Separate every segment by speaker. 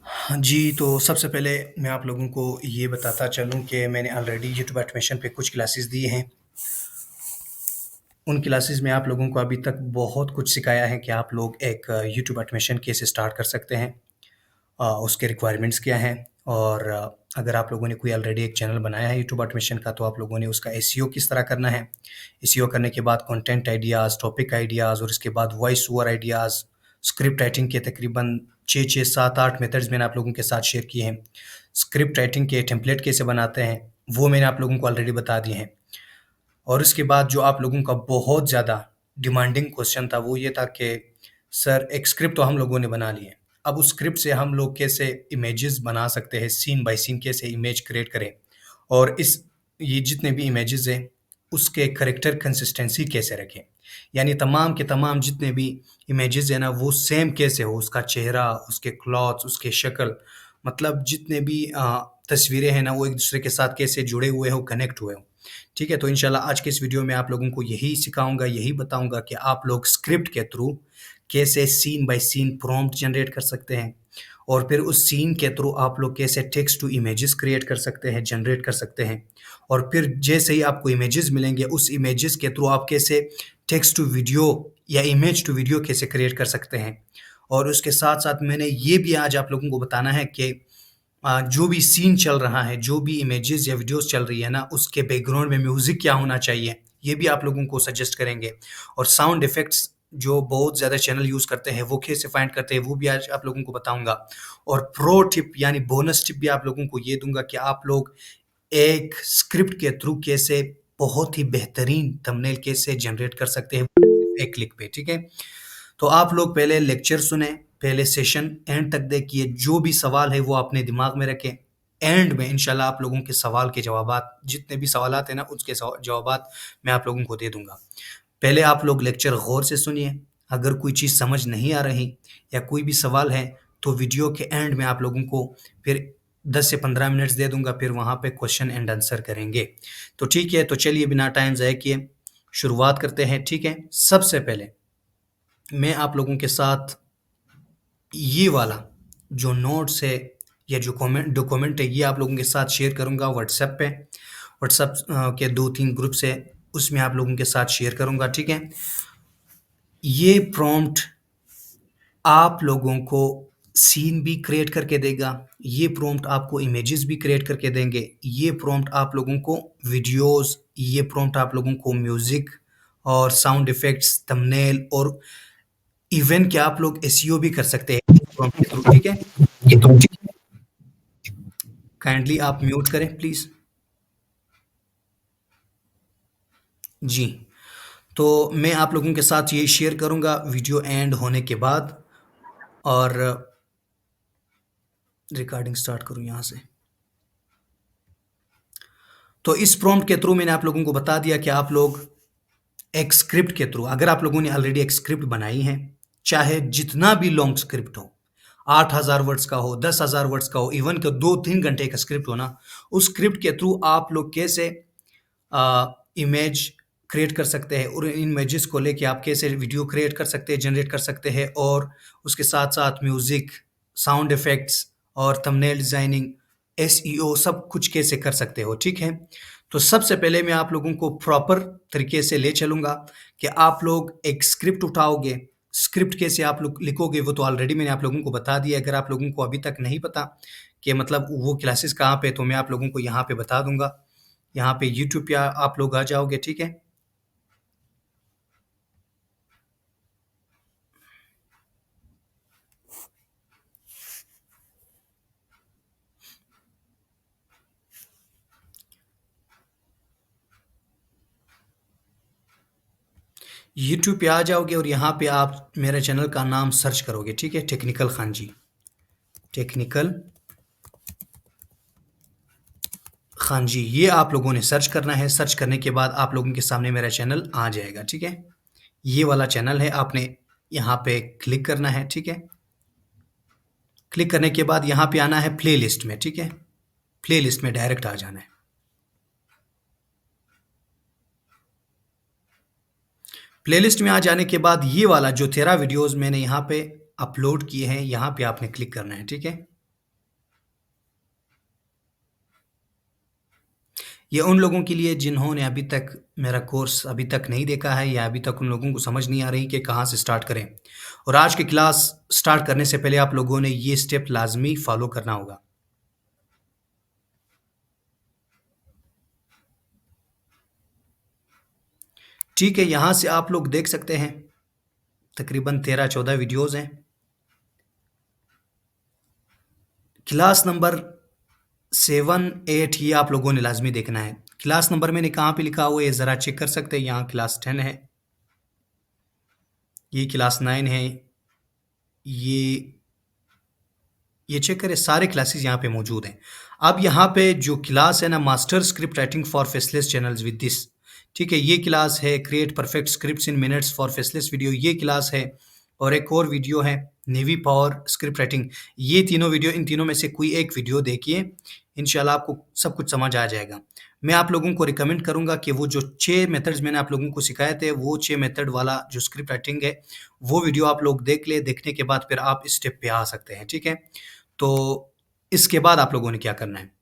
Speaker 1: हाँ जी, तो सबसे पहले मैं आप लोगों को ये बताता चलूँ कि मैंने ऑलरेडी यूट्यूब ऑटोमेशन पे कुछ क्लासेस दी हैं। उन क्लासेस में आप लोगों को अभी तक बहुत कुछ सिखाया है कि आप लोग एक यूट्यूब ऑटोमेशन कैसे स्टार्ट कर सकते हैं। उसके रिक्वायरमेंट्स क्या हैं और अगर आप लोगों ने कोई ऑलरेडी एक चैनल बनाया है यूट्यूब ऑटोमेशन का, तो आप लोगों ने उसका एसईओ किस तरह करना है। एसईओ करने के बाद कंटेंट आइडियाज़, टॉपिक आइडियाज़ और इसके बाद voice over ideas, script writing के तकरीबन 6-6, 7-8 मेथड्स मैंने आप लोगों के साथ शेयर किए हैं। स्क्रिप्ट राइटिंग के टेम्पलेट कैसे बनाते हैं, वो मैंने आप लोगों को ऑलरेडी बता दिए हैं। और उसके बाद जो आप लोगों का बहुत ज़्यादा डिमांडिंग क्वेश्चन था, वो ये था कि सर एक स्क्रिप्ट तो हम लोगों ने बना ली है। अब उस स्क्रिप्ट से हम लोग कैसे इमेजेस बना सकते हैं, सीन बाय सीन कैसे इमेज क्रिएट करें और ये जितने भी इमेजेस हैं, उसके करैक्टर कंसिस्टेंसी कैसे रखें। यानी तमाम के तमाम जितने भी इमेजेस हैं ना, वो सेम कैसे हो, उसका चेहरा, उसके क्लॉथ्स, उसके शक्ल, मतलब जितने भी तस्वीरें हैं ना, वो एक-दूसरे के साथ कैसे जुड़े हुए हों, कनेक्ट हुए हों। ठीक है, तो इंशाल्लाह आज के इस वीडियो में आप लोगों को यही सिखाऊँगा, यही बताऊँगा कि आप लोग स्क्रिप्ट के थ्रू कैसे scene by scene prompt generate कर सकते हैं और फिर उस सीन के थ्रू आप लोग कैसे टेक्स्ट टू इमेजेस क्रिएट कर सकते हैं, जनरेट कर सकते हैं और फिर जैसे ही आपको इमेजेस मिलेंगे, उस इमेजेस के थ्रू आप कैसे टेक्स्ट टू वीडियो या इमेज टू वीडियो कैसे क्रिएट कर सकते हैं। और उसके साथ-साथ मैंने ये भी आज आप लोगों को बताना है कि जो भी सीन चल रहा है, जो भी इमेजेस या वीडियोज़ चल रही है ना, उसके बैकग्राउंड में म्यूज़िक क्या होना चाहिए, ये भी आप लोगों को सजेस्ट करेंगे। और साउंड इफ़ेक्ट्स जो बहुत ज़्यादा चैनल यूज़ करते हैं, वो कैसे फाइंड करते हैं, वो भी आज आप लोगों को बताऊँगा। और प्रो टिप यानी बोनस टिप भी आप लोगों को ये दूँगा कि आप लोग एक स्क्रिप्ट के थ्रू कैसे बहुत ही बेहतरीन थंबनेल कैसे जनरेट कर सकते हैं, एक क्लिक पे, ठीक है? तो आप लोग पहले लेक्चर सुनें, पहले सेशन एंड तक देखिए, जो भी सवाल है वो अपने दिमाग में रखें। एंड में इंशाल्लाह आप लोगों के सवाल के जवाबात, जितने भी सवालात हैं ना, उसके जवाबात मैं आप लोगों को दे दूँगा। पहले आप लोग लेक्चर गौर से सुनिए, अगर कोई चीज़ समझ नहीं आ रही या कोई भी सवाल है, तो वीडियो के एंड में आप लोगों को फिर 10 से 15 मिनट्स दे दूँगा, फिर वहाँ पे क्वेश्चन एंड आंसर करेंगे। तो ठीक है, तो चलिए बिना टाइम ज़ाया किए शुरुआत करते हैं, ठीक है? सबसे पहले मैं आप लोगों के साथ ये वाला जो नोट्स है या जो डॉक्यूमेंट है, ये आप लोगों के साथ शेयर करूँगा व्हाट्सएप पे। व्हाट्सएप के 2-3 ग्रुप्स है, उसमें आप लोगों के साथ शेयर करूँगा, ठीक है? ये प्रॉम्प्ट आप लोगों को सीन भी क्रिएट करके देगा, ये प्रॉम्प्ट आपको इमेजेस भी क्रिएट करके देंगे, ये प्रॉम्प्ट आप लोगों को वीडियोज़, ये प्रॉम्प्ट आप लोगों को म्यूज़िक और साउंड इफ़ेक्ट्स, थंबनेल और इवन क्या आप लोग एसईओ भी कर सकते हैं प्रॉम्प्ट के थ्रू, ठीक है?
Speaker 2: ये तो
Speaker 1: काइंडली आप म्यूट करें प्लीज़। जी, तो मैं आप लोगों के साथ ये शेयर करूँगा वीडियो एंड होने के बाद और रिकॉर्डिंग स्टार्ट करूँ यहाँ से। तो इस प्रॉम्प्ट के थ्रू मैंने आप लोगों को बता दिया कि आप लोग एक स्क्रिप्ट के थ्रू, अगर आप लोगों ने ऑलरेडी एक स्क्रिप्ट बनाई है, चाहे जितना भी लॉन्ग स्क्रिप्ट हो, 8,000 वर्ड्स का हो, 10,000 वर्ड्स का हो, इवन कि 2-3 घंटे का स्क्रिप्ट हो ना, उस स्क्रिप्ट के थ्रू आप लोग कैसे इमेज क्रिएट कर सकते हैं और इन इमेजेस को लेके आप कैसे वीडियो क्रिएट कर सकते हैं, जनरेट कर सकते हैं और उसके साथ-साथ म्यूज़िक, साउंड इफ़ेक्ट्स और थंबनेल डिज़ाइनिंग, एसईओ सब कुछ कैसे कर सकते हो, ठीक है? तो सबसे पहले मैं आप लोगों को प्रॉपर तरीके से ले चलूँगा कि आप लोग एक स्क्रिप्ट उठाओगे, स्क्रिप्ट कैसे आप लोग लिखोगे वो तो ऑलरेडी मैंने आप लोगों को बता दिया है। अगर आप लोगों को अभी तक नहीं पता कि मतलब वो क्लासेस कहाँ पे, तो मैं आप लोगों को यहाँ पे बता दूँगा। यहाँ पे यूट्यूब पे आप लोग आ जाओगे, ठीक है? यूट्यूब पे आ जाओगे और यहाँ पे आप मेरे चैनल का नाम सर्च करोगे, ठीक है? टेक्निकल खान जी, टेक्निकल खान जी, ये आप लोगों ने सर्च करना है। सर्च करने के बाद आप लोगों के सामने मेरा चैनल आ जाएगा, ठीक है? ये वाला चैनल है, आपने यहाँ पे क्लिक करना है, ठीक है? क्लिक करने के बाद यहाँ पे आना है प्लेलिस्ट में, ठीक है? प्लेलिस्ट में डायरेक्ट आ जाना है। प्लेलिस्ट में आ जाने के बाद ये वाला जो 13 वीडियोज़ मैंने यहाँ पे अपलोड किए हैं, यहाँ पे आपने क्लिक करना है, ठीक है? ये उन लोगों के लिए जिन्होंने अभी तक मेरा कोर्स अभी तक नहीं देखा है या अभी तक उन लोगों को समझ नहीं आ रही कि कहाँ से स्टार्ट करें। और आज की क्लास स्टार्ट करने से पहले आप लोगों ने ये स्टेप लाज़मी फ़ॉलो करना होगा। ठीक है, यहाँ से आप लोग देख सकते हैं, तकरीबन 13-14 वीडियोज़ हैं। क्लास नंबर 7, 8 ये आप लोगों ने लाज़मी देखना है। क्लास नंबर मैंने कहाँ पे लिखा हुआ है, ये ज़रा चेक कर सकते हैं। यहाँ क्लास 10 है, ये क्लास 9 है, ये चेक करें, सारे क्लासेस यहाँ पे मौजूद हैं। अब यहाँ पे जो क्लास है ना, master script writing for faceless channels with this, ठीक है, ये क्लास है create perfect scripts in minutes for faceless video, ये क्लास है। और एक और वीडियो है नेवी पावर स्क्रिप्ट राइटिंग। ये तीनों वीडियो, इन तीनों में से कोई एक वीडियो देखिए, इंशाल्लाह आपको सब कुछ समझ आ जाएगा। मैं आप लोगों को रिकमेंड करूँगा कि वो जो 6 मेथड्स मैंने आप लोगों को सिखाए थे, वो 6 मेथड वाला जो स्क्रिप्ट राइटिंग है, वो वीडियो आप लोग देख लें। देखने के बाद फिर आप इस स्टेप पे आ सकते हैं, ठीक है? तो इसके बाद आप लोगों ने क्या करना है,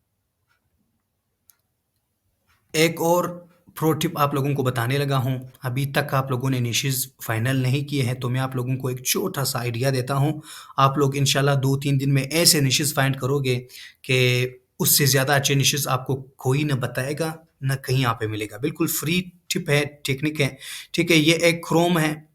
Speaker 1: एक और प्रो टिप आप लोगों को बताने लगा हूँ। अभी तक आप लोगों ने निशेज़ फाइनल नहीं किए हैं, तो मैं आप लोगों को एक छोटा-सा आइडिया देता हूँ। आप लोग इंशाल्लाह 2-3 दिन में ऐसे निशेज़ फाइंड करोगे कि उससे ज़्यादा अच्छे निशेज़ आपको कोई ना बताएगा, ना कहीं यहाँ पे मिलेगा। बिल्कुल फ्री टिप है, टेक्निक है, ठीक है? ये एक क्रोम है,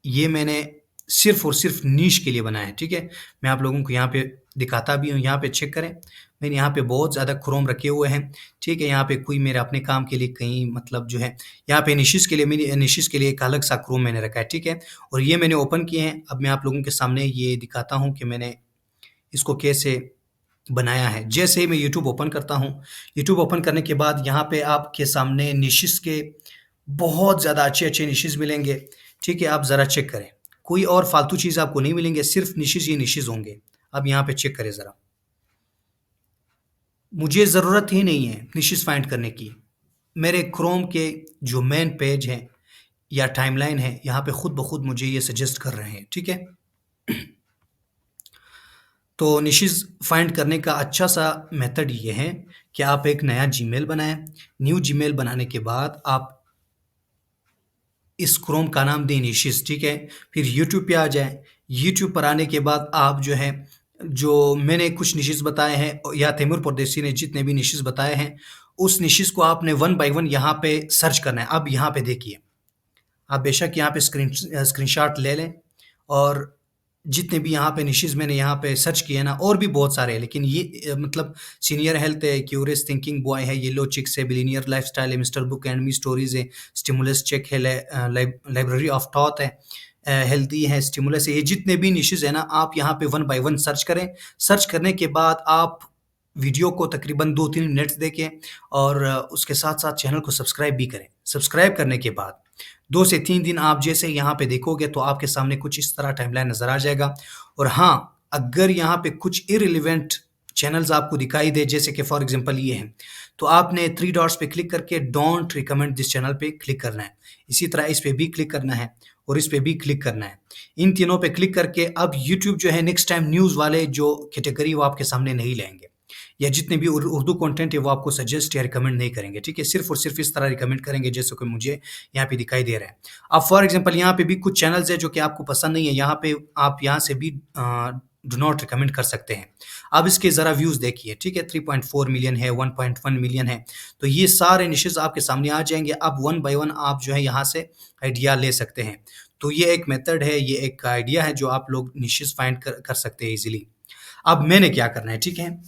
Speaker 1: ये मैंने सिर्फ़ और सिर्फ़ नीश के लिए बनाया है, ठीक है? मैं आप लोगों को यहाँ पे दिखाता भी हूँ, यहाँ पे चेक करें। मैंने यहाँ पे बहुत ज़्यादा क्रोम रखे हुए हैं, ठीक है? यहाँ पे कोई मेरे अपने काम के लिए कहीं मतलब जो है, यहाँ पे निशिस के लिए मैंने निशिस के लिए एक अलग सा क्रोम मैंने रखा है, ठीक है? और ये मैंने ओपन किए हैं। अब मैं आप लोगों के सामने ये दिखाता हूँ कि मैंने इसको कैसे बनाया है। जैसे ही मैं यूट्यूब ओपन करता हूँ, यूट्यूब ओपन करने के बाद यहाँ पे आपके सामने निशिस के बहुत ज़्यादा अच्छे-अच्छे निशिस मिलेंगे, ठीक है? आप ज़रा चेक करें। कोई और फालतू चीज़ आपको नहीं मिलेंगे, सिर्फ़ निशिस ही निशिस होंगे। अब यहाँ पे चेक करें ज़रा। मुझे ज़रूरत ही नहीं है निशिस फाइंड करने की। मेरे क्रोम के जो मेन पेज हैं या टाइमलाइन है, यहाँ पे खुद ब खुद मुझे ये सजेस्ट कर रहे हैं, ठीक है? तो निशिस फाइंड करने का अच्छा सा मेथड ये है कि आप एक नया जीमेल बनाएँ। न्यू जीमेल बनाने के बाद आप इस क्रोम का नाम दें निशिस, ठीक है? फिर यूट्यूब पे आ जाएँ। यूट्यूब पर आने के बाद आप जो है, जो मैंने कुछ निशिस बताए हैं या तैमूर परदेसी ने जितने भी निशिस बताए हैं, उस निशिस को आपने वन बाय वन यहाँ पे सर्च करना है। अब यहाँ पे देखिए, आप बेशक यहाँ पे स्क्रीनशॉट ले लें, और जितने भी यहाँ पे निशिस मैंने यहाँ पे सर्च किए ना, और भी बहुत सारे हैं, लेकिन ये मतलब सीनियर हेल्थ है, क्यूरियस थिंकिंग बॉय है, येलो चिक्स है, बिलियनियर लाइफस्टाइल है, mister book and me stories है, स्टिमुलस चेक है, लाइब्रेरी ऑफ थॉट है, हेल्दी है, स्टिमुलस है। ये जितने भी निशिस है ना, आप यहाँ पे वन बाय वन सर्च करें। सर्च करने के बाद आप वीडियो को तकरीबन 2-3 मिनट्स देखें, और उसके साथ-साथ चैनल को सब्सक्राइब भी करें। सब्सक्राइब करने के बाद 2 से 3 दिन आप जैसे यहाँ पे देखोगे, तो आपके सामने कुछ इस तरह टाइमलाइन नज़र आ जाएगा। और हाँ, अगर यहाँ पे कुछ इर्रेलेवेंट चैनल्स आपको दिखाई दे, जैसे कि फॉर एग्ज़ाम्पल ये हैं, तो आपने 3 डॉट्स पे क्लिक करके डोंट रिकमेंड दिस चैनल पे क्लिक करना है। इसी तरह इस पे भी क्लिक करना है, और इस पे भी क्लिक करना है। इन तीनों पे क्लिक करके अब यूट्यूब जो है नेक्स्ट टाइम न्यूज़ वाले जो कैटेगरी वो आपके सामने नहीं लाएँगे, या जितने भी उर्दू कंटेंट है वो आपको सजेस्ट या रिकमेंड नहीं करेंगे, ठीक है? सिर्फ़ और सिर्फ़ इस तरह रिकमेंड करेंगे जैसे कि मुझे यहाँ पे दिखाई दे रहा है। अब फॉर एग्ज़ाम्पल यहाँ पे भी कुछ चैनल्स हैं जो कि आपको पसंद नहीं है, यहाँ पे आप यहाँ से भी डू नॉट रिकमेंड कर सकते हैं। अब इसके ज़रा व्यूज़ देखिए, ठीक है? 3.4 मिलियन है, 1.1 मिलियन है, तो ये सारे निशेज़ आपके सामने आ जाएँगे। अब वन बाय वन आप जो है यहाँ से आइडिया ले सकते हैं। तो ये एक मेथड है, ये एक आइडिया है जो आप लोग निशेज़ फाइंड कर सकते हैं ईज़िली। अब मैंने क्या करना है, ठीक है?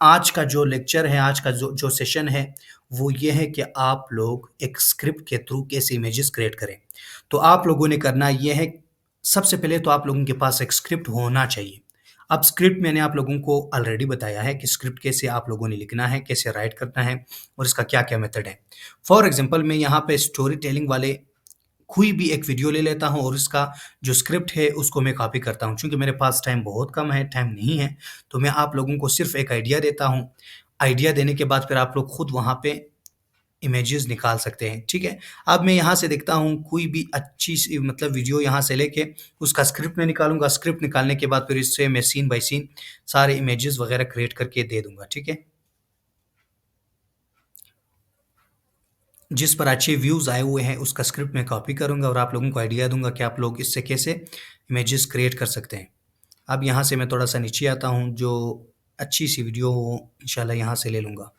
Speaker 1: आज का जो लेक्चर है, आज का जो जो सेशन है, वो ये है कि आप लोग एक स्क्रिप्ट के थ्रू कैसे इमेजेस क्रिएट करें। तो आप लोगों ने करना ये है, सबसे पहले तो आप लोगों के पास एक स्क्रिप्ट होना चाहिए। अब स्क्रिप्ट मैंने आप लोगों को ऑलरेडी बताया है कि स्क्रिप्ट कैसे आप लोगों ने लिखना है, कैसे राइट करना है, और इसका क्या-क्या मेथड है। फॉर एग्ज़ाम्पल मैं यहाँ पे स्टोरी टेलिंग वाले कोई भी एक वीडियो ले लेता हूँ, और उसका जो स्क्रिप्ट है उसको मैं कॉपी करता हूँ। चूँकि मेरे पास टाइम बहुत कम है, टाइम नहीं है, तो मैं आप लोगों को सिर्फ़ एक आइडिया देता हूँ। आइडिया देने के बाद फिर आप लोग खुद वहाँ पे इमेजेस निकाल सकते हैं, ठीक है? अब मैं यहाँ से देखता हूँ कोई भी अच्छी सी मतलब वीडियो यहाँ से लेके उसका स्क्रिप्ट मैं निकालूँगा, स्क्रिप्ट निकालने के बाद फिर इससे मैं सीन बाय सीन सारे इमेजेस वगैरह क्रिएट करके दे दूँगा, ठीक है? जिस पर अच्छे व्यूज़ आए हुए हैं उसका स्क्रिप्ट मैं कॉपी करूँगा और आप लोगों को आइडिया दूँगा कि आप लोग इससे कैसे इमेजेस क्रिएट कर सकते हैं। अब यहाँ से मैं थोड़ा-सा नीचे आता हूँ, जो अच्छी-सी वीडियो हो इंशाल्लाह यहाँ से ले लूँगा।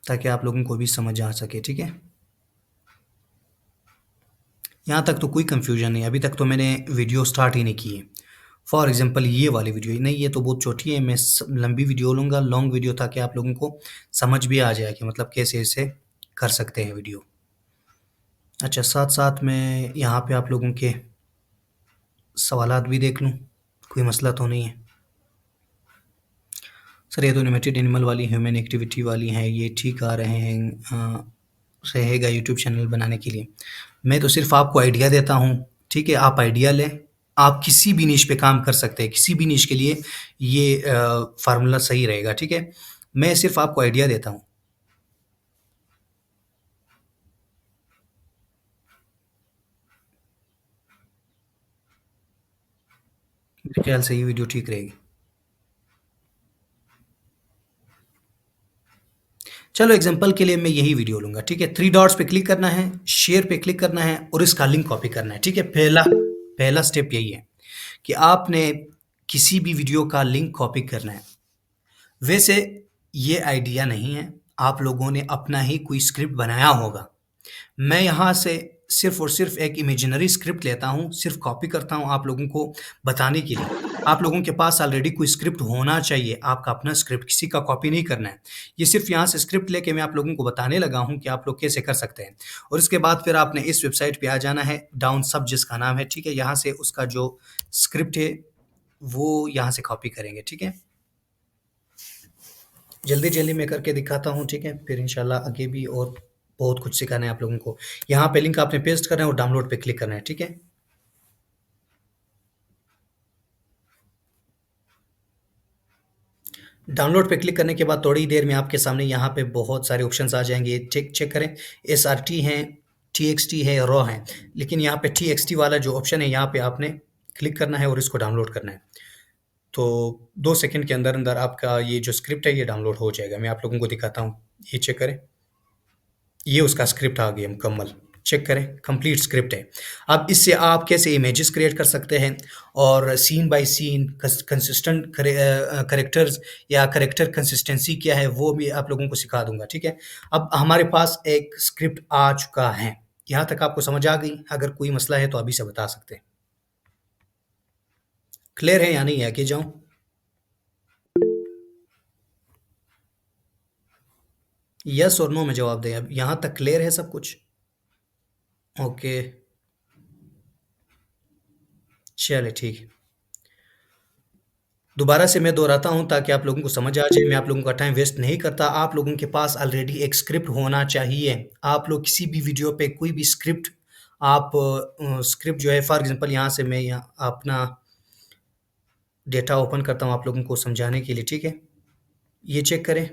Speaker 1: ताकि आप लोगों को भी समझ आ सके, ठीक है? यहाँ तक तो कोई कन्फ्यूज़न नहीं है, अभी तक तो मैंने वीडियो स्टार्ट ही नहीं की है। फॉर एग्ज़ाम्पल ये वाली वीडियो नहीं, ये तो बहुत छोटी है, मैं लंबी वीडियो लूँगा, लॉन्ग वीडियो, ताकि आप लोगों को समझ भी आ जाए कि मतलब कैसे इसे कर सकते हैं वीडियो। अच्छा, साथ-साथ मैं यहाँ पे आप लोगों के सवालात भी देख लूँ, कोई मसला तो नहीं है? सर ये तो एनिमेटेड एनिमल वाली, ह्यूमन एक्टिविटी वाली हैं, ये ठीक आ रहे हैं, रहेगा यूट्यूब चैनल बनाने के लिए। मैं तो सिर्फ़ आपको आइडिया देता हूँ, ठीक है? आप आइडिया लें, आप किसी भी निश पे काम कर सकते हैं, किसी भी निश के लिए ये फ़ॉर्मूला सही रहेगा, ठीक है? मैं सिर्फ़ आपको आइडिया देता हूँ। मेरे ख़्याल से ये वीडियो ठीक रहेगी। चलो एग्ज़ाम्पल के लिए मैं यही वीडियो लूँगा, ठीक है? 3 डॉट्स पे क्लिक करना है, शेयर पे क्लिक करना है और इसका लिंक कॉपी करना है, ठीक है? पहला पहला स्टेप यही है कि आपने किसी भी वीडियो का लिंक कॉपी करना है। वैसे ये आइडिया नहीं है, आप लोगों ने अपना ही कोई स्क्रिप्ट बनाया होगा। मैं यहाँ से सिर्फ़ और सिर्फ़ एक इमेजिनरी स्क्रिप्ट लेता हूँ, सिर्फ़ कॉपी करता हूँ आप लोगों को बताने के लिए। आप लोगों के पास ऑलरेडी कोई स्क्रिप्ट होना चाहिए, आपका अपना स्क्रिप्ट, किसी का कॉपी नहीं करना है। ये सिर्फ़ यहाँ से स्क्रिप्ट लेके मैं आप लोगों को बताने लगा हूँ कि आप लोग कैसे कर सकते हैं। और इसके बाद फिर आपने इस वेबसाइट पे आ जाना है, डाउन सब जिसका नाम है, ठीक है? यहाँ से उसका जो स्क्रिप्ट है, वो यहाँ से कॉपी करेंगे, ठीक है? जल्दी-जल्दी मैं करके दिखाता हूँ, ठीक है? फिर इंशाल्लाह आगे भी और बहुत कुछ सिखाना है आप लोगों को। यहाँ पे लिंक आपने पेस्ट करना है और डाउनलोड पे क्लिक करना है, ठीक है? डाउनलोड पे क्लिक करने के बाद थोड़ी देर में आपके सामने यहाँ पे बहुत सारे ऑप्शंस आ जाएँगे, चेक चेक करें। एसआरटी हैं, टीएक्सटी है, रॉ है। लेकिन यहाँ पे टीएक्सटी वाला जो ऑप्शन है, यहाँ पे आपने क्लिक करना है और इसको डाउनलोड करना है। तो 2 सेकंड के अंदर-अंदर आपका ये जो स्क्रिप्ट है, ये डाउनलोड हो जाएगा। मैं आप लोगों को दिखाता हूँ, ये चेक करें। ये उसका स्क्रिप्ट आ गया मुकम्मल, चेक करें, कंप्लीट स्क्रिप्ट है। अब इससे आप कैसे इमेजेस क्रिएट कर सकते हैं और scene by scene consistent characters या कैरेक्टर कंसिस्टेंसी क्या है, वो भी आप लोगों को सिखा दूँगा, ठीक है? अब हमारे पास एक स्क्रिप्ट आ चुका है। यहाँ तक आपको समझ आ गई? अगर कोई मसला है तो अभी से बता सकते हैं। क्लियर है या नहीं है? आगे जाऊँ? येस और नो में जवाब दें अब। यहाँ तक क्लियर है सब कुछ? ओके, चलिए ठीक है। दोबारा से मैं दोहराता हूँ ताकि आप लोगों को समझ आ जाए, मैं आप लोगों का टाइम वेस्ट नहीं करता। आप लोगों के पास ऑलरेडी एक स्क्रिप्ट होना चाहिए। आप लोग किसी भी वीडियो पे कोई भी स्क्रिप्ट आप स्क्रिप्ट जो है फॉर एग्ज़ाम्पल यहाँ से मैं यहाँ अपना डेटा ओपन करता हूँ आप लोगों को समझाने के लिए, ठीक है? ये चेक करें।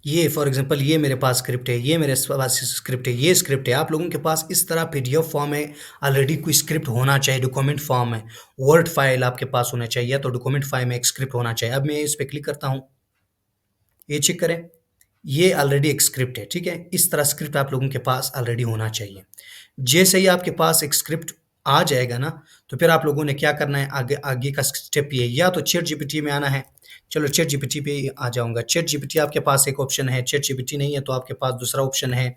Speaker 1: ये फॉर एग्ज़ाम्पल ये मेरे पास स्क्रिप्ट है, ये मेरे पास स्क्रिप्ट है, ये स्क्रिप्ट है। आप लोगों के पास इस तरह पीडीएफ फॉर्म में ऑलरेडी कोई स्क्रिप्ट होना चाहिए, डॉक्यूमेंट फॉर्म में, वर्ड फाइल आपके पास होना चाहिए, तो डॉक्यूमेंट फाइल में एक स्क्रिप्ट होना चाहिए। अब मैं इस पे क्लिक करता हूँ, ये चेक करें। ये ऑलरेडी एक स्क्रिप्ट है, ठीक है? इस तरह स्क्रिप्ट आप लोगों के पास ऑलरेडी होना चाहिए। जैसे ही आपके पास एक स्क्रिप्ट आ जाएगा ना, तो फिर आप लोगों ने क्या करना है, आगे आगे का स्टेप ये है, या तो चैटजीपीटी में आना है। चलो चैटजीपीटी पे आ जाऊँगा। चैटजीपीटी आपके पास एक ऑप्शन है, चैटजीपीटी नहीं है तो आपके पास दूसरा ऑप्शन है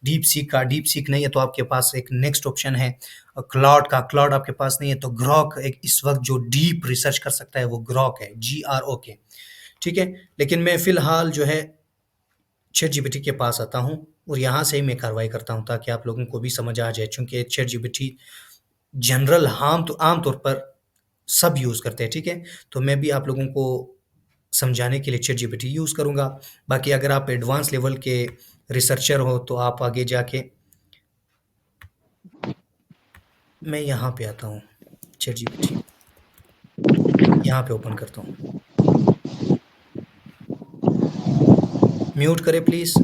Speaker 1: डीपसीक का, डीपसीक नहीं है तो आपके पास एक नेक्स्ट ऑप्शन है क्लॉड का, क्लॉड आपके पास नहीं है तो ग्रॉक, एक इस वक़्त जो डीप रिसर्च कर सकता है वो ग्रॉक है, GROK, ठीक है? लेकिन मैं फ़िलहाल जो है चैटजीपीटी के पास आता हूँ और यहाँ से ही मैं कार्रवाई करता हूँ ताकि आप लोगों को भी समझ आ जाए, चूँकि चैटजीपीटी जनरल आम तौर पर सब यूज़ करते हैं, ठीक है? तो मैं भी आप लोगों को समझाने के लिए चैट जीपीटी यूज़ करूँगा। बाकी अगर आप एडवांस लेवल के रिसर्चर हो तो आप आगे जाके मैं यहाँ पे आता हूँ, चैट जीपीटी यहाँ पे ओपन करता हूँ। म्यूट करें प्लीज़।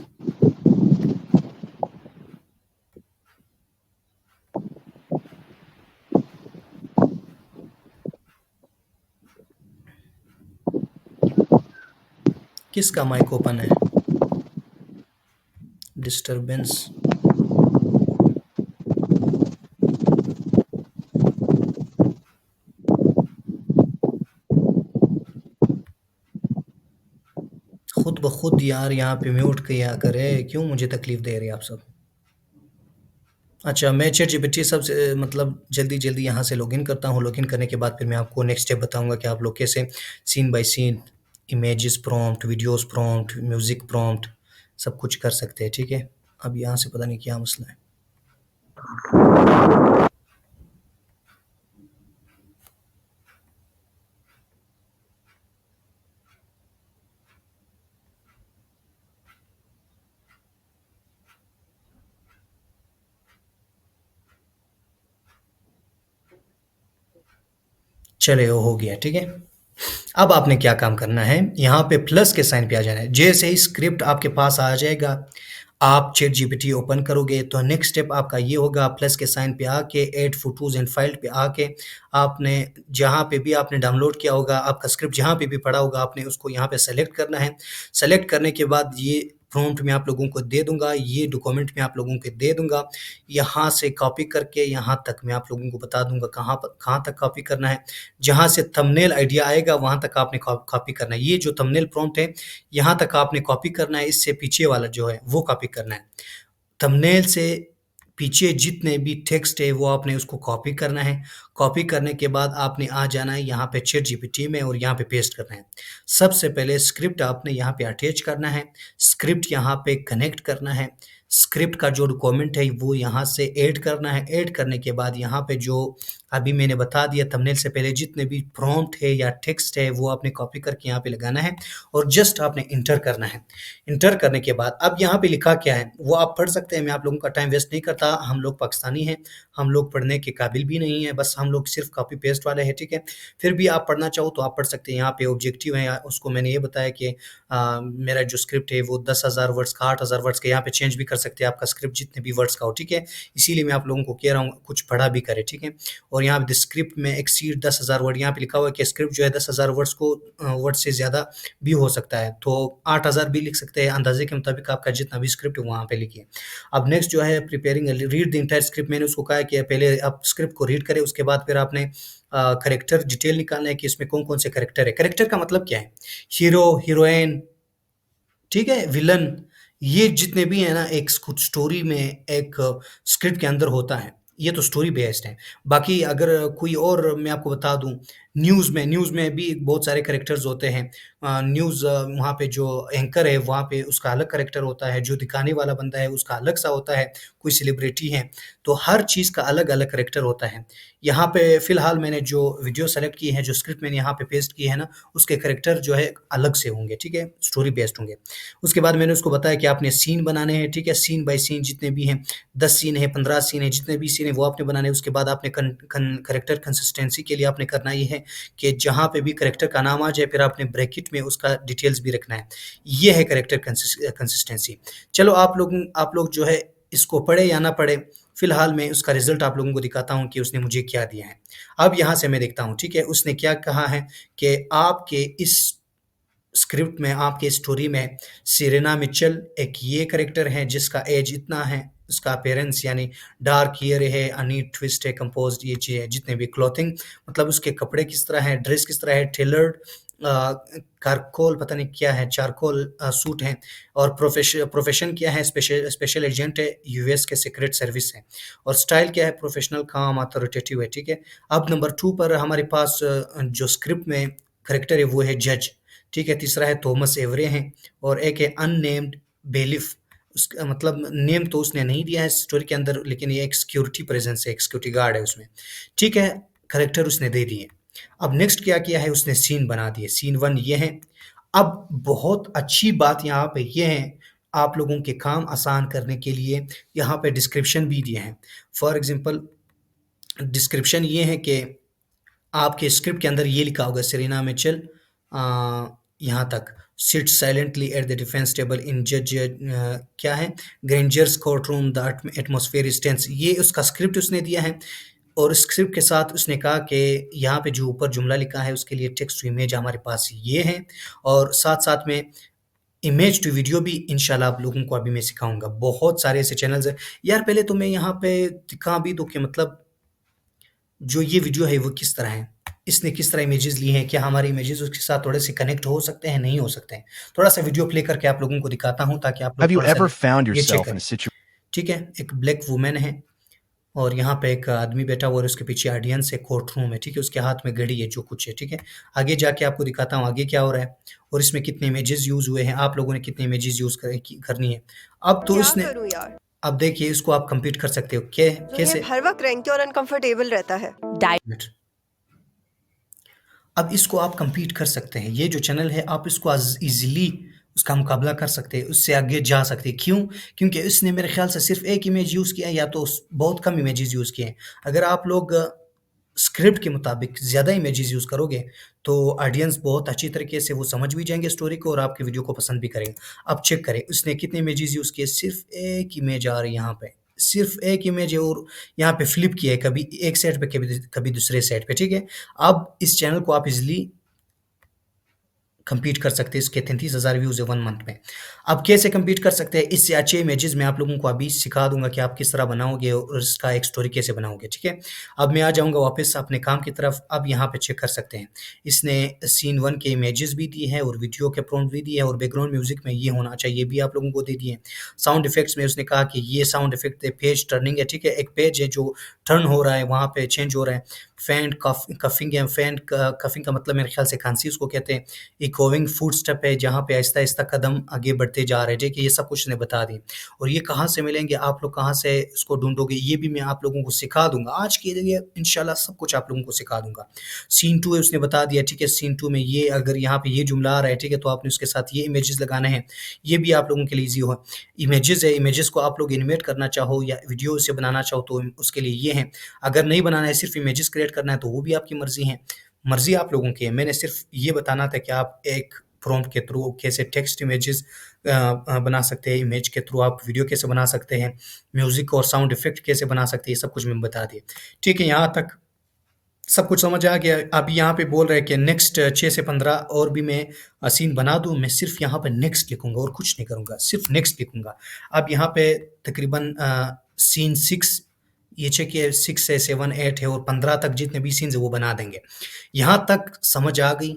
Speaker 1: किसका माइक ओपन है? डिस्टरबेंस। खुद ब खुद यार यहाँ पे म्यूट किया करे, क्यों मुझे तकलीफ दे रहे हैं आप सब? अच्छा, मैं चैट जीपीटी सबसे मतलब जल्दी-जल्दी यहाँ से लॉगिन करता हूँ। लॉगिन करने के बाद फिर मैं आपको नेक्स्ट स्टेप बताऊँगा कि आप लोग कैसे scene by scene, images prompt, videos prompt, music prompt सब कुछ कर सकते हैं, ठीक है? अब यहाँ से पता नहीं क्या मसला है। चलिए वो हो गया, ठीक है? अब आपने क्या काम करना है, यहाँ पे प्लस के साइन पे आ जाना है। जैसे ही स्क्रिप्ट आपके पास आ जाएगा, आप चैट जीपीटी ओपन करोगे तो नेक्स्ट स्टेप आपका ये होगा, प्लस के साइन पे आके ऐड फोटोज़ एंड फाइल पे आके आपने जहाँ पे भी आपने डाउनलोड किया होगा, आपका स्क्रिप्ट जहाँ पे भी पड़ा होगा, आपने उसको यहाँ पे सेलेक्ट करना है। सेलेक्ट करने के बाद ये प्रॉम्प्ट मैं आप लोगों को दे दूँगा, ये डॉक्यूमेंट मैं आप लोगों को दे दूँगा। यहाँ से कॉपी करके यहाँ तक मैं आप लोगों को बता दूँगा कहाँ तक कॉपी करना है। जहाँ से थंबनेल आइडिया आएगा वहाँ तक आपने कॉपी करना है। ये जो थंबनेल प्रॉम्प्ट है, यहाँ तक आपने कॉपी करना है, इससे पीछे वाला जो है वो कॉपी करना है। थंबनेल से पीछे जितने भी टेक्स्ट है वो आपने उसको कॉपी करना है। कॉपी करने के बाद आपने आ जाना है यहाँ पे चैट जीपीटी में और यहाँ पे पेस्ट करना है। सबसे पहले स्क्रिप्ट आपने यहाँ पे अटैच करना है, स्क्रिप्ट यहाँ पे कनेक्ट करना है, स्क्रिप्ट का जो डॉक्यूमेंट है वो यहाँ से ऐड करना है। ऐड करने के बाद यहाँ पे जो अभी मैंने बता दिया थंबनेल से पहले जितने भी प्रॉम्प्ट है या टेक्स्ट है वो आपने कॉपी करके यहाँ पे लगाना है और जस्ट आपने इंटर करना है। इंटर करने के बाद अब यहाँ पे लिखा क्या है वो आप पढ़ सकते हैं, मैं आप लोगों का टाइम वेस्ट नहीं करता। हम लोग पाकिस्तानी हैं, हम लोग पढ़ने के काबिल भी नहीं है, बस हम लोग सिर्फ कॉपी पेस्ट वाले हैं, ठीक है? फिर भी आप पढ़ना चाहो तो आप पढ़ सकते हैं। यहाँ पे ऑब्जेक्टिव है, उसको मैंने ये बताया कि मेरा जो स्क्रिप्ट है वो 10,000 वर्ड्स का, 8,000 वर्ड्स का, यहाँ पे चेंज भी कर सकते हैं आपका स्क्रिप्ट जितने भी वर्ड्स का हो, ठीक है? इसीलिए मैं आप लोगों को कह रहा हूँ कुछ पढ़ा भी करें, ठीक है? और यहाँ पे स्क्रिप्ट में एक्सीड 10,000 वर्ड यहाँ पे लिखा हुआ है कि स्क्रिप्ट जो है 10,000 वर्ड्स को वर्ड से ज़्यादा भी हो सकता है, तो 8,000 भी लिख सकते हैं। अंदाजे के मुताबिक आपका जितना भी स्क्रिप्ट है वहाँ पे लिखिए। अब नेक्स्ट जो है preparing read the entire script, मैंने उसको कहा है कि पहले आप स्क्रिप्ट को रीड करें, उसके बाद फिर आपने कैरेक्टर डिटेल निकालना है कि इसमें कौन-कौन से कैरेक्टर है। कैरेक्टर का मतलब क्या है? हीरो, हीरोइन, ठीक है? विलन, ये जितने भी हैं ना एक कुछ स्टोरी में एक स्क्रिप्ट के अंदर होता है। ये तो स्टोरी बेस्ड है। बाकी अगर कोई और मैं आपको बता दूँ, न्यूज़ में भी बहुत सारे कैरेक्टर्स होते हैं। वहाँ पे जो एंकर है वहाँ पे उसका अलग कैरेक्टर होता है, जो दिखाने वाला बंदा है उसका अलग-सा होता है, कोई सेलिब्रिटी है, तो हर चीज़ का अलग-अलग कैरेक्टर होता है। यहाँ पे फ़िलहाल मैंने जो वीडियो सेलेक्ट की है, जो स्क्रिप्ट मैंने यहाँ पे पेस्ट की है ना, उसके कैरेक्टर जो है अलग से होंगे, ठीक है? स्टोरी बेस्ड होंगे। उसके बाद मैंने उसको बताया कि आपने सीन बनाने हैं, ठीक है? सीन बाय सीन जितने भी हैं, 10 सीन है, 15 सीन है, जितने भी सीन है वो आपने बनाने हैं। उसके बाद आपने कन कन कैरेक्टर कंसिस्टेंसी के लिए आपने करना ये है कि जहाँ पे भी कैरेक्टर का नाम आ जाए फिर आपने ब्रैकेट में उसका डिटेल्स भी रखना है। ये है कैरेक्टर कंसिस्टेंसी। चलो आप लोग जो है इसको पढ़े या ना पढ़े, फिलहाल मैं उसका रिज़ल्ट आप लोगों को दिखाता हूँ कि उसने मुझे क्या दिया है। अब यहाँ से मैं देखता हूँ, ठीक है? उसने क्या कहा है कि आपके इस स्क्रिप्ट में, आपकी स्टोरी में सेरेना मिचेल एक ये कैरेक्टर है जिसका एज इतना है, उसका अपीयरेंस यानी डार्क हेयर है, नीट ट्विस्ट है, कंपोज्ड ये चीज़ है, जितने भी क्लॉथिंग मतलब उसके कपड़े किस तरह है, ड्रेस किस तरह है, टेलर्ड कारकोल पता नहीं क्या है, चारकोल सूट है और प्रोफेशन क्या है, स्पेशल स्पेशल एजेंट है, यूएस के सीक्रेट सर्विस है और स्टाइल क्या है, प्रोफेशनल, काम, अथॉरिटेटिव है, ठीक है? अब नंबर 2 पर हमारे पास जो स्क्रिप्ट में कैरेक्टर है वो है जज, ठीक है? तीसरा है थॉमस एवरे हैं और एक है अननेम्ड बेलिफ। उसका मतलब नेम तो उसने नहीं दिया है स्टोरी के अंदर, लेकिन ये एक सिक्योरिटी प्रेजेंस है, एक सिक्योरिटी गार्ड है उसमें, ठीक है? कैरेक्टर उसने दे दिए। अब नेक्स्ट क्या किया है उसने सीन बना दिए। सीन 1 ये है। अब बहुत अच्छी बात यहाँ पे ये है, आप लोगों के काम आसान करने के लिए यहाँ पे डिस्क्रिप्शन भी दिए हैं। फॉर एग्ज़ाम्पल डिस्क्रिप्शन ये है कि आपके स्क्रिप्ट के अंदर ये लिखा होगा सेरेना मिचेल यहाँ तक sit silently at the defence table in जज क्या है Granger's court room the atmosphere is tense, ये उसका स्क्रिप्ट उसने दिया है। और स्क्रिप्ट के साथ उसने कहा कि यहाँ पे जो ऊपर जुमला लिखा है उसके लिए टेक्स्ट टू इमेज हमारे पास ये है, और साथ साथ में इमेज टू वीडियो भी इंशाल्लाह आप लोगों को अभी मैं सिखाऊंगा। बहुत सारे ऐसे चैनल्स हैं यार। पहले तो मैं यहाँ पे दिखा भी दूं कि मतलब जो ये वीडियो है वो किस तरह है, इसने किस तरह इमेजेस ली हैं, क्या हमारे इमेजेस उसके साथ थोड़े से कनेक्ट हो सकते हैं, नहीं हो सकते हैं। थोड़ा सा वीडियो प्ले करके आप लोगों को दिखाता हूँ ताकि आप
Speaker 2: Have
Speaker 1: लोग
Speaker 2: you
Speaker 1: थोड़ा सा
Speaker 2: ever found
Speaker 1: ये चेक
Speaker 2: yourself in
Speaker 1: करें।
Speaker 2: a situation?
Speaker 1: ठीक है, एक ब्लैक वुमेन है और यहाँ पे एक आदमी बैठा हुआ है और उसके पीछे ऑडियंस है, कोर्ट रूम है, ठीक है, उसके हाथ में घड़ी है जो कुछ है, ठीक है। आगे जाके आपको दिखाता हूँ आगे क्या हो रहा है और इसमें कितने इमेजेस यूज हुए हैं, आप लोगों ने कितने इमेजेस यूज करनी है। अब तो
Speaker 3: क्या
Speaker 1: इसने
Speaker 3: करूं यार,
Speaker 1: अब देखिए इसको आप कंप्लीट कर सकते हो कैसे।
Speaker 3: हर वक्त रैंकी और अनकंफर्टेबल रहता है।
Speaker 1: अब इसको आप कंपीट कर सकते हैं, ये जो चैनल है आप इसको इजीली उसका मुकाबला कर सकते हैं, उससे आगे जा सकते हैं। क्यों? क्योंकि इसने मेरे ख्याल से सिर्फ एक इमेज यूज़ किया है या तो बहुत कम इमेजेस यूज़ किए हैं। अगर आप लोग स्क्रिप्ट के मुताबिक ज़्यादा इमेजेस यूज़ करोगे तो ऑडियंस बहुत अच्छी तरीके से वो समझ भी जाएंगे स्टोरी को और आपकी वीडियो को पसंद भी करेंगे। अब चेक करें उसने कितने इमेजेस यूज़ किए, सिर्फ एक इमेज आ रही है यहाँ पे, सिर्फ एक इमेज है और यहाँ पे फ्लिप किया है, कभी एक साइड पे कभी दूसरे साइड पे, ठीक है। अब इस चैनल को आप इजीली कंपीट कर सकते हैं, इसके 33,000 व्यूज़ है 1 मंथ में। अब कैसे कंपीट कर सकते हैं? इससे अच्छे इमेजेस मैं आप लोगों को अभी सिखा दूँगा कि आप किस तरह बनाओगे और इसका एक स्टोरी कैसे बनाओगे, ठीक है? अब मैं आ जाऊँगा वापस अपने काम की तरफ। अब यहाँ पे चेक कर सकते हैं, इसने सीन 1 के इमेजेस भी दिए हैं और वीडियो के प्रॉम्प्ट भी दिए हैं और बैकग्राउंड म्यूज़िक में ये होना चाहिए, ये भी आप लोगों को दे दिए हैं। साउंड इफ़ेक्ट्स में उसने कहा कि ये साउंड इफ़ेक्ट पेज टर्निंग है, ठीक है? एक पेज है जो टर्न हो रहा है, वहाँ पे चेंज हो रहा है। फैन कफिंग है, फैन कफिंग का मतलब मेरे ख्याल से खांसी उसको कहते हैं। इकोइंग फुटस्टेप है जहाँ पे आहिस्ता-आहिस्ता कदम आगे बढ़ते जा रहे हैं, ठीक है? ये सब कुछ उसने बता दी और ये कहाँ से मिलेंगे, आप लोग कहाँ से इसको ढूँढोगे, ये भी मैं आप लोगों को सिखा दूँगा। आज के लिए इंशाल्लाह सब कुछ आप लोगों को सिखा दूँगा। सीन 2 है उसने बता दिया, ठीक है? सीन 2 में ये अगर यहाँ पे ये जुमला आ रहा है, ठीक है? तो आपने उसके साथ ये इमेजेस लगाने हैं, ये भी आप लोगों के लिए ईज़ी हो। इमेजेस है, इमेजेस को आप लोग एनिमेट करना चाहो या वीडियो से बनाना चाहो तो उसके लिए ये है। अगर नहीं बनाना है, सिर्फ़ इमेजेस क्रिएट करना है तो वो भी आपकी मर्ज़ी है। मर्ज़ी आप लोगों की है। मैंने सिर्फ़ ये बताना था कि आप एक प्रॉम्प्ट के थ्रू कैसे टेक्स्ट इमेजेस बना सकते हैं, इमेज के थ्रू आप वीडियो कैसे बना सकते हैं, म्यूज़िक और साउंड इफ़ेक्ट कैसे बना सकते हैं, ये सब कुछ मैंने बता दिया। ठीक है, यहाँ तक सब कुछ समझ आ गया। अब यहाँ पे बोल रहे हैं कि नेक्स्ट 6 से 15 और भी मैं सीन बना दूँ, मैं सिर्फ़ यहाँ पे नेक्स्ट लिखूँगा और कुछ नहीं करूँगा, सिर्फ़ नेक्स्ट लिखूँगा। अब यहाँ पे तकरीबन सीन 6 ये चेक 6 है, 7, 8 है और 15 तक जितने भी सीन्स हैं वो बना देंगे। यहाँ तक समझ आ गई?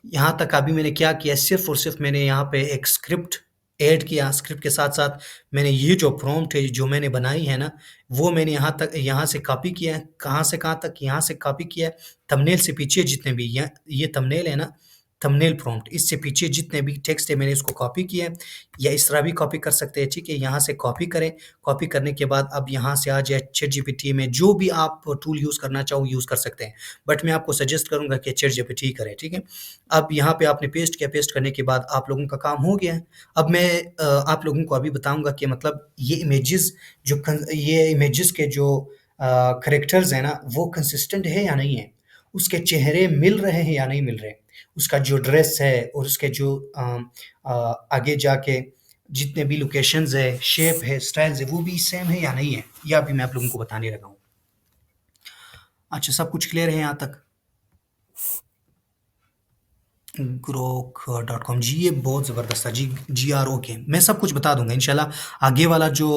Speaker 1: यहाँ तक अभी मैंने क्या किया, सिर्फ़ और सिर्फ़ मैंने यहाँ पे एक स्क्रिप्ट ऐड किया, स्क्रिप्ट के साथ-साथ मैंने ये जो प्रॉम्प्ट है, जो मैंने बनाई है ना, वो मैंने यहाँ से कॉपी किया है। कहाँ से कहाँ तक? यहाँ से कॉपी किया है, थंबनेल से पीछे जितने भी ये थंबनेल है ना, थंबनेल प्रॉम्प्ट, इससे पीछे जितने भी टेक्स्ट है मैंने इसको कॉपी किया है या इस तरह भी कॉपी कर सकते हैं, ठीक है? यहाँ से कॉपी करें, कॉपी करने के बाद अब यहाँ से आ जाए चैटजीपीटी में, जो भी आप टूल यूज़ करना चाहो यूज़ कर सकते हैं। बट मैं आपको सजेस्ट करूँगा कि चैटजीपीटी करें, ठीक है? अब यहाँ पे आपने पेस्ट किया, पेस्ट करने के बाद आप लोगों का काम हो गया है। अब मैं आप लोगों को अभी बताऊँगा कि मतलब ये इमेजेस के जो कैरेक्टर्स हैं ना, वो कंसिस्टेंट है या नहीं है? उसके चेहरे मिल रहे हैं या नहीं मिल रहे? उसका जो ड्रेस है और उसके जो आगे जाके जितने भी लोकेशंस है, शेप है, स्टाइल्स है, वो भी सेम है या नहीं है? ये अभी मैं आप लोगों को बताने लगा हूँ। अच्छा, सब कुछ क्लियर है यहाँ तक? grok.com जी, ये बहुत ज़बरदस्त था जी, GROK मैं सब कुछ बता दूँगा इंशाल्लाह। आगे वाला जो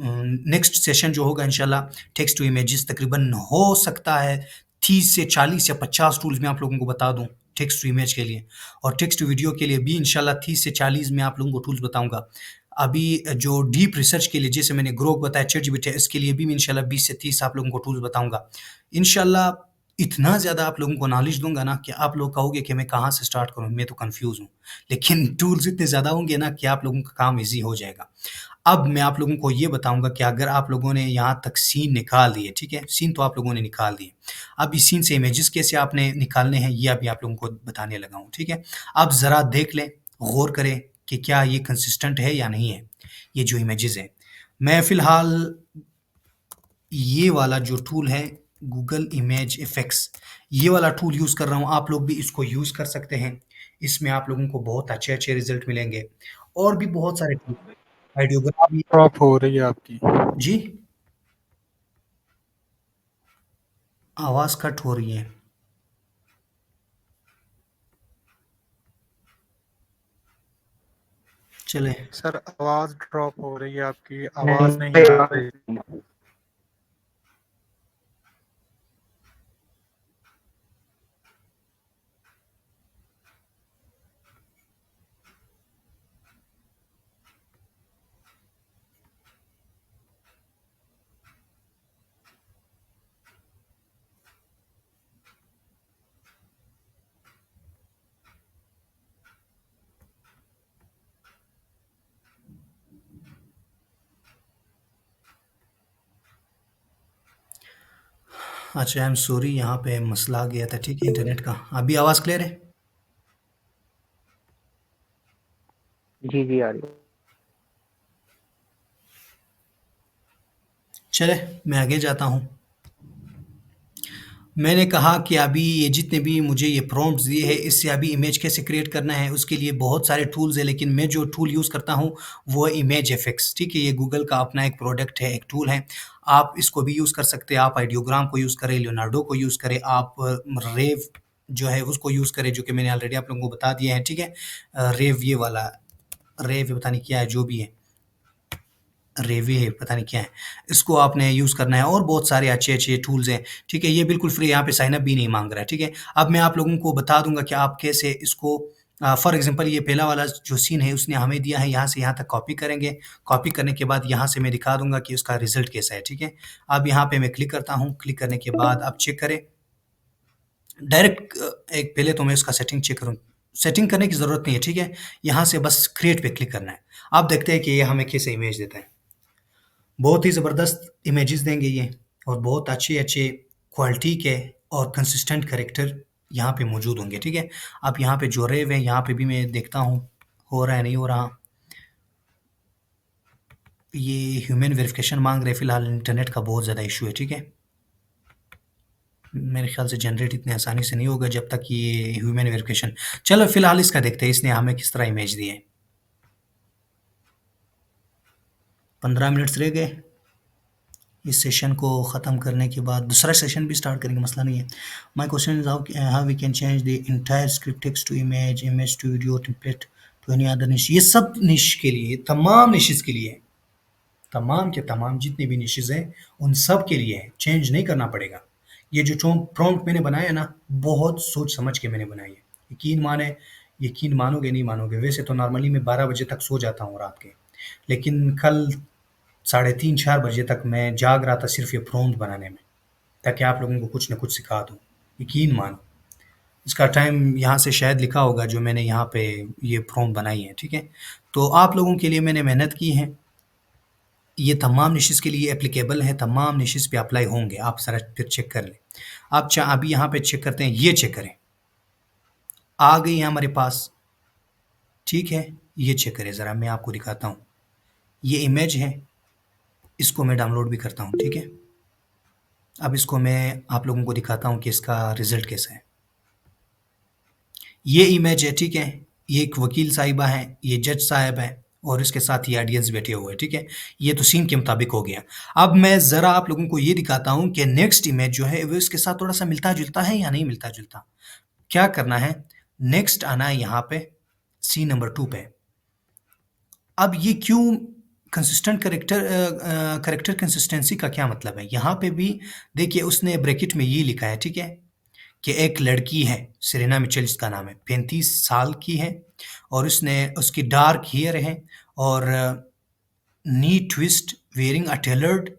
Speaker 1: नेक्स्ट सेशन जो होगा इंशाल्लाह टेक्स्ट टू इमेजेस तकरीबन हो सकता है 30 से 40 या 50 टूल्स मैं आप लोगों को बता दूँ टेक्स्ट टू इमेज के लिए, और टेक्स्ट टू वीडियो के लिए भी इंशाल्लाह 30 से 40 मैं आप लोगों को टूल्स बताऊँगा। अभी जो डीप रिसर्च के लिए जैसे मैंने ग्रोक बताया, चैटजीपीटी इसके लिए भी मैं इंशाल्लाह 20 से 30 आप लोगों को टूल्स बताऊँगा। इंशाल्लाह इतना ज़्यादा आप लोगों को नॉलेज दूँगा ना कि आप लोग कहोगे कि मैं कहाँ से स्टार्ट करूँ? मैं तो कन्फ्यूज़ हूँ। लेकिन टूल्स इतने ज़्यादा होंगे ना कि आप लोगों का काम ईज़ी हो जाएगा। अब मैं आप लोगों को ये बताऊँगा कि अगर आप लोगों ने यहाँ तक सीन निकाल दिए, ठीक है? सीन तो आप लोगों ने निकाल दिए। अब इस सीन से इमेजेस कैसे आपने निकालने हैं, ये अभी आप लोगों को बताने लगा हूँ, ठीक है? अब ज़रा देख लें, गौर करें कि क्या ये कंसिस्टेंट है या नहीं है, ये जो इमेजेस हैं। मैं फ़िलहाल ये वाला जो टूल है, गूगल इमेज इफ़ेक्ट्स, ये वाला टूल यूज़ कर रहा हूँ, आप लोग भी इसको यूज़ कर सकते हैं। इसमें आप लोगों को बहुत अच्छे-अच्छे रिज़ल्ट मिलेंगे और भी बहुत सारे टूल आइडियोग्राफी।
Speaker 2: ड्रॉप हो रही है आपकी।
Speaker 1: जी? आवाज़ कट हो रही है। चलें।
Speaker 2: सर आवाज ड्रॉप हो रही है आपकी, आवाज नहीं आ रही।
Speaker 1: अच्छा, आई एम सॉरी, यहाँ पे मसला आ गया था, ठीक है, इंटरनेट का। अभी आवाज़ क्लियर है?
Speaker 4: जी जी आ रही है।
Speaker 1: चलें, मैं आगे जाता हूँ। मैंने कहा कि अभी ये जितने भी मुझे ये प्रॉम्प्ट्स दिए हैं, इससे अभी इमेज कैसे क्रिएट करना है, उसके लिए बहुत सारे टूल्स हैं, लेकिन मैं जो टूल यूज़ करता हूँ, वो है इमेज इफ़ेक्ट्स, ठीक है? ये गूगल का अपना एक प्रोडक्ट है, एक टूल है। आप इसको भी यूज़ कर सकते हैं, आप आइडियोग्राम को यूज़ करें, लियोनार्डो को यूज़ करें, आप रेव जो है उसको यूज़ करें, जो कि मैंने ऑलरेडी आप लोगों को बता दिया है, ठीक है? रेव ये वाला, रेव पता नहीं क्या है, जो भी है। रेवे है, पता नहीं क्या है। इसको आपने यूज़ करना है और बहुत सारे अच्छे-अच्छे टूल्स हैं, ठीक है? ये बिल्कुल फ्री, यहाँ पे साइन अप भी नहीं माँग रहा है, ठीक है? अब मैं आप लोगों को बता दूँगा कि आप कैसे इसको फॉर एग्ज़ाम्पल ये पहला वाला जो सीन है, उसने हमें दिया है, यहाँ से यहाँ तक कॉपी करेंगे। कॉपी करने के बाद यहाँ से मैं दिखा दूँगा कि उसका रिज़ल्ट कैसा है, ठीक है? अब यहाँ पे मैं क्लिक करता हूँ, क्लिक करने के बाद आप चेक करें। डायरेक्ट एक पहले तो मैं इसका सेटिंग चेक करूँ। सेटिंग करने की ज़रूरत नहीं है, ठीक है? यहाँ से बस क्रिएट पे क्लिक करना है। आप देखते हैं कि ये हमें कैसे इमेज देता है। बहुत ही ज़बरदस्त इमेजेस देंगे ये और बहुत अच्छे-अच्छे क्वालिटी के और कंसिस्टेंट कैरेक्टर यहाँ पे मौजूद होंगे, ठीक है? अब यहाँ पे जो रेव है, यहाँ पे भी मैं देखता हूँ, हो रहा है, नहीं हो रहा। ये ह्यूमन वेरिफिकेशन माँग रहे हैं, फ़िलहाल इंटरनेट का बहुत ज़्यादा इश्यू है, ठीक है? मेरे ख़्याल से जनरेट इतनी आसानी से नहीं होगा जब तक ये ह्यूमन वेरिफिकेशन। चलो फ़िलहाल इसका देखते हैं, इसने हमें किस तरह इमेज दी है। 15 मिनट्स रह गए। इस सेशन को ख़त्म करने के बाद दूसरा सेशन भी स्टार्ट करेंगे, मसला नहीं है। My question is how we can change the entire script text to image, image to video, template to any other niche. ये सब निश के लिए, तमाम निशेज़ के लिए है। तमाम के तमाम जितने भी निशेज़ हैं, उन सब के लिए है, चेंज नहीं करना पड़ेगा। ये जो प्रॉम्प्ट मैंने बनाया है ना, बहुत सोच समझ के मैंने बनाई है। यकीन मानोगे नहीं मानोगे, वैसे तो नॉर्मली मैं 12 बजे तक सो जाता हूँ रात के, लेकिन कल साढ़े 3-4 बजे तक मैं जाग रहा था सिर्फ़ ये प्रॉम्प्ट बनाने में, ताकि आप लोगों को कुछ न कुछ सिखा दूँ। यकीन मानो, इसका टाइम यहाँ से शायद लिखा होगा जो मैंने यहाँ पे ये प्रॉम्प्ट बनाई है, ठीक है? तो आप लोगों के लिए मैंने मेहनत की है। ये तमाम निशेज़ के लिए एप्लीकेबल है, तमाम निशेज़ पे अप्लाई होंगे, आप ज़रा फिर चेक कर लें। आप अभी यहाँ पे चेक करते हैं, ये चेक करें। आ गई है हमारे पास, ठीक है? ये चेक करें ज़रा, मैं आपको दिखाता हूँ। ये इमेज है, इसको मैं डाउनलोड भी करता हूँ, ठीक है? अब इसको मैं आप लोगों को दिखाता हूँ कि इसका रिज़ल्ट कैसा है। ये इमेज है, ठीक है? ये एक वकील साहिबा हैं, ये जज साहब हैं और इसके साथ ये ऑडियंस बैठे हुए हैं, ठीक है? ये तो सीन के मुताबिक हो गया। अब मैं ज़रा आप लोगों को ये दिखाता हूँ कि नेक्स्ट इमेज जो है वो इसके साथ थोड़ा-सा मिलता-जुलता है या नहीं मिलता-जुलता। क्या करना है, नेक्स्ट आना है यहाँ पे सीन नंबर 2 पे। अब ये क्यों कंसिस्टेंट कैरेक्टर कंसिस्टेंसी का क्या मतलब है? यहाँ पे भी देखिए उसने ब्रैकेट में ये लिखा है, ठीक है? कि एक लड़की है, सेरेना मिचेल इसका नाम है, 35 साल की है और उसकी डार्क हेयर है और neat twist, wearing a tailored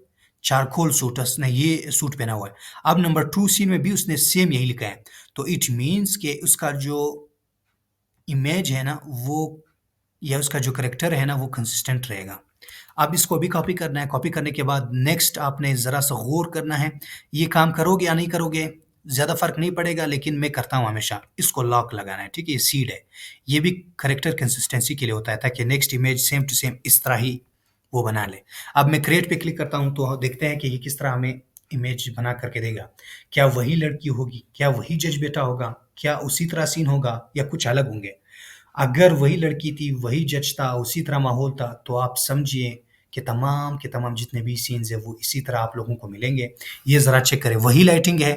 Speaker 1: charcoal suit, उसने ये सूट पहना हुआ है। अब नंबर 2 सीन में भी उसने सेम यही लिखा है। तो इट मीन्स कि उसका जो इमेज है ना वो, या उसका जो कैरेक्टर है ना वो कंसिस्टेंट रहेगा। अब इसको भी कॉपी करना है, कॉपी करने के बाद नेक्स्ट आपने ज़रा-सा गौर करना है, ये काम करोगे या नहीं करोगे, ज़्यादा फ़र्क नहीं पड़ेगा लेकिन मैं करता हूँ हमेशा, इसको लॉक लगाना है, ठीक है? ये सीड है, ये भी करैक्टर कंसिस्टेंसी के लिए होता है ताकि next image same to same इस तरह ही वो बना ले। अब मैं क्रिएट पे क्लिक करता हूँ तो देखते हैं कि ये किस तरह हमें इमेज बना करके देगा। क्या वही लड़की होगी? क्या वही जज बेटा होगा? क्या उसी तरह सीन होगा या कुछ अलग होंगे? अगर वही लड़की थी, वही जज था, उसी तरह माहौल था, तो आप समझिए कि तमाम के तमाम जितने भी सीन्स हैं वो इसी तरह आप लोगों को मिलेंगे। ये ज़रा चेक करें, वही लाइटिंग है,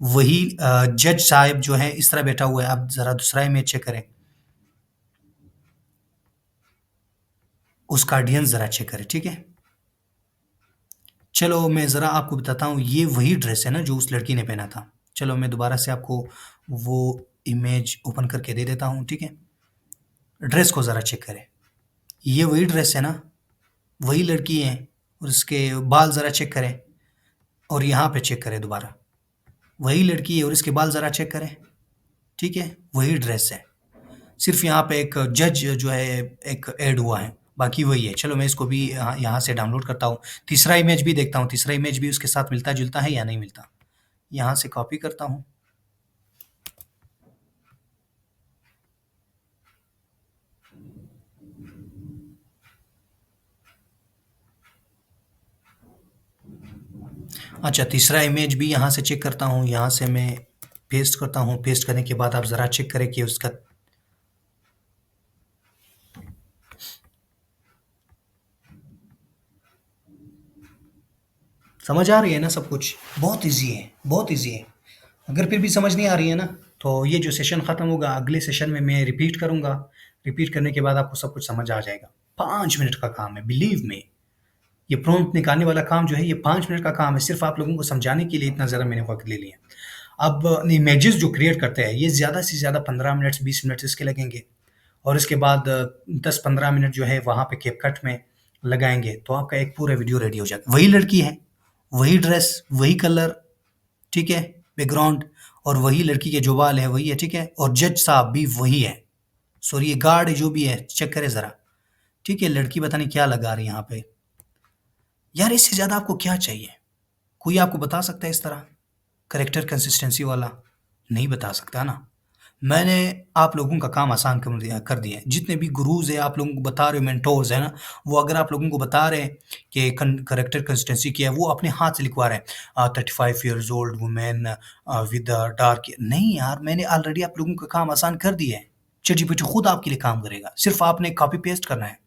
Speaker 1: वही जज साहब जो है इस तरह बैठा हुआ है। आप ज़रा दूसरा इमेज चेक करें। उसका ऑडियंस ज़रा चेक करें, ठीक है? चलो मैं ज़रा आपको बताता हूँ, ये वही ड्रेस है ना जो उस लड़की ने पहना था। चलो मैं दोबारा से आपको वो इमेज ओपन करके दे देता हूँ, ठीक है? ड्रेस को ज़रा चेक करें, ये वही ड्रेस है ना, वही लड़की है और उसके बाल ज़रा चेक करें और यहाँ पे चेक करें दोबारा, वही लड़की है और इसके बाल ज़रा चेक करें, ठीक है? वही ड्रेस है, सिर्फ यहाँ पे एक जज जो है एक ऐड हुआ है, बाकी वही है। चलो मैं इसको भी यहाँ से डाउनलोड करता हूँ। तीसरा इमेज भी देखता हूँ, तीसरा इमेज भी उसके साथ मिलता-जुलता है या नहीं मिलता। यहाँ से कॉपी करता हूँ। अच्छा, तीसरा इमेज भी यहाँ से चेक करता हूँ, यहाँ से मैं पेस्ट करता हूँ। पेस्ट करने के बाद आप ज़रा चेक करें कि उसका समझ आ रही है ना सब कुछ? बहुत ईज़ी है, बहुत ईज़ी है। अगर फिर भी समझ नहीं आ रही है ना, तो ये जो सेशन ख़त्म होगा, अगले सेशन में मैं रिपीट करूँगा। रिपीट करने के बाद आपको सब कुछ समझ आ जाएगा। 5 मिनट का काम है, बिलीव मी। ये प्रॉम्प्ट निकालने वाला काम जो है, ये 5 मिनट का काम है। सिर्फ़ आप लोगों को समझाने के लिए इतना ज़्यादा मैंने वक़्त ले लिया। अब इमेजेस जो क्रिएट करते हैं, ये ज़्यादा से ज़्यादा 15 मिनट्स, 20 मिनट्स इसके लगेंगे और इसके बाद 10-15 मिनट जो है वहाँ पे कैपकट में लगाएँगे, तो आपका एक पूरा वीडियो रेडी हो जाएगा। वही लड़की है, वही ड्रेस, वही कलर, ठीक है? बैकग्राउंड और वही लड़की के जो बाल हैं वही है, ठीक है? और जज साहब भी वही है। सॉरी ये गार्ड जो भी है, चेक करें ज़रा, ठीक है? लड़की पता नहीं क्या लगा रही है यहाँ पे। यार इससे ज़्यादा आपको क्या चाहिए? कोई आपको बता सकता है इस तरह? करैक्टर कंसिस्टेंसी वाला? नहीं बता सकता ना। मैंने आप लोगों का काम आसान कर दिया है। जितने भी गुरुज़ हैं आप लोगों को बता रहे हो, मेंटोर्स हैं ना, वो अगर आप लोगों को बता रहे हैं कि करैक्टर कंसिस्टेंसी क्या है, वो अपने हाथ से लिखवा रहे हैं 35 years old women with dark. नहीं यार, मैंने ऑलरेडी आप लोगों का काम आसान कर दिया है। चैटजीपीटी खुद आपके लिए काम करेगा, सिर्फ आपने कॉपी पेस्ट करना है,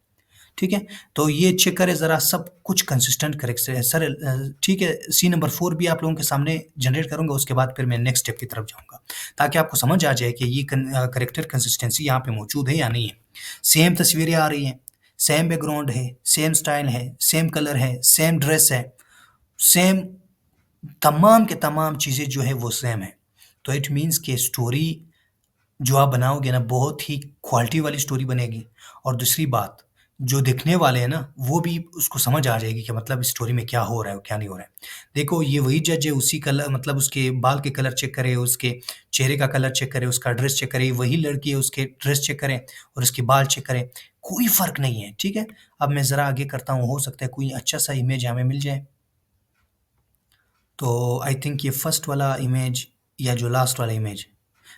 Speaker 1: ठीक है? तो ये चेक करें ज़रा, सब कुछ कंसिस्टेंट करेक्ट है सर। ठीक है, सी नंबर 4 भी आप लोगों के सामने जनरेट करूँगा, उसके बाद फिर मैं नेक्स्ट स्टेप की तरफ जाऊँगा, ताकि आपको समझ आ जाए कि ये करैक्टर कंसिस्टेंसी यहाँ पे मौजूद है या नहीं है। सेम तस्वीरें आ रही हैं, सेम बैकग्राउंड है, सेम स्टाइल है, सेम कलर है, सेम ड्रेस है, सेम तमाम के तमाम चीज़ें जो है वो सेम है। तो इट मीन्स कि स्टोरी जो आप बनाओगे ना, बहुत ही क्वालिटी वाली स्टोरी बनेगी। और दूसरी बात, जो देखने वाले हैं ना, वो भी उसको समझ आ जाएगी कि मतलब स्टोरी में क्या हो रहा है और क्या नहीं हो रहा है। देखो ये वही जज है, उसी कलर मतलब उसके बाल के कलर चेक करें, उसके चेहरे का कलर चेक करें, उसका ड्रेस चेक करें, वही लड़की है उसके ड्रेस चेक करें और उसके बाल चेक करें, कोई फ़र्क नहीं है, ठीक है? अब मैं ज़रा आगे करता हूँ, हो सकता है कोई अच्छा-सा इमेज हमें मिल जाए। तो आई थिंक ये फर्स्ट वाला इमेज या जो लास्ट वाला इमेज,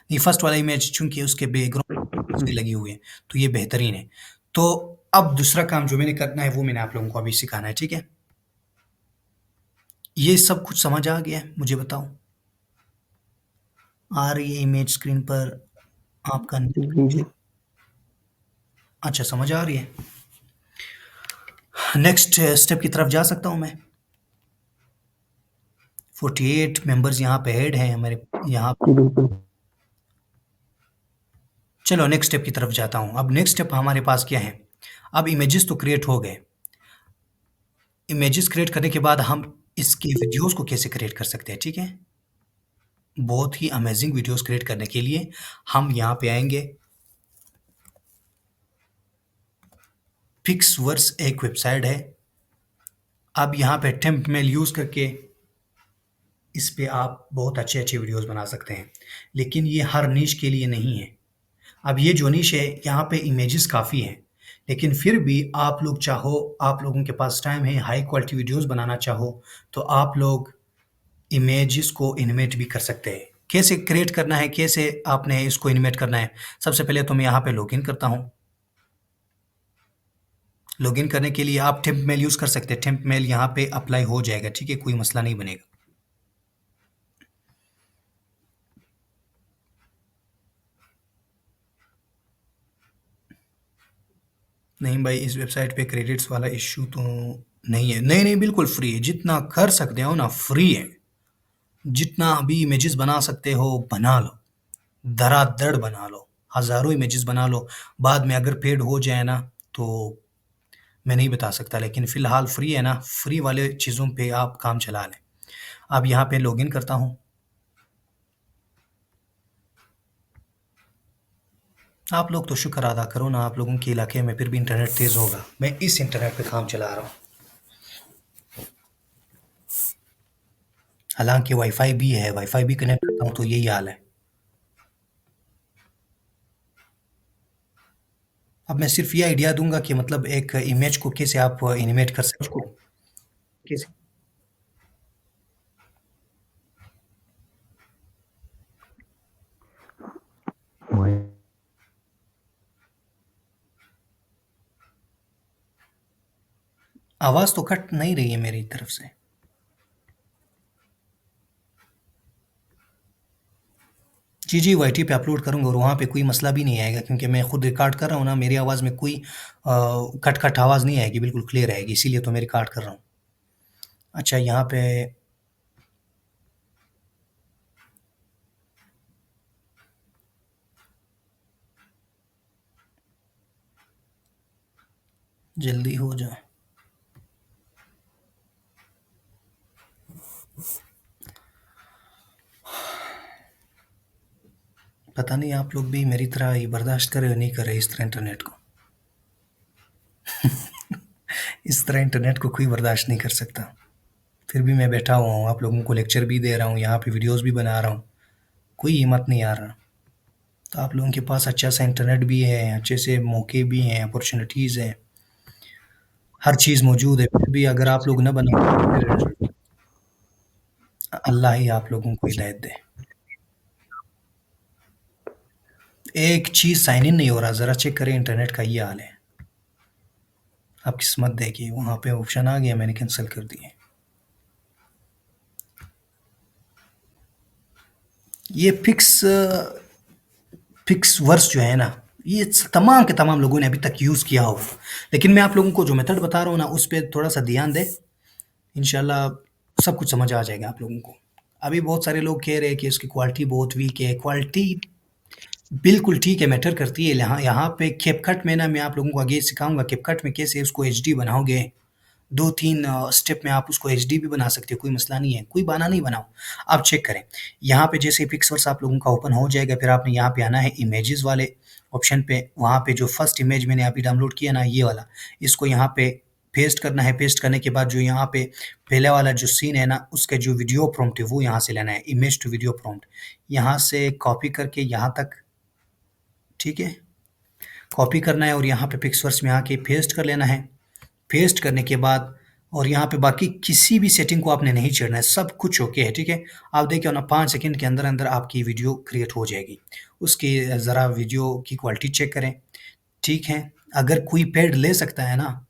Speaker 1: नहीं फर्स्ट वाला इमेज चूँकि उसके बैकग्राउंड भी लगी हुई है, तो ये बेहतरीन है। तो अब दूसरा काम जो मैंने करना है वो मैंने आप लोगों को अभी सिखाना है, ठीक है? ये सब कुछ समझ आ गया है? मुझे बताओ। आ रही है इमेज स्क्रीन पर आपका?
Speaker 4: जी जी
Speaker 1: अच्छा समझ आ रही है। नेक्स्ट स्टेप की तरफ जा सकता हूँ मैं। 48 मेंबर्स यहाँ पे ऐड हैं हमारे यहाँ।
Speaker 4: जी बिल्कुल।
Speaker 1: चलो नेक्स्ट स्टेप की तरफ जाता हूँ। अब नेक्स्ट स्टेप हमारे पास क्या है? अब इमेजेस तो क्रिएट हो गए। इमेजेस क्रिएट करने के बाद हम इसके वीडियोस को कैसे क्रिएट कर सकते हैं, ठीक है? बहुत ही अमेजिंग वीडियोस क्रिएट करने के लिए हम यहाँ पे आएंगे। पिक्सवर्स एक वेबसाइट है। अब यहाँ पे थंबनेल यूज़ करके इस पे आप बहुत अच्छे-अच्छे वीडियोस बना सकते हैं, लेकिन ये हर नीश के लिए नहीं है। अब ये जो नीश है, यहाँ पे इमेजेस काफ़ी हैं। लेकिन फिर भी आप लोग चाहो, आप लोगों के पास टाइम है, हाई क्वालिटी वीडियोज़ बनाना चाहो, तो आप लोग इमेजेस को एनिमेट भी कर सकते हैं। कैसे क्रिएट करना है, कैसे आपने इसको एनिमेट करना है? सबसे पहले तो मैं यहाँ पे लॉगिन करता हूँ। लॉगिन करने के लिए आप टेम्प मेल यूज़ कर सकते हैं। टेम्प मेल यहाँ पे अप्लाई हो जाएगा, ठीक है? कोई मसला नहीं बनेगा। नहीं भाई, इस वेबसाइट पे क्रेडिट्स वाला इश्यू तो नहीं है। नहीं, बिल्कुल फ्री है। जितना कर सकते हो ना, फ्री है। जितना अभी इमेजेस बना सकते हो, बना लो। धड़ाधड़ बना लो। हज़ारों इमेजेस बना लो। बाद में अगर पेड हो जाए ना, तो मैं नहीं बता सकता, लेकिन फ़िलहाल फ्री है ना, फ्री वाले चीज़ों पे आप काम चला लें। अब यहाँ पे लॉगिन करता हूँ। आप लोग तो शुक्र अदा करो ना, आप लोगों के इलाके में फिर भी इंटरनेट तेज़ होगा। मैं इस इंटरनेट पे काम चला रहा हूँ। हालाँकि वाईफ़ाई भी है, वाईफ़ाई भी कनेक्ट करता हूँ तो यही हाल है। अब मैं सिर्फ़ ये आइडिया दूँगा कि मतलब एक इमेज को कैसे आप एनिमेट कर सकते हो। कैसे? आवाज़ तो कट नहीं रही है मेरी तरफ से। जी, वाईटी पे अपलोड करूँगा और वहाँ पे कोई मसला भी नहीं आएगा, क्योंकि मैं खुद रिकॉर्ड कर रहा हूँ ना, मेरी आवाज़ में कोई कट-कट आवाज़ नहीं आएगी, बिल्कुल क्लियर आएगी, इसीलिए तो मैं रिकॉर्ड कर रहा हूँ। अच्छा, यहाँ पे जल्दी हो जाए। पता नहीं आप लोग भी मेरी तरह ही बर्दाश्त कर रहे हो, नहीं कर रहे इस तरह इंटरनेट को। इस तरह इंटरनेट को कोई बर्दाश्त नहीं कर सकता। फिर भी मैं बैठा हुआ हूँ, आप लोगों को लेक्चर भी दे रहा हूँ, यहाँ पे वीडियोज़ भी बना रहा हूँ, कोई हिम्मत नहीं आ रहा। तो आप लोगों के पास अच्छा सा इंटरनेट भी है, अच्छे से मौके भी हैं, अपॉर्चुनिटीज़ हैं, हर चीज़ मौजूद है, फिर भी अगर आप लोग ना बनाओ तो फिर अल्लाह ही आप लोगों को हिदायत दे। एक चीज़ साइन इन नहीं हो रहा, ज़रा चेक करें, इंटरनेट का ये हाल है। आप किस्मत देखिए, वहाँ पे ऑप्शन आ गया, मैंने कैंसिल कर दिए। ये फिक्स वर्स जो है ना, ये तमाम के तमाम लोगों ने अभी तक यूज़ किया होगा, लेकिन मैं आप लोगों को जो मेथड बता रहा हूँ ना, उस पे थोड़ा सा ध्यान दें, इंशाल्लाह सब कुछ समझ आ जाएगा आप लोगों को। अभी बहुत सारे लोग कह रहे हैं कि इसकी क्वालिटी बहुत वीक है। क्वालिटी बिल्कुल ठीक है, मैटर करती है। यहाँ पे कैपकट में ना, मैं आप लोगों को आगे सिखाऊंगा कैपकट में कैसे उसको एचडी बनाओगे। 2-3 स्टेप में आप उसको एचडी भी बना सकते हो, कोई मसला नहीं है, कोई बहाना नहीं बनाओ। आप चेक करें, यहाँ पे जैसे पिक्सवर्स आप लोगों का ओपन हो जाएगा, फिर आपने यहाँ पे आना है इमेजेस वाले ऑप्शन पे। वहाँ पे जो फर्स्ट इमेज मैंने अभी डाउनलोड किया ना, ये वाला, इसको यहाँ पे पेस्ट करना है। पेस्ट करने के बाद जो यहाँ पे पहले वाला जो सीन है ना, उसका जो वीडियो प्रॉम्प्ट है वो यहाँ से लेना है, इमेज टू वीडियो प्रॉम्प्ट। यहाँ से कॉपी करके यहाँ तक, ठीक है, कॉपी करना है और यहाँ पे पिक्सवर्स में आके पेस्ट कर लेना है। पेस्ट करने के बाद और यहाँ पे बाकी किसी भी सेटिंग को आपने नहीं छेड़ना है, सब कुछ ओके है, ठीक है। आप देखिए ना, 5 सेकंड के अंदर अंदर आपकी वीडियो क्रिएट हो जाएगी। उसकी ज़रा वीडियो की क्वालिटी चेक करें, ठीक है। अगर कोई पेड ले सकता है ना,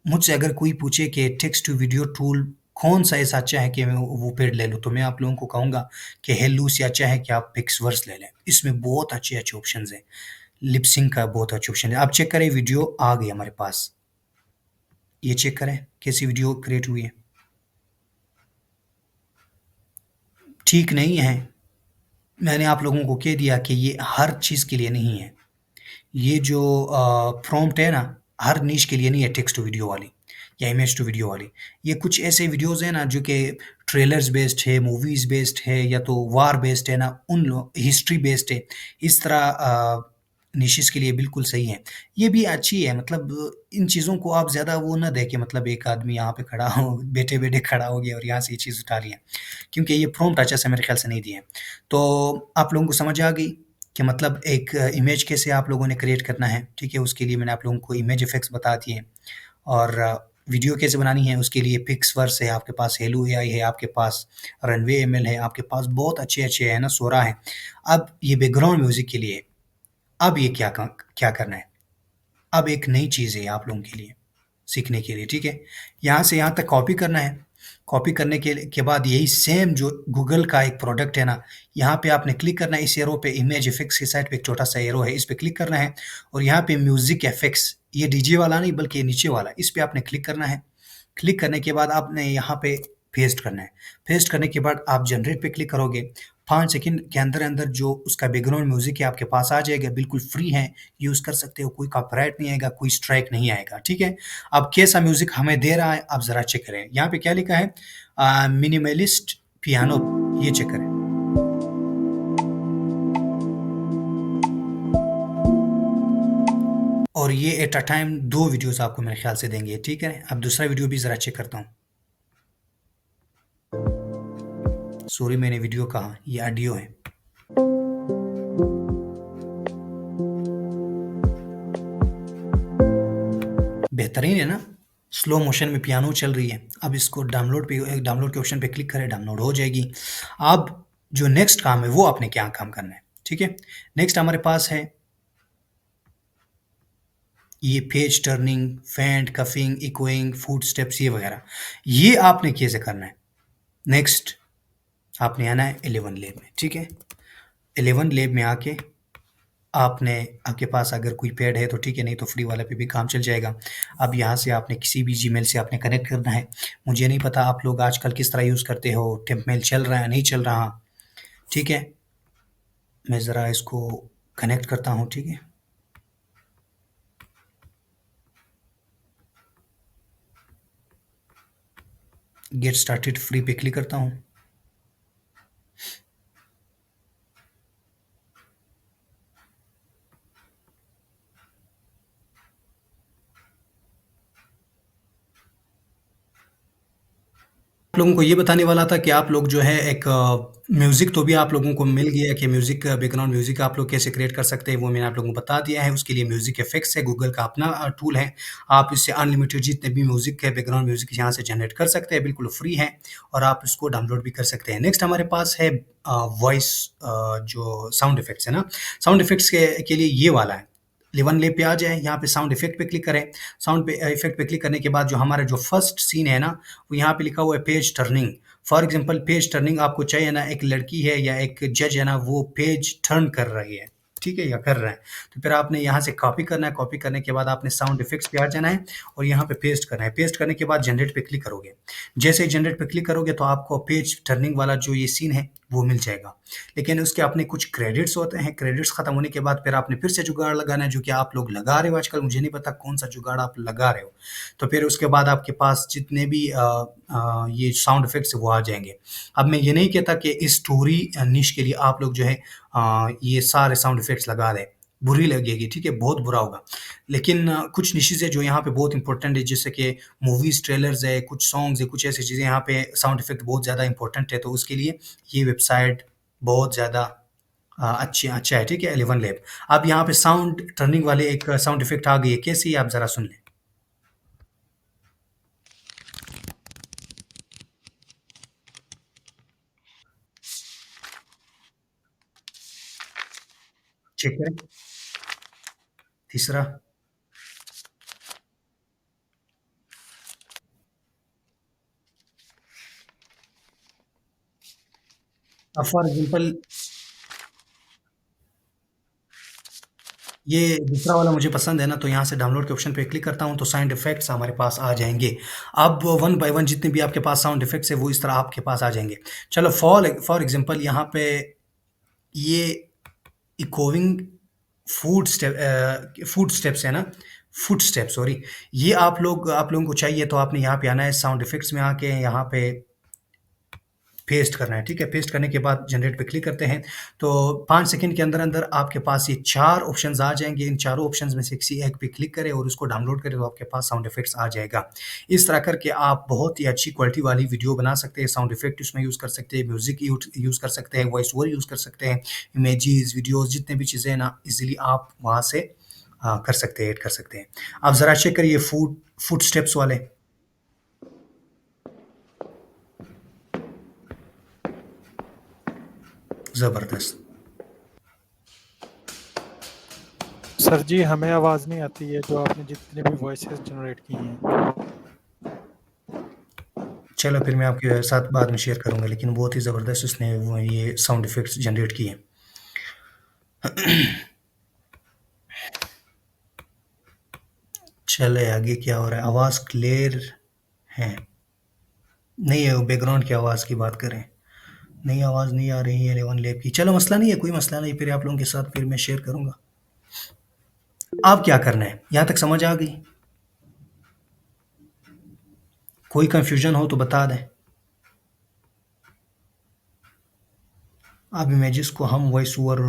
Speaker 1: मुझसे अगर कोई पूछे कि टेक्स्ट टू वीडियो टूल कौन सा ऐसा अच्छा है कि मैं वो पेड ले लूँ, तो मैं आप लोगों को कहूँगा कि हेलू से अच्छा है कि आप पिक्सवर्स ले लें। इसमें बहुत अच्छे ऑप्शंस हैं। लिपसिंग का बहुत अच्छा ऑप्शन है। आप चेक करें, वीडियो आ गई हमारे पास, ये चेक करें कैसी वीडियो क्रिएट हुई है। ठीक नहीं है, मैंने आप लोगों को कह दिया कि ये हर चीज़ के लिए नहीं है। ये जो प्रॉम्प्ट है ना, हर नीश के लिए नहीं है, टेक्स्ट टू वीडियो वाली या इमेज टू वीडियो वाली। ये कुछ ऐसे वीडियोज़ हैं ना जो कि ट्रेलर्स बेस्ड है, मूवीज़ बेस्ड है, या तो वार बेस्ड है ना, हिस्ट्री बेस्ड है। इस तरह निशेस के लिए बिल्कुल सही है। ये भी अच्छी है, मतलब इन चीज़ों को आप ज़्यादा वो ना देखें, मतलब एक आदमी यहाँ पे खड़ा हो, बैठे-बैठे खड़ा हो गया और यहाँ से ये चीज़ उठा लिया, क्योंकि ये प्रॉम्प्ट अच्छा से मेरे ख्याल से नहीं दिए हैं। तो आप लोगों को समझ आ गई। कि मतलब एक इमेज कैसे आप लोगों ने क्रिएट करना है, ठीक है? उसके लिए मैंने आप लोगों को इमेज इफ़ेक्ट्स बता दिए और वीडियो कैसे बनानी है उसके लिए पिक्सवर्स है, आपके पास हेलो एआई है, आपके पास रनवे एमएल है, आपके पास बहुत अच्छे-अच्छे है ना, सोरा है। अब ये बैकग्राउंड म्यूज़िक के लिए अब ये क्या करना है? अब एक नई चीज़ है आप लोगों के लिए, सीखने के लिए, ठीक है? यहाँ से यहाँ तक कॉपी करना है। कॉपी करने के बाद यही सेम जो गूगल का एक प्रोडक्ट है ना, यहाँ पे आपने क्लिक करना है इस एरो पे, इमेज इफ़ेक्ट्स की साइड पे एक छोटा-सा एरो है, इस पे क्लिक करना है और यहाँ पे म्यूज़िक इफ़ेक्ट्स, ये डीजे वाला नहीं बल्कि ये नीचे वाला, इस पे आपने क्लिक करना है। क्लिक करने के बाद आपने यहाँ पे पेस्ट करना है। पेस्ट करने के बाद आप जनरेट पे क्लिक करोगे, 5 सेकंड के अंदर-अंदर जो उसका बैकग्राउंड म्यूज़िक है आपके पास आ जाएगा, बिल्कुल फ्री है, यूज़ कर सकते हो, कोई कॉपीराइट नहीं आएगा, कोई स्ट्राइक नहीं आएगा, ठीक है? अब कैसा म्यूज़िक हमें दे रहा है, आप ज़रा चेक करें। यहाँ पे क्या लिखा है? मिनिमलिस्ट पियानो, ये चेक करें। और ये एट अ टाइम 2 वीडियोज़ आपको मेरे ख्याल से देंगे, ठीक है? अब दूसरा वीडियो भी ज़रा चेक करता हूँ। सॉरी मैंने वीडियो कहा, ये ऑडियो है। बेहतरीन है ना? स्लो मोशन में पियानो चल रही है। अब इसको डाउनलोड के ऑप्शन पे क्लिक करें, डाउनलोड हो जाएगी। अब जो नेक्स्ट काम है वो आपने क्या काम करना है, ठीक है? नेक्स्ट हमारे पास है ये पेज टर्निंग, फेंट, कफिंग, इकोइंग, फुट स्टेप्स ये वगैरह। ये आपने कैसे करना है? नेक्स्ट आपने आना है 11 लैब में, ठीक है? 11 लैब में आके आपके पास अगर कोई पैड है तो ठीक है, नहीं तो फ्री वाले पे भी काम चल जाएगा। अब यहाँ से आपने किसी भी जीमेल से आपने कनेक्ट करना है। मुझे नहीं पता आप लोग आजकल किस तरह यूज़ करते हो, टेम्प मेल चल रहा है, नहीं चल रहा, ठीक है? मैं ज़रा इसको कनेक्ट करता हूँ, ठीक है? गेट स्टार्टेड फ्री पे क्लिक करता हूँ। आप लोगों को ये बताने वाला था कि आप लोग जो है एक म्यूज़िक तो भी आप लोगों को मिल गया कि म्यूज़िक बैकग्राउंड म्यूज़िक आप लोग कैसे क्रिएट कर सकते हैं, वो मैंने आप लोगों को बता दिया है। उसके लिए म्यूज़िक इफ़ेक्ट्स है, गूगल का अपना टूल है। आप इससे अनलिमिटेड जितने भी म्यूज़िक है, बैकग्राउंड म्यूज़िक यहाँ से जनरेट कर सकते हैं, बिल्कुल फ्री है और आप इसको डाउनलोड भी कर सकते हैं। नेक्स्ट हमारे पास है वॉइस जो साउंड इफ़ेक्ट्स है ना, साउंड इफ़ेक्ट्स के लिए ये वाला है। 11 ले पे आ जाएँ, यहाँ पे साउंड इफ़ेक्ट पे क्लिक करें। साउंड पे इफ़ेक्ट पे क्लिक करने के बाद जो हमारा जो फर्स्ट सीन है ना, वो यहाँ पे लिखा हुआ है page turning. For example page turning आपको चाहिए ना, एक लड़की है या एक जज है ना, वो पेज टर्न कर रही है, ठीक है? या कर रहा है। तो फिर आपने यहाँ से कॉपी करना है, कॉपी करने के बाद आपने साउंड इफ़ेक्ट्स पे आ जाना है और यहाँ पे पेस्ट करना है। पेस्ट करने के बाद जनरेट पे क्लिक करोगे। जैसे ही जनरेट पे क्लिक करोगे तो आपको पेज टर्निंग वाला जो ये सीन है, वो मिल जाएगा। लेकिन उसके अपने कुछ क्रेडिट्स होते हैं, क्रेडिट्स खत्म होने के बाद फिर आपने फिर से जुगाड़ लगाना है, जो कि आप लोग लगा रहे हो आजकल, मुझे नहीं पता कौन-सा जुगाड़ आप लगा रहे हो। तो फिर उसके बाद आपके पास जितने भी ये साउंड इफ़ेक्ट्स वो आ जाएँगे। अब मैं ये नहीं कहता कि इस स्टोरी निश के लिए आप लोग जो है ये सारे साउंड इफ़ेक्ट्स लगा दें, बुरी लगेगी, ठीक है? बहुत बुरा होगा। लेकिन कुछ निशेज़ है जो यहाँ पे बहुत इम्पोर्टेंट है, जैसे कि मूवीज़, ट्रेलर्स है, कुछ सॉन्ग्स है, कुछ ऐसी चीज़ें यहाँ पे साउंड इफ़ेक्ट बहुत ज़्यादा इम्पोर्टेंट है, तो उसके लिए ये वेबसाइट बहुत ज़्यादा अच्छा है, ठीक है? 11 लैब। अब यहाँ पे साउंड टर्निंग वाले एक साउंड इफ़ेक्ट आ गई है, कैसी है आप ज़रा सुन लें। चेक करें। तीसरा, अब फॉर एग्ज़ाम्पल ये दूसरा वाला मुझे पसंद है ना, तो यहाँ से डाउनलोड के ऑप्शन पे क्लिक करता हूँ, तो साउंड इफ़ेक्ट्स हमारे पास आ जाएँगे। अब वन बाय वन जितने भी आपके पास साउंड इफ़ेक्ट्स हैं, वो इस तरह आपके पास आ जाएँगे। चलो फॉर एग्ज़ाम्पल यहाँ पे ये इकोइंग फूड स्टेप्स है ना, फुट स्टेप सॉरी, ये आप लोगों को चाहिए तो आपने यहाँ पे आना है साउंड इफ़ेक्ट्स में आके यहाँ पे पेस्ट करना है, ठीक है? पेस्ट करने के बाद जनरेट पे क्लिक करते हैं, तो 5 सेकंड के अंदर-अंदर आपके पास ये 4 ऑप्शंस आ जाएँगे। इन चारों ऑप्शंस में से किसी एक पे क्लिक करें और उसको डाउनलोड करें, तो आपके पास साउंड इफ़ेक्ट्स आ जाएगा। इस तरह करके आप बहुत ही अच्छी क्वालिटी वाली वीडियो बना सकते हैं, साउंड इफ़ेक्ट उसमें यूज़ कर सकते हैं, म्यूज़िक यूज़ कर सकते हैं, वॉइस ओवर यूज़ कर सकते हैं, इमेजेस, वीडियोज़ जितने भी चीज़ें हैं ना, ईज़िली आप वहाँ से कर सकते हैं, ऐड कर सकते हैं। आप ज़रा चेक करिए फुटस्टेप्स वाले। ज़बरदस्त।
Speaker 2: सर जी हमें आवाज़ नहीं आती है जो आपने जितने भी वॉइसेस जनरेट की हैं।
Speaker 1: चलो फिर मैं आपके साथ बाद में शेयर करूँगा, लेकिन बहुत ही ज़बरदस्त उसने वो ये साउंड इफ़ेक्ट्स जनरेट किए। चले आगे क्या हो रहा है? आवाज़ क्लियर है? नहीं है, वो बैकग्राउंड की आवाज़ की बात करें। नहीं, आवाज़ नहीं आ रही है 11 लैब की। चलो मसला नहीं है, कोई मसला नहीं, फिर आप लोगों के साथ फिर मैं शेयर करूँगा। अब क्या करना है? यहाँ तक समझ आ गई? कोई कन्फ्यूज़न हो तो बता दें। अब इमेजेस को हम वॉइस ओवर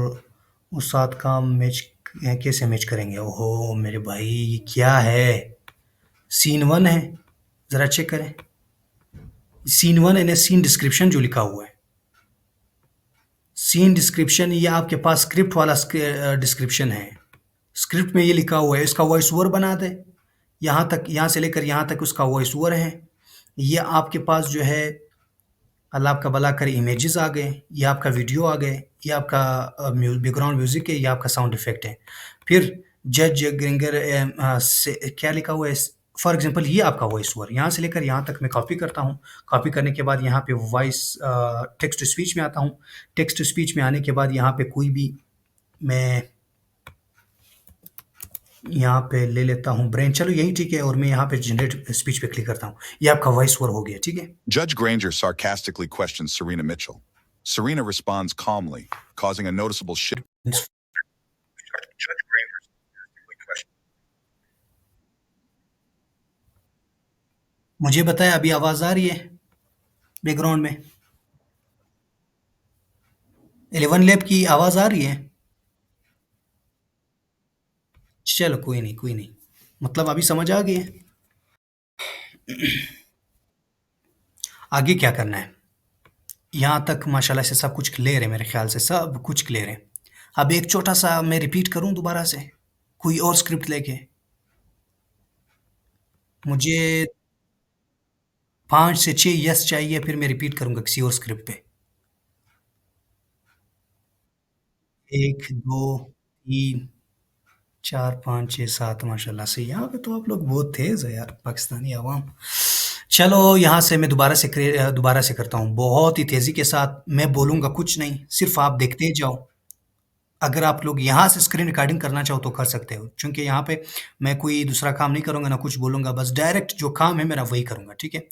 Speaker 1: उस साथ का मैच कैसे मैच करेंगे? ओहो मेरे भाई, ये क्या है? सीन 1 है, ज़रा चेक करें। सीन 1 यानी सीन डिस्क्रिप्शन जो लिखा हुआ है। सीन डिस्क्रिप्शन ये आपके पास स्क्रिप्ट वाला डिस्क्रिप्शन है। स्क्रिप्ट में ये लिखा हुआ है, इसका वॉइस ओवर बना दें। यहाँ तक, यहाँ से लेकर यहाँ तक उसका वॉइस ओवर है। ये आपके पास जो है, अल्लाह आपका भला करे, इमेजेस आ गए, ये आपका वीडियो आ गए, ये आपका बैकग्राउंड म्यूजिक है, ये आपका साउंड इफेक्ट है। फिर जज ग्रिंगर से क्या लिखा हुआ है, फॉर एग्जांपल ये आपका वॉइस ओवर, यहाँ से लेकर यहाँ तक मैं कॉपी करता हूँ। कॉपी करने के बाद यहाँ पे वॉइस टेक्स्ट टू स्पीच में आता हूँ। टेक्स्ट टू स्पीच में आने के बाद यहाँ पे कोई भी मैं यहाँ पे ले लेता हूँ ब्रेन, चलो यही ठीक है, और मैं यहाँ पे जनरेट स्पीच पे क्लिक करता हूँ। ये आपका वॉइस ओवर हो गया, ठीक है।
Speaker 5: Judge Granger sarcastically questions Serena Mitchell. Serena responds calmly, causing a noticeable shift.
Speaker 1: मुझे बताएं अभी आवाज आ रही है बैकग्राउंड में? 11 लैब की आवाज आ रही है? चलो कोई नहीं, कोई नहीं, मतलब अभी समझ आ गई है। आगे क्या करना है? यहाँ तक माशाल्लाह से सब कुछ क्लियर है, मेरे ख्याल से सब कुछ क्लियर है। अब एक छोटा सा मैं रिपीट करूँ दोबारा से, कोई और स्क्रिप्ट लेके। मुझे 5 से 6 यस चाहिए, फिर मैं रिपीट करूँगा किसी और स्क्रिप्ट पे। 1, 2, 3, 4, 5, 6, 7 माशाल्लाह से। यहाँ पे तो आप लोग बहुत तेज़ है यार, पाकिस्तानी अवाम। चलो यहाँ से मैं दोबारा से करता हूँ। बहुत ही तेज़ी के साथ मैं बोलूँगा कुछ नहीं, सिर्फ़ आप देखते जाओ। अगर आप लोग यहाँ से स्क्रीन रिकॉर्डिंग करना चाहो तो कर सकते हो, चूँकि यहाँ पे मैं कोई दूसरा काम नहीं करूँगा, ना कुछ बोलूँगा, बस डायरेक्ट जो काम है मेरा वही करूँगा, ठीक है?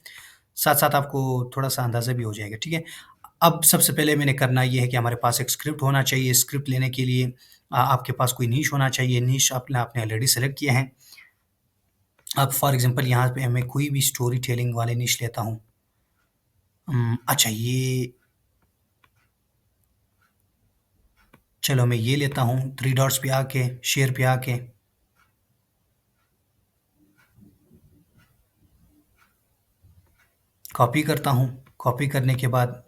Speaker 1: साथ-साथ आपको थोड़ा-सा अंदाज़ा भी हो जाएगा, ठीक है? अब सबसे पहले मैंने करना ये है कि हमारे पास एक स्क्रिप्ट होना चाहिए। स्क्रिप्ट लेने के लिए आपके पास कोई नीश होना चाहिए। नीश आपने ऑलरेडी सेलेक्ट किए हैं। अब फॉर एग्ज़ाम्पल यहाँ पे मैं कोई भी स्टोरी टेलिंग वाले नीश लेता हूँ। अच्छा ये, चलो मैं ये लेता हूँ, 3 डॉट्स पे आके, शेयर पे आके कॉपी करता हूँ। कॉपी करने के बाद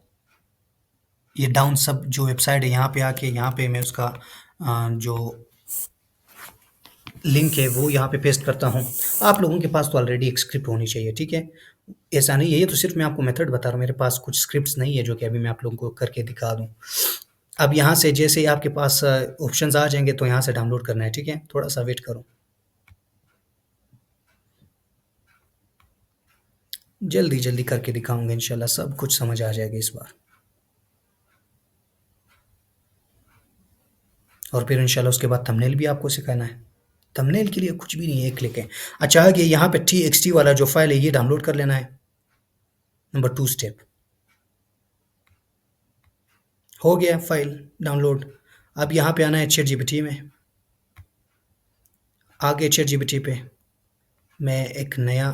Speaker 1: ये डाउन सब जो वेबसाइट है यहाँ पे आके, यहाँ पे मैं उसका जो लिंक है वो यहाँ पे पेस्ट करता हूँ। आप लोगों के पास तो ऑलरेडी एक स्क्रिप्ट होनी चाहिए, ठीक है? ऐसा नहीं है, ये तो सिर्फ़ मैं आपको मेथड बता रहा हूँ, मेरे पास कुछ स्क्रिप्ट्स नहीं है जो कि अभी मैं आप लोगों को करके दिखा दूँ। अब यहाँ से जैसे ही आपके पास ऑप्शंस आ जाएँगे तो यहाँ से डाउनलोड करना है, ठीक है? थोड़ा-सा वेट करो। जल्दी-जल्दी करके दिखाऊँगा, इंशाल्लाह सब कुछ समझ आ जाएगा इस बार। और फिर इंशाल्लाह उसके बाद थंबनेल भी आपको सिखाना है। थंबनेल के लिए कुछ भी नहीं है, एक क्लिक है। अच्छा आगे यहाँ पे txt वाला जो फ़ाइल है ये डाउनलोड कर लेना है। Number 2 step. हो गया फ़ाइल डाउनलोड। अब यहाँ पे आना है ChatGPT में। आगे ChatGPT पे मैं एक नया,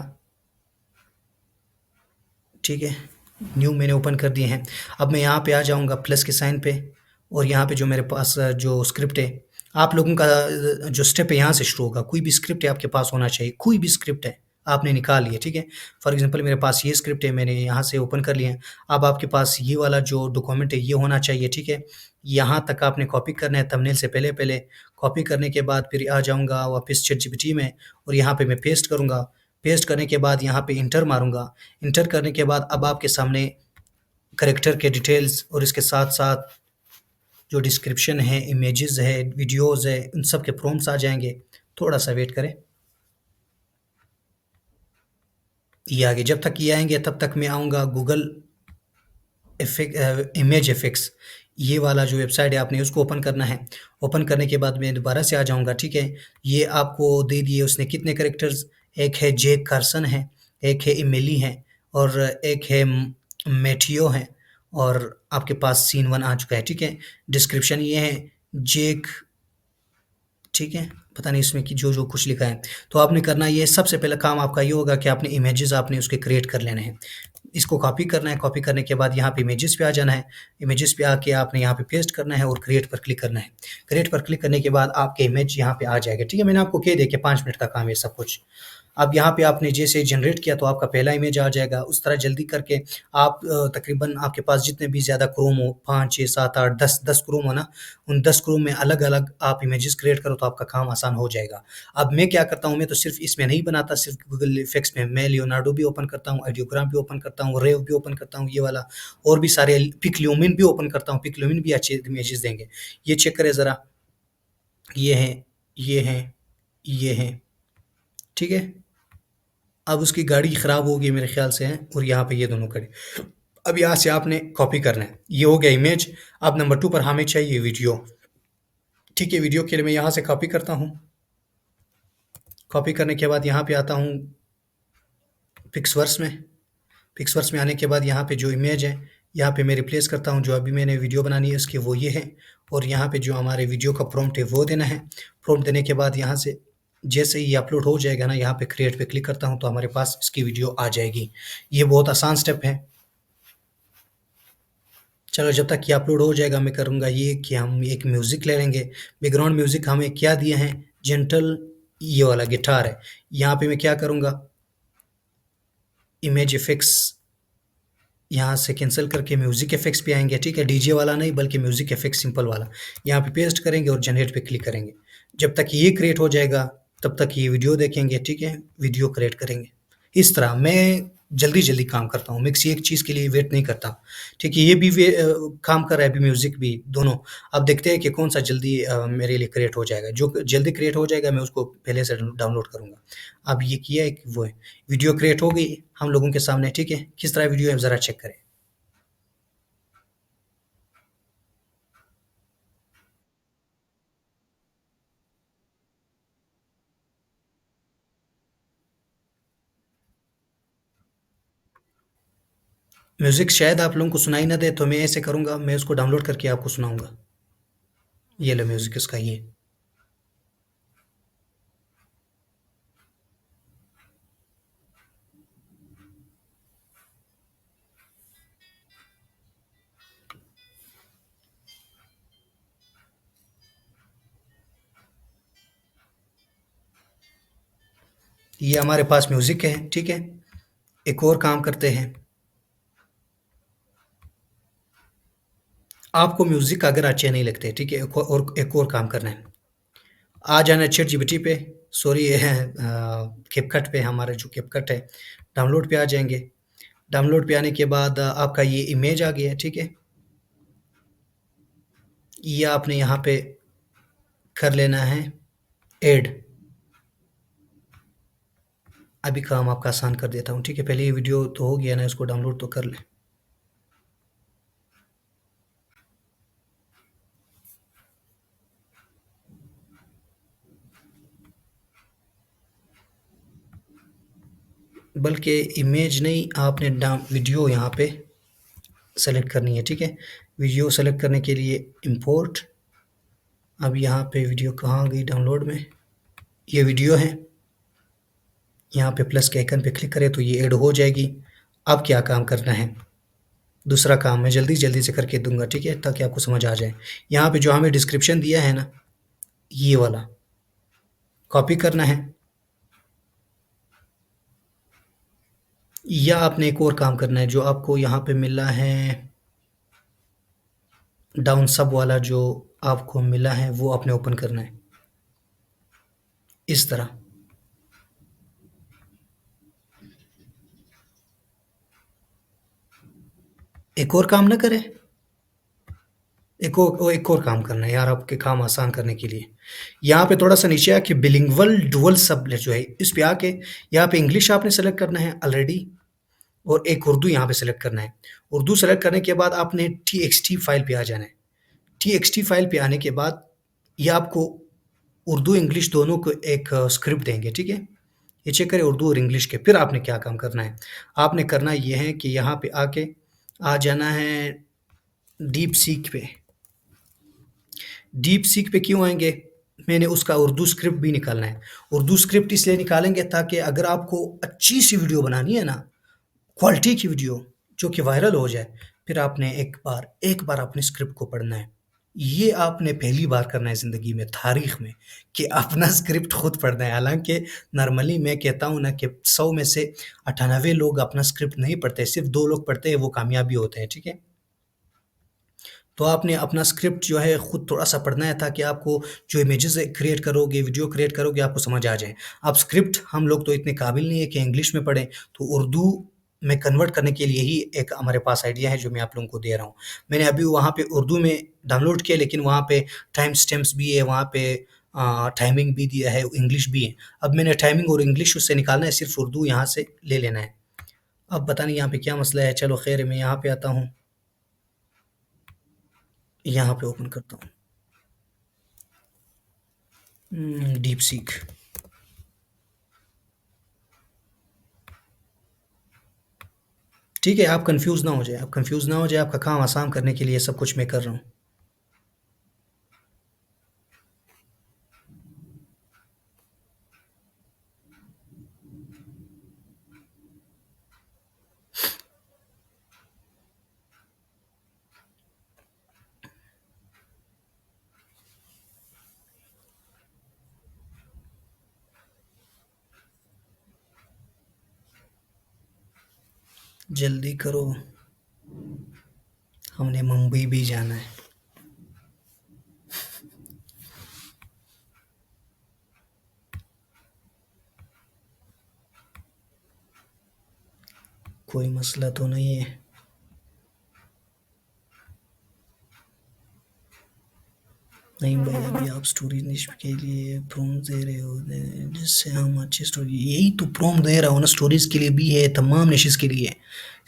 Speaker 1: ठीक है, न्यू मैंने ओपन कर दिए हैं। अब मैं यहाँ पे आ जाऊँगा प्लस के साइन पे और यहाँ पे जो मेरे पास जो स्क्रिप्ट है, आप लोगों का जो स्टेप है यहाँ से शुरू होगा। कोई भी स्क्रिप्ट है आपके पास होना चाहिए, कोई भी स्क्रिप्ट है आपने निकाल लिया, ठीक है? फॉर एग्ज़ाम्पल मेरे पास ये स्क्रिप्ट है, मैंने यहाँ से ओपन कर लिया है। अब आपके पास ये वाला जो डॉक्यूमेंट है ये होना चाहिए, ठीक है? यहाँ तक आपने कॉपी करना है थंबनेल से पहले-पहले। कॉपी करने के बाद फिर आ जाऊँगा वापस चैटजीपीटी में और यहाँ पे मैं पेस्ट करूँगा। पेस्ट करने के बाद यहाँ पे एंटर मारूँगा। एंटर करने के बाद अब आपके सामने करैक्टर के डिटेल्स और इसके साथ-साथ जो डिस्क्रिप्शन है, इमेजेस है, वीडियोज़ है, उन सब के प्रॉम्प्ट्स आ जाएँगे। थोड़ा-सा वेट करें। ये आ गए। जब तक ये आएँगे तब तक मैं आऊँगा गूगल इमेज इफ़ेक्ट्स, ये वाला जो वेबसाइट है आपने उसको ओपन करना है। ओपन करने के बाद मैं दोबारा से आ जाऊँगा, ठीक है? ये आपको दे दिए उसने कितने कैरेक्टर्स, एक है जैक कार्सन है, एक है एमिली है और एक है मैथियो है और आपके पास सीन 1 आ चुका है, ठीक है? डिस्क्रिप्शन ये है जैक, ठीक है? पता नहीं इसमें कि जो कुछ लिखा है। तो आपने करना ये सबसे पहला काम आपका ये होगा कि आपने इमेजेस आपने उसके क्रिएट कर लेने हैं। इसको कॉपी करना है, कॉपी करने के बाद यहाँ पे इमेजेस पे आ जाना है। इमेजेस पे आके आपने यहाँ पे पेस्ट करना है और क्रिएट पर क्लिक करना है। क्रिएट पर क्लिक करने के बाद आपके इमेज यहाँ पे आ जाएगा, ठीक है? मैंने आपको कह दिया कि 5 मिनट का काम है सब कुछ। अब यहाँ पे आपने जैसे जनरेट किया तो आपका पहला इमेज आ जाएगा। उस तरह जल्दी करके आप तकरीबन आपके पास जितने भी ज़्यादा क्रोम हो 5, 6, 7, 8, 10 क्रोम हो ना, उन 10 क्रोम में अलग-अलग आप इमेजेस क्रिएट करो तो आपका काम आसान हो जाएगा। अब मैं क्या करता हूँ, मैं तो सिर्फ़ इसमें नहीं बनाता, सिर्फ़ गूगल इफ़ेक्ट्स में मैं लियोनार्डो भी ओपन करता हूँ, आइडियोग्राम भी ओपन करता हूँ, रेव भी ओपन करता हूँ ये वाला और भी सारे पिक्लुमिन भी ओपन करता हूँ। पिक्लुमिन भी अच्छे इमेजेस देंगे। ये चेक करें ज़रा, ये हैं, ये हैं, ये हैं, ठीक है? अब उसकी गाड़ी ख़राब हो गई मेरे ख़्याल से है और यहाँ पे ये दोनों खड़े। अब यहाँ से आपने कॉपी करना है। ये हो गया इमेज। अब नंबर 2 पर हमें चाहिए वीडियो। ठीक है, वीडियो के लिए मैं यहाँ से कॉपी करता हूँ। कॉपी करने के बाद यहाँ पे आता हूँ पिक्सवर्स में। पिक्सवर्स में आने के बाद यहाँ पे जो इमेज है, यहाँ पे मैं रिप्लेस करता हूँ। जो अभी मैंने वीडियो बनानी है उसकी वो ये है और यहाँ पे जो हमारे वीडियो का प्रॉम्प्ट है वो देना है। प्रॉम्प्ट देने के बाद यहाँ से जैसे ही अपलोड हो जाएगा ना, यहाँ पे क्रिएट पे क्लिक करता हूँ तो हमारे पास इसकी वीडियो आ जाएगी। ये बहुत आसान स्टेप है। चलो जब तक ये अपलोड हो जाएगा मैं करूँगा ये कि हम एक म्यूज़िक ले लेंगे। बैकग्राउंड म्यूज़िक हमें क्या दिए हैं, जेंटल ये वाला गिटार है। यहाँ पे मैं क्या करूँगा, इमेज इफ़ेक्ट्स यहाँ से कैंसिल करके म्यूज़िक इफ़ेक्ट्स पे आएँगे, ठीक है? डीजे वाला नहीं बल्कि म्यूज़िक इफ़ेक्ट्स सिंपल वाला। यहाँ पे पेस्ट करेंगे और जनरेट पे क्लिक करेंगे। जब तक ये क्रिएट हो जाएगा तब तक ये वीडियो देखेंगे, ठीक है? वीडियो क्रिएट करेंगे। इस तरह मैं जल्दी-जल्दी काम करता हूँ, मैं किसी एक चीज़ के लिए वेट नहीं करता, ठीक है? ये भी काम कर रहा है अभी म्यूज़िक भी, दोनों। अब देखते हैं कि कौन-सा जल्दी मेरे लिए क्रिएट हो जाएगा। जो जल्दी क्रिएट हो जाएगा मैं उसको पहले से डाउनलोड करूँगा। अब ये किया है कि वो है। वीडियो क्रिएट हो गई हम लोगों के सामने, ठीक है? किस तरह वीडियो है ज़रा चेक करें। म्यूज़िक शायद आप लोगों को सुनाई ना दे तो मैं ऐसे करूँगा, मैं उसको डाउनलोड करके आपको सुनाऊँगा। ये लो म्यूज़िक इसका ये। ये हमारे पास म्यूज़िक है, ठीक है? एक और काम करते हैं। आपको म्यूज़िक अगर अच्छे नहीं लगते, ठीक है? एक और काम करना है। आ जाना है चैटजीपीटी पे, सॉरी ये है कैपकट पे, हमारा जो कैपकट है, डाउनलोड पे आ जाएँगे। डाउनलोड पे आने के बाद आपका ये इमेज आ गया है, ठीक है? ये आपने यहाँ पे कर लेना है ऐड। अभी काम आपका आसान कर देता हूँ, ठीक है? पहले ये वीडियो तो हो गया ना, इसको डाउनलोड तो कर लें। बल्कि इमेज नहीं, आपने वीडियो यहाँ पे सेलेक्ट करनी है, ठीक है? वीडियो सेलेक्ट करने के लिए इंपोर्ट। अब यहाँ पे वीडियो कहाँ गई डाउनलोड में, ये वीडियो है। यहाँ पे प्लस के आइकन पे क्लिक करें तो ये ऐड हो जाएगी। अब क्या काम करना है, दूसरा काम मैं जल्दी-जल्दी से करके दूँगा, ठीक है? ताकि आपको समझ आ जाए। यहाँ पे जो हमें डिस्क्रिप्शन दिया है ना, ये वाला, कॉपी करना है। या आपने एक और काम करना है, जो आपको यहाँ पे मिला है, डाउन सब वाला जो आपको मिला है, वो आपने ओपन करना है। इस तरह। एक और काम ना करें? एक और काम करना है यार, आपके काम आसान करने के लिए। यहाँ पे थोड़ा-सा नीचे आके बिलिंगुअल डुअल सबलेट जो है, इस पे आके यहाँ पे इंग्लिश आपने सेलेक्ट करना है ऑलरेडी, और एक उर्दू यहाँ पे सेलेक्ट करना है। उर्दू सेलेक्ट करने के बाद आपने txt फाइल पे आ जाना है। txt फाइल पे आने के बाद ये आपको उर्दू इंग्लिश दोनों को एक स्क्रिप्ट देंगे, ठीक है? ये चेक करें उर्दू और इंग्लिश के। फिर आपने क्या काम करना है? आपने करना ये है कि यहाँ पे आके आ जाना है डीप सीक पे। डीप सीक पे क्यों आएँगे? मैंने उसका उर्दू स्क्रिप्ट भी निकालना है। उर्दू स्क्रिप्ट इसलिए निकालेंगे ताकि अगर आपको अच्छी-सी वीडियो बनानी है ना, क्वालिटी की वीडियो जो कि वायरल हो जाए, फिर आपने एक बार अपने स्क्रिप्ट को पढ़ना है। ये आपने पहली बार करना है ज़िंदगी में, तारीख़ में, कि अपना स्क्रिप्ट खुद पढ़ना है। हालाँकि नॉर्मली मैं कहता हूँ ना कि 100 में से 98 लोग अपना स्क्रिप्ट नहीं पढ़ते, सिर्फ़ 2 लोग पढ़ते हैं, वो कामयाब भी होते हैं, ठीक है? तो आपने अपना स्क्रिप्ट जो है खुद थोड़ा-सा पढ़ना है ताकि आपको जो इमेजेस क्रिएट करोगे, वीडियो क्रिएट करोगे, आपको समझ आ जाए। अब स्क्रिप्ट हम लोग तो इतने काबिल नहीं है कि इंग्लिश में पढ़ें, तो उर्दू में कन्वर्ट करने के लिए ही एक हमारे पास आइडिया है जो मैं आप लोगों को दे रहा हूँ। मैंने अभी वहाँ पे उर्दू में डाउनलोड किया, लेकिन वहाँ पे टाइम स्टैम्प्स भी है, वहाँ पे टाइमिंग भी दिया है, इंग्लिश भी है। अब मैंने टाइमिंग और इंग्लिश उससे निकालना है, सिर्फ़ उर्दू यहाँ से ले लेना है। अब पता नहीं यहाँ पे क्या मसला है, चलो ख़ैर है, मैं यहाँ पे आता हूँ। यहाँ पे ओपन करता हूँ। Deep seek. ठीक है, आप कन्फ्यूज़ ना हो जाए, आपका काम आसान करने के लिए सब कुछ मैं कर रहा हूँ। जल्दी करो, हमने मुंबई भी जाना है। कोई मसला तो नहीं है? नहीं भाई, अभी आप स्टोरी निश के लिए प्रोम दे रहे हो, जिससे हम अच्छी स्टोरी, यही तो प्रोम दे रहा हूँ ना, स्टोरीज़ के लिए भी है, तमाम निशेस के लिए,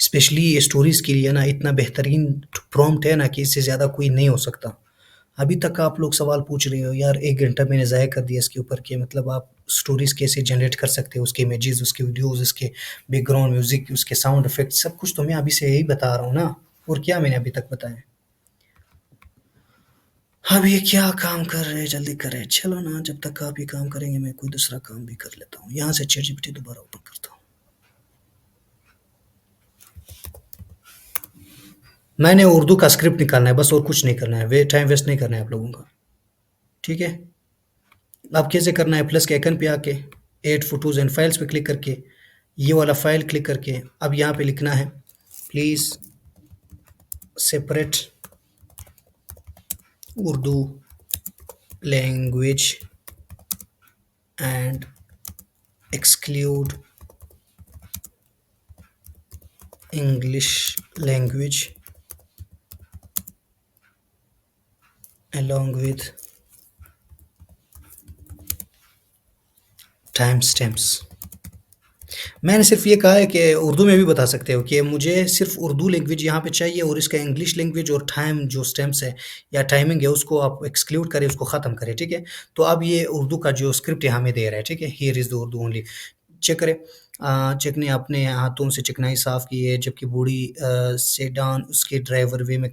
Speaker 1: स्पेशली ये स्टोरीज़ के लिए ना, इतना बेहतरीन प्रॉम्प्ट है ना कि इससे ज़्यादा कोई नहीं हो सकता। अभी तक आप लोग सवाल पूछ रहे हो यार, 1 घंटा मैंने ज़ाया कर दिया इसके ऊपर कि मतलब आप स्टोरीज़ कैसे जनरेट कर सकते हो, उसके इमेजेस, उसके वीडियोज़, उसके बैकग्राउंड म्यूज़िक, उसके साउंड इफ़ेक्ट्स, सब कुछ तो मैं अभी से यही बता रहा हूँ ना, और क्या मैंने अभी तक बताया? अब ये क्या काम कर रहे हैं, जल्दी करें। चलो ना, जब तक आप ये काम करेंगे मैं कोई दूसरा काम भी कर लेता हूँ। यहाँ से चैटजीपीटी दोबारा ओपन करता हूँ। मैंने उर्दू का स्क्रिप्ट निकालना है बस, और कुछ नहीं करना है, टाइम वेस्ट नहीं करना है आप लोगों का, ठीक है? अब कैसे करना है? प्लस के आइकन पे आके ऐड फोटोज़ एंड फाइल्स पे क्लिक करके, ये वाला फाइल क्लिक करके, अब यहाँ पे लिखना है please separate Urdu language and exclude English language along with time stamps. मैंने सिर्फ ये कहा है कि उर्दू में भी बता सकते हो कि मुझे सिर्फ उर्दू लैंग्वेज यहाँ पे चाहिए, और इसका इंग्लिश लैंग्वेज और टाइम जो स्टैम्प्स है या टाइमिंग है उसको आप एक्सक्लूड करें, उसको ख़त्म करें, ठीक है? तो अब ये उर्दू का जो स्क्रिप्ट यहाँ हमें दे रहा है, ठीक है? Here is the Urdu only. Check करें। चेक ने अपने हाथों से चिकनाई साफ़ की है, जबकि बूढ़ी सेडान उसके ड्राइवर वे में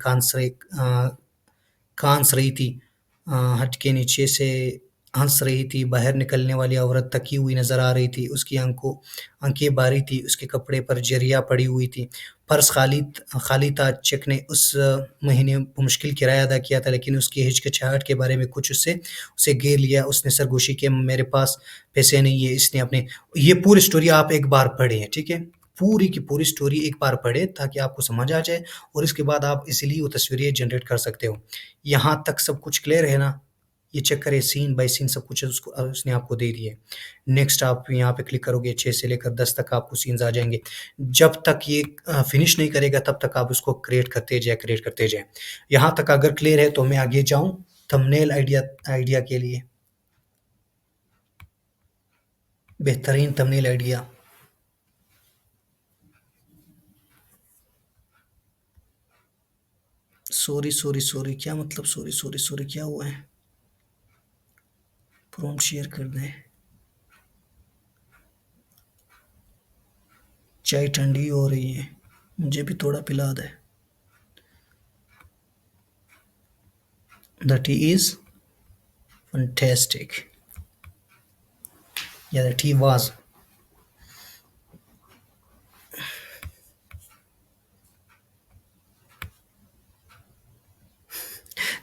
Speaker 1: कांस रही थी, हट के नीचे से हंस रही थी। बाहर निकलने वाली औरत थकी हुई नजर आ रही थी, उसकी आंखें बारी थी, उसके कपड़े पर जरिया पड़ी हुई थी। पर्स खाली था। चेक ने उस महीने मुश्किल किराया अदा किया था, लेकिन उसकी हिचकिचाहट के बारे में कुछ उससे उसे घेर लिया। उसने सरगोशी के मेरे पास पैसे नहीं है, इसने अपने ये पूरी स्टोरी आप एक बार पढ़ें, ठीक है? पूरी की पूरी स्टोरी एक बार पढ़ें ताकि आपको समझ आ जाए और इसके बाद आप इज़िली वो तस्वीरें जनरेट कर सकते हो। यहाँ तक सब कुछ क्लियर है ना? ये चेक करें, सीन बाय सीन सब कुछ उसको उसने आपको दे दिए। नेक्स्ट आप यहाँ पे क्लिक करोगे, 6 से लेकर 10 तक आपको सीन्स आ जाएँगे। जब तक ये फिनिश नहीं करेगा तब तक आप उसको क्रिएट करते जाएँ। यहाँ तक अगर क्लियर है तो मैं आगे जाऊँ थंबनेल आइडिया के लिए। बेहतरीन थंबनेल आइडिया। सॉरी क्या मतलब सॉरी क्या हुआ है? प्रॉम्प्ट शेयर कर दें। चाय ठंडी हो रही है, मुझे भी थोड़ा पिला दे। The tea is fantastic. Yeah, the tea was.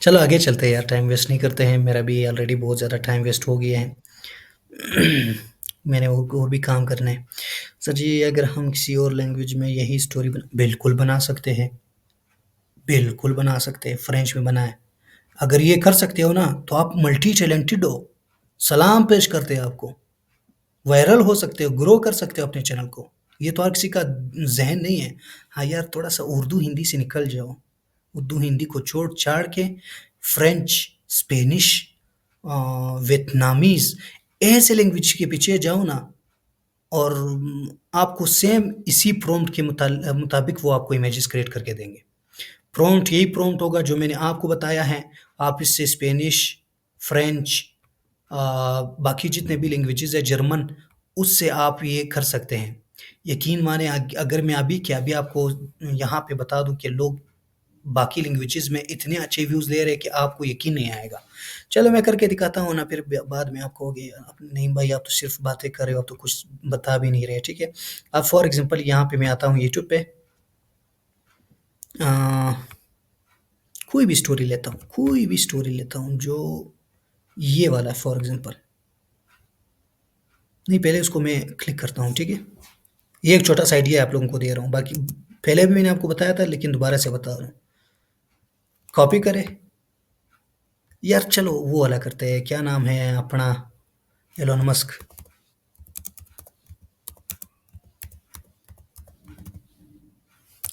Speaker 1: चलो आगे चलते हैं यार, टाइम वेस्ट नहीं करते हैं। मेरा भी ऑलरेडी बहुत ज़्यादा टाइम वेस्ट हो गया है। मैंने और भी काम करने हैं। सर जी, अगर हम किसी और लैंग्वेज में यही स्टोरी बिल्कुल बना सकते हैं, बिल्कुल बना सकते हैं। फ्रेंच में बनाएं। अगर ये कर सकते हो ना तो आप मल्टी टैलेंटेड हो। सलाम पेश करते हैं आपको। वायरल हो सकते हो, ग्रो कर सकते हो अपने चैनल को। ये तो हर किसी का ज़हन नहीं है। हाँ यार, थोड़ा-सा उर्दू हिंदी से निकल जाओ। उर्दू हिंदी को छोड़-छाड़ के फ्रेंच, स्पेनिश वियतनामीज़ ऐसे लैंग्वेज के पीछे जाओ ना और आपको सेम इसी प्रॉम्प्ट के मुताबिक वो आपको इमेजेस क्रिएट करके देंगे। प्रॉम्प्ट यही प्रॉम्प्ट होगा जो मैंने आपको बताया है। आप इससे स्पेनिश, फ्रेंच बाकी जितने भी लैंग्वेजेज़ है, जर्मन, उससे आप ये कर सकते हैं। यकीन माने अगर मैं अभी के अभी आपको यहाँ पे बता दूँ कि लोग बाकी लैंग्वेजेज़ में इतने अच्छे व्यूज़ ले रहे हैं कि आपको यकीन नहीं आएगा। चलो मैं करके दिखाता हूँ ना, फिर बाद में आप कहोगे नहीं भाई आप तो सिर्फ़ बातें कर रहे हो, आप तो कुछ बता भी नहीं रहे, ठीक है? अब फॉर एग्ज़ाम्पल यहाँ पे मैं आता हूँ यूट्यूब पे। कोई भी स्टोरी लेता हूँ जो ये वाला है फॉर एग्ज़ाम्पल। नहीं, पहले उसको मैं क्लिक करता हूँ, ठीक है? ये एक छोटा-सा आइडिया आप लोगों को दे रहा हूँ, बाकी पहले भी मैंने आपको बताया था लेकिन दोबारा से बता रहा हूँ। कॉपी करें। यार चलो वो वाला करते हैं, क्या नाम है अपना एलोन मस्क।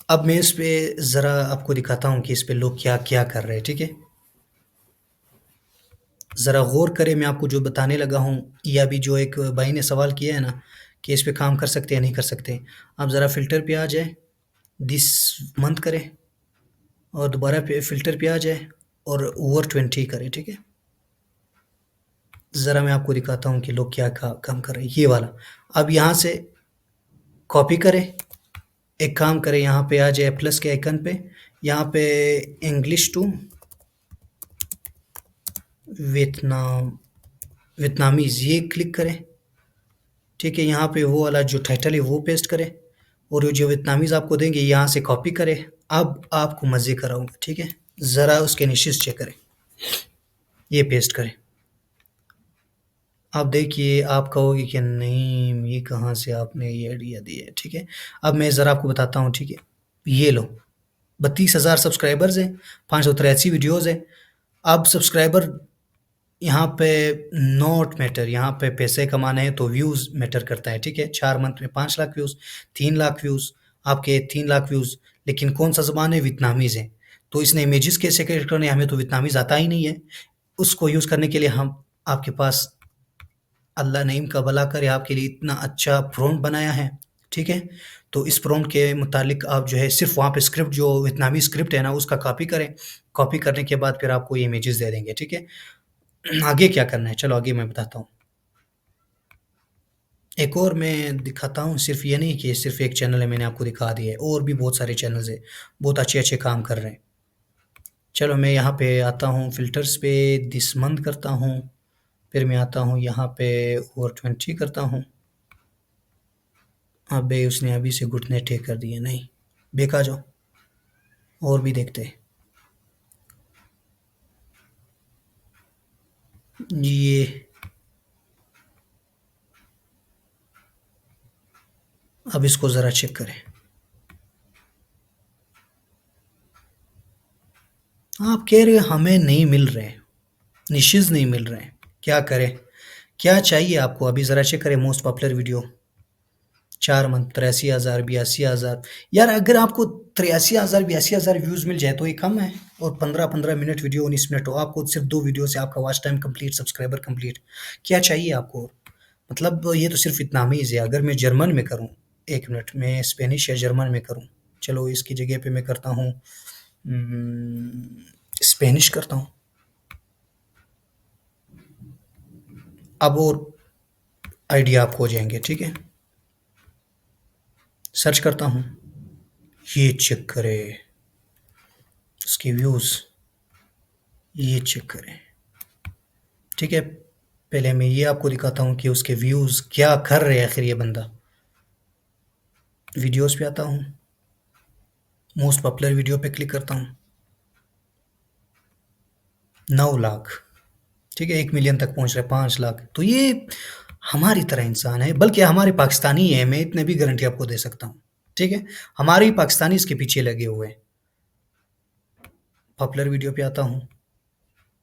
Speaker 1: अब मैं इस पे ज़रा आपको दिखाता हूँ कि इस पे लोग क्या-क्या कर रहे हैं, ठीक है? ज़रा गौर करें, मैं आपको जो बताने लगा हूँ, ये अभी जो एक भाई ने सवाल किया है ना कि इस पे काम कर सकते हैं या नहीं कर सकते। आप ज़रा फ़िल्टर पे आ जाएँ, दिस मंथ करें और दोबारा फ़िल्टर पे आ जाएँ और ओवर 20 करें, ठीक है? ज़रा मैं आपको दिखाता हूँ कि लोग क्या काम कर रहे हैं, ये वाला। अब यहाँ से कॉपी करें, एक काम करें, यहाँ पे आ जाए प्लस के आइकन पे, यहाँ पे इंग्लिश टू वियतनामीज़ ये क्लिक करें, ठीक है? यहाँ पे वो वाला जो टाइटल है वो पेस्ट करें और जो वियतनामीज़ आपको देंगे यहाँ से कॉपी करें। अब आपको मज़े कराऊँगा, ठीक है? ज़रा उसके निशेष चेक करें, ये पेस्ट करें। आप देखिए, आप कहोगे कि नहीं ये कहाँ से आपने ये आइडिया दिया है, ठीक है? अब मैं ज़रा आपको बताता हूँ, ठीक है? ये लो 32,000 सब्सक्राइबर्स हैं, 583 वीडियोज़ हैं। अब सब्सक्राइबर यहाँ पे नॉट मैटर, यहाँ पे पैसे कमाने हैं तो व्यूज़ मैटर करता है, ठीक है? 4 मंथ में 5 लाख व्यूज़, 3 लाख व्यूज़, आपके 3 लाख व्यूज़, लेकिन कौन-सा ज़बान है? वियतनामीज़ है। तो इसने इमेजेस कैसे क्रिएट करने हैं? हमें तो वियतनामीज़ आता ही नहीं है। उसको यूज़ करने के लिए हम आपके पास अल्लाह नईम का भला करे आपके लिए इतना अच्छा प्रॉम्प्ट बनाया है, ठीक है? तो इस प्रॉम्प्ट के मुतालिक आप जो है सिर्फ़ वहाँ पे स्क्रिप्ट जो वियतनामी स्क्रिप्ट है ना उसका कॉपी करें। कॉपी करने के बाद फिर आपको ये इमेजेस दे देंगे, ठीक है? आगे क्या करना है? चलो आगे मैं बताता हूँ। एक और मैं दिखाता हूँ, सिर्फ़ ये नहीं कि सिर्फ़ एक चैनल है मैंने आपको दिखा दिया है, और भी बहुत सारे चैनल्स हैं, बहुत अच्छे-अच्छे काम कर रहे हैं। चलो मैं यहाँ पे आता हूँ फ़िल्टर्स पे, दिस मंथ करता हूँ, फिर मैं आता हूँ यहाँ पे ओवर 20 करता हूँ। अबे उसने अभी से घुटने टेक कर दिए, नहीं, बेक आ जाओ, और भी देखते हैं। ये अब इसको ज़रा चेक करें। आप कह रहे हैं हमें नहीं मिल रहे हैं, निशेज़ नहीं मिल रहे हैं, क्या करें? क्या चाहिए आपको? अभी ज़रा चेक करें मोस्ट पॉपुलर वीडियो 4 मंथ 83,000 82,000। यार अगर आपको 83,000 82,000 व्यूज़ मिल जाए तो ये कम है, और 15-15 मिनट वीडियो 19 मिनट हो, आपको सिर्फ 2 वीडियो से आपका watch time complete, subscriber complete. क्या चाहिए आपको? मतलब ये तो सिर्फ इतना अमेज़ है। अगर मैं जर्मन में करूँ, 1 मिनट, मैं स्पेनिश या जर्मन में करूँ, चलो इसकी जगह पे मैं करता हूँ स्पेनिश करता हूँ। अब और आइडिया आपको हो जाएँगे, ठीक है? सर्च करता हूँ, ये चेक करें इसके व्यूज़, ये चेक करें, ठीक है? पहले मैं ये आपको दिखाता हूँ कि उसके व्यूज़ क्या कर रहे हैं आखिर ये बंदा। वीडियोज़ पे आता हूँ, मोस्ट पॉपुलर वीडियो पे क्लिक करता हूँ, 9 लाख, ठीक है? 1 मिलियन तक पहुँच रहा है, 5 लाख। तो ये हमारी तरह इंसान है, बल्कि हमारे पाकिस्तानी है, मैं इतने भी गारंटी आपको दे सकता हूँ, ठीक है? हमारे ही पाकिस्तानी इसके पीछे लगे हुए हैं। पॉपुलर वीडियो पे आता हूँ,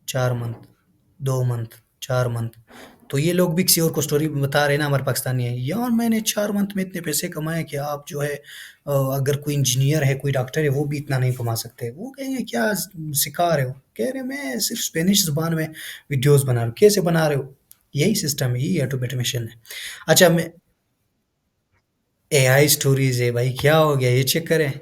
Speaker 1: 4 मंथ, 2 मंथ, 4 मंथ। तो ये लोग भी किसी और को स्टोरी बता रहे हैं ना, हमारे पाकिस्तानी है, यार मैंने 4 मंथ में इतने पैसे कमाए कि आप जो है अगर कोई इंजीनियर है, कोई डॉक्टर है, वो भी इतना नहीं कमा सकते। वो कहेंगे क्या सिखा रहे हो? कह रहे मैं सिर्फ स्पेनिश ज़ुबान में वीडियोज़ बना रहा हूँ। कैसे बना रहे हो? यही सिस्टम है, यही ऑटोमेशन है। अच्छा, मैं एआई स्टोरीज़ है भाई, क्या हो गया? ये चेक करें।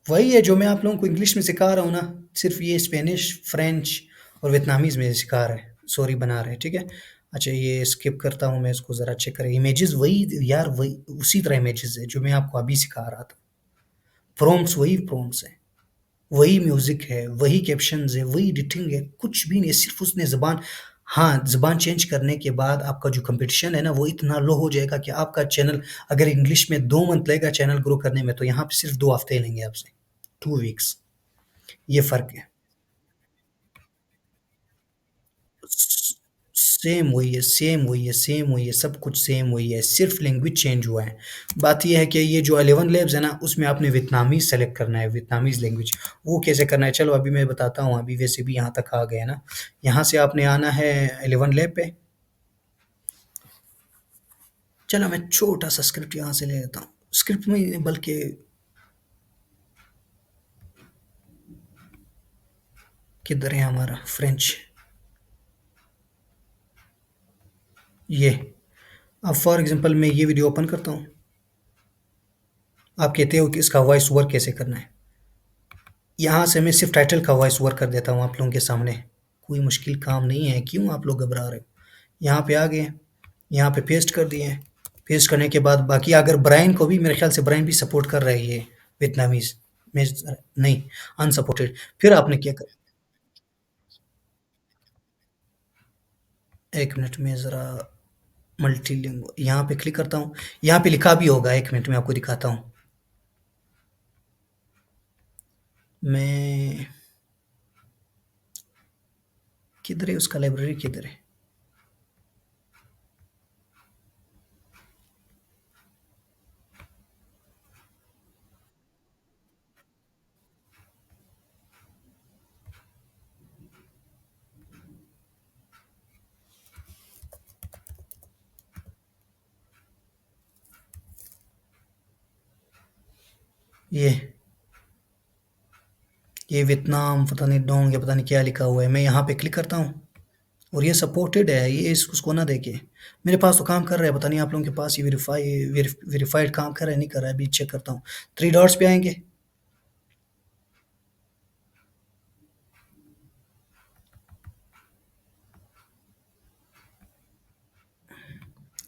Speaker 1: वही है जो मैं आप लोगों को इंग्लिश में सिखा रहा हूँ ना, सिर्फ ये स्पेनिश, फ्रेंच और वियतनामीज़ में सिखा रहा है, सॉरी बना रहे हैं, ठीक है? अच्छा, ये स्किप करता हूँ मैं, इसको ज़रा चेक करें। इमेजेस वही यार, वही उसी तरह इमेजेस है जो मैं आपको अभी सिखा रहा था। प्रॉम्प्ट्स वही प्रॉम्प्ट्स हैं, वही म्यूज़िक है, वही कैप्शंस है, वही एडिटिंग है, कुछ भी नहीं है। सिर्फ उसने ज़बान, हाँ, ज़बान चेंज करने के बाद आपका जो कंपटीशन है ना, वो इतना लो हो जाएगा कि आपका चैनल अगर इंग्लिश में 2 मंथ लगेगा चैनल ग्रो करने में, तो यहाँ पे सिर्फ 2 हफ्ते लेंगे आपसे, 2 वीक्स। ये फ़र्क है। सेम वही है, सेम वही है, सेम वही है, सब कुछ सेम वही है, सिर्फ लैंग्वेज चेंज हुआ है। बात ये है कि ये जो 11 लैब्स है ना, उसमें आपने वियतनामीज़ सेलेक्ट करना है, वियतनामीज़ लैंग्वेज। वो कैसे करना है, चलो अभी मैं बताता हूँ। अभी वैसे भी यहाँ तक आ गए हैं ना, यहाँ से आपने आना है 11 लैब पे। चलो मैं छोटा सा स्क्रिप्ट यहाँ से ले लेता हूँ, स्क्रिप्ट में ही बल्कि किधर है हमारा फ्रेंच, ये। अब फॉर एग्जांपल मैं ये वीडियो ओपन करता हूँ, आप कहते हो कि इसका वॉइस ओवर कैसे करना है। यहाँ से मैं सिर्फ टाइटल का वॉइस ओवर कर देता हूँ आप लोगों के सामने, कोई मुश्किल काम नहीं है, क्यों आप लोग घबरा रहे हो? यहाँ पे आ गए, यहाँ पे पेस्ट कर दिए। पेस्ट करने के बाद बाकी अगर ब्राइन को भी, मेरे ख्याल से ब्राइन भी सपोर्ट कर रहा है ये वियतनामीज़ में, नहीं, अनसपोर्टेड। फिर आपने क्या कर, 1 मिनट में ज़रा मल्टीलिंगुअल यहाँ पे क्लिक करता हूँ, यहाँ पे लिखा भी होगा, 1 मिनट में आपको दिखाता हूँ। मैं किधर है उसका लाइब्रेरी, किधर है? ये वियतनाम पता नहीं डोंग या पता नहीं क्या लिखा हुआ है। मैं यहाँ पे क्लिक करता हूँ और ये सपोर्टेड है, ये उसको ना देखे। मेरे पास तो काम कर रहा है, पता नहीं आप लोगों के पास ये वेरीफाइड काम कर रहा है नहीं कर रहा है, अभी चेक करता हूँ। 3 डॉट्स पे आएंगे,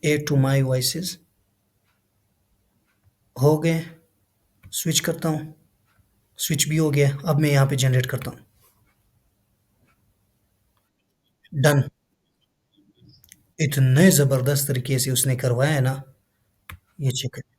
Speaker 1: एड टू माई वॉइसेस हो गए, स्विच करता हूँ, स्विच भी हो गया। अब मैं यहाँ पे जनरेट करता हूँ, डन। इतने ज़बरदस्त तरीके से उसने करवाया है ना, ये चेक करें।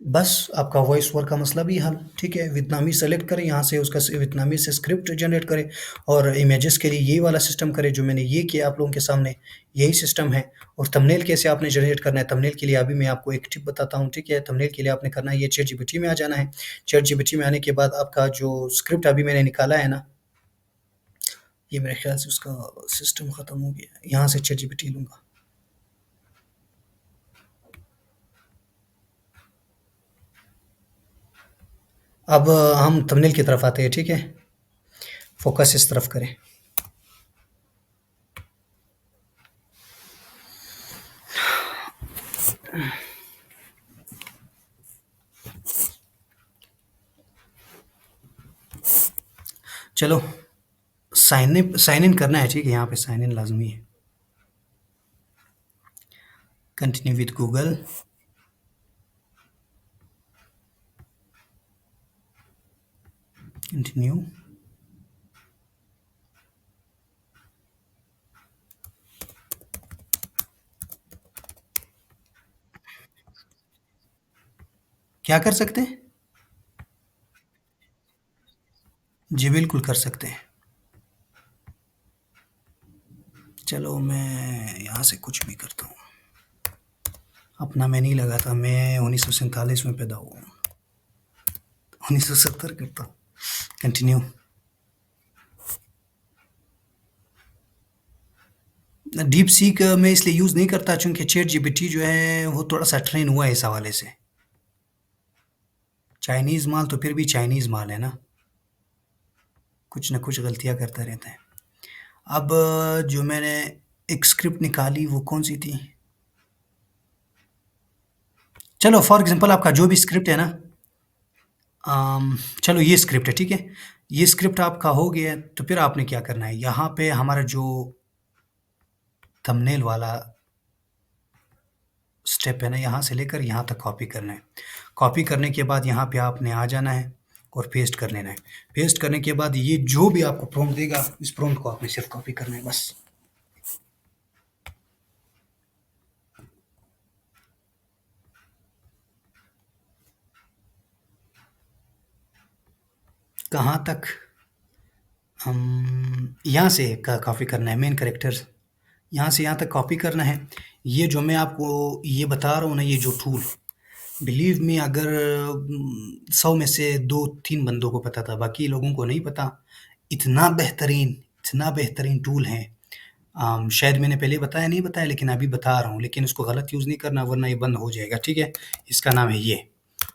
Speaker 1: बस आपका वॉइस ओवर का मसला भी हल, ठीक है? वियतनामी सेलेक्ट करें, यहाँ से उसका वियतनामी से स्क्रिप्ट जनरेट करें और इमेजेस के लिए ये वाला सिस्टम करें जो मैंने ये किया आप लोगों के सामने, यही सिस्टम है। और थंबनेल कैसे आपने जनरेट करना है, थंबनेल के लिए अभी मैं आपको एक टिप बताता हूँ, ठीक है? थंबनेल के लिए आपने करना है, ये चैटजीपीटी में आ जाना है। चैटजीपीटी में आने के बाद आपका जो स्क्रिप्ट अभी मैंने निकाला है ना, ये मेरे ख्याल से उसका सिस्टम ख़त्म हो गया है। यहाँ से चैटजीपीटी लूँगा। अब हम थंबनेल की तरफ आते हैं, ठीक है? फ़ोकस इस तरफ करें। चलो साइन इन करना है, ठीक है? यहाँ पे साइन इन लाज़मी है। Continue with Google. कंटिन्यू। क्या कर सकते हैं? जी, बिल्कुल कर सकते हैं। चलो मैं यहाँ से कुछ भी करता हूँ। अपना मैं नहीं लगाता, मैं 1947 में पैदा हुआ हूँ। 1970 करता हूँ। कंटिन्यू। डीप सीक मैं इसलिए यूज़ नहीं करता चूँकि चैटजीपीटी जो है वो थोड़ा-सा ट्रेन हुआ है इस हवाले से। चाइनीज़ माल तो फिर भी चाइनीज़ माल है ना, कुछ न कुछ गलतियाँ करता रहता है। अब जो मैंने एक स्क्रिप्ट निकाली वो कौन-सी थी? चलो फॉर एग्ज़ाम्पल आपका जो भी स्क्रिप्ट है ना, चलो ये स्क्रिप्ट है, ठीक है? ये स्क्रिप्ट आपका हो गया है, तो फिर आपने क्या करना है, यहाँ पे हमारा जो थंबनेल वाला स्टेप है ना, यहाँ से लेकर यहाँ तक कॉपी करना है। कॉपी करने के बाद यहाँ पे आपने आ जाना है और पेस्ट कर लेना है। पेस्ट करने के बाद ये जो भी आपको प्रॉम्प्ट देगा, इस प्रॉम्प्ट को आपने सिर्फ कॉपी करना है बस। कहाँ तक? यहाँ से कॉपी करना है, मेन कैरेक्टर्स यहाँ से यहाँ तक कॉपी करना है। ये जो मैं आपको ये बता रहा हूँ ना, ये जो टूल, बिलीव मी, अगर 100 में से 2-3 बंदों को पता था, बाकी लोगों को नहीं पता। इतना बेहतरीन टूल है। शायद मैंने पहले बताया, नहीं बताया, लेकिन अभी बता रहा हूँ। लेकिन इसको गलत यूज़ नहीं करना वरना ये बंद हो जाएगा, ठीक है? इसका नाम है ये।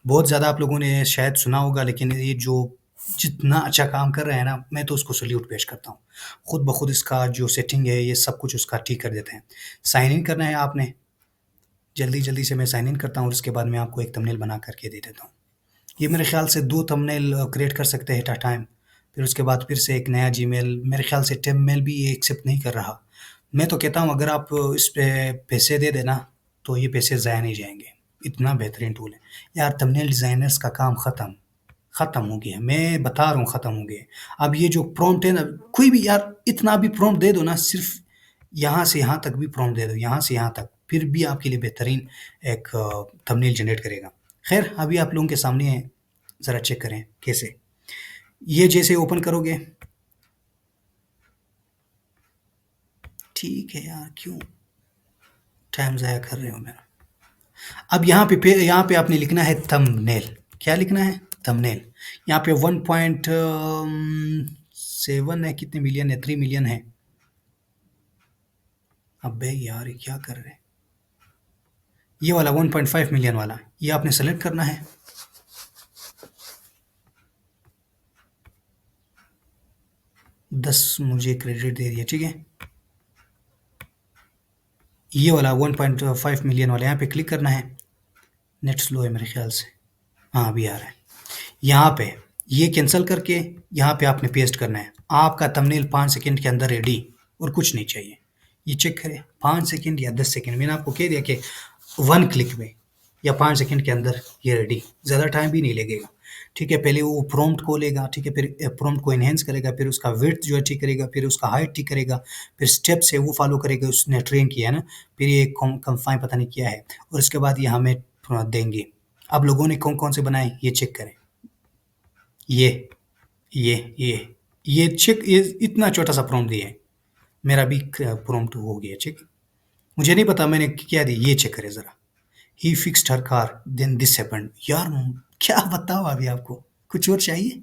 Speaker 1: बहुत ज़्यादा आप लोगों ने शायद सुना होगा, लेकिन ये जो जितना अच्छा काम कर रहा है ना, मैं तो उसको सैल्यूट पेश करता हूँ। खुद ब खुद इसका जो सेटिंग है, ये सब कुछ उसका ठीक कर देते हैं। साइन इन करना है आपने। जल्दी-जल्दी से मैं साइन इन करता हूँ और उसके बाद मैं आपको एक थंबनेल बना कर के दे देता हूँ। ये मेरे ख़्याल से 2 थंबनेल क्रिएट कर सकते हैं एट अ टाइम। फिर उसके बाद फिर से एक नया जीमेल, मेरे ख़्याल से टेम्पमेल भी ये एक्सेप्ट नहीं कर रहा। मैं तो कहता हूँ अगर आप इस पे पैसे दे देना, तो ये पैसे ज़ाया नहीं जाएँगे। इतना बेहतरीन टूल है। यार थंबनेल डिज़ाइनर्स का काम ख़त्म हो गया है। मैं बता रहा हूँ ख़त्म हो गया है। अब ये जो प्रॉम्प्ट है ना, कोई भी यार इतना भी प्रॉम्प्ट दे दो ना, सिर्फ़ यहाँ से यहाँ तक भी प्रॉम्प्ट दे दो, यहाँ से यहाँ तक, फिर भी आपके लिए बेहतरीन एक थंबनेल जनरेट करेगा। ख़ैर अभी आप लोगों के सामने है, ज़रा चेक करें कैसे। ये जैसे ओपन करोगे, ठीक है यार, क्यों टाइम ज़ाया कर रहे हो मेरा। अब यहाँ पे आपने लिखना है थंबनेल। क्या लिखना है? थंबनेल। यहाँ पे 1.7 है, कितने मिलियन है? 3 मिलियन है। अबे यार ये क्या कर रहे हैं? ये वाला 1.5 मिलियन वाला, ये आपने सेलेक्ट करना है। दस मुझे क्रेडिट दे दिया, ठीक है? ये वाला 1.5 मिलियन वाला, यहाँ पे क्लिक करना है। नेट स्लो है मेरे ख्याल से। हाँ अभी आ रहा है। यहाँ पे ये कैंसिल करके यहाँ पे आपने पेस्ट करना है। आपका थंबनेल 5 सेकंड के अंदर रेडी, और कुछ नहीं चाहिए। ये चेक करें, 5 सेकंड या 10 सेकंड, मैंने आपको कह दिया कि 1 क्लिक में या 5 सेकंड के अंदर ये रेडी। ज़्यादा टाइम भी नहीं लगेगा, ठीक है? पहले वो प्रॉम्प्ट को लेगा, ठीक है? फिर प्रॉम्प्ट को एनहांस करेगा, फिर उसका विड्थ जो है ठीक करेगा, फिर उसका हाइट ठीक करेगा, फिर स्टेप्स है वो फॉलो करेगा, उसने ट्रेन किया है ना, फिर ये कंफाइन पता नहीं क्या है, और उसके बाद ये हमें देंगे। अब लोगों ने कौन-कौन से बनाए ये चेक करें। ये, ये चेक ये इतना छोटा-सा प्रॉम्प्ट दिया है। मेरा भी प्रॉम्प्ट हो गया चेक। मुझे नहीं पता मैंने क्या दिया, ये चेक करें ज़रा। He fixed her car then this happened. यार क्या बताऊँ अभी आपको? कुछ और चाहिए?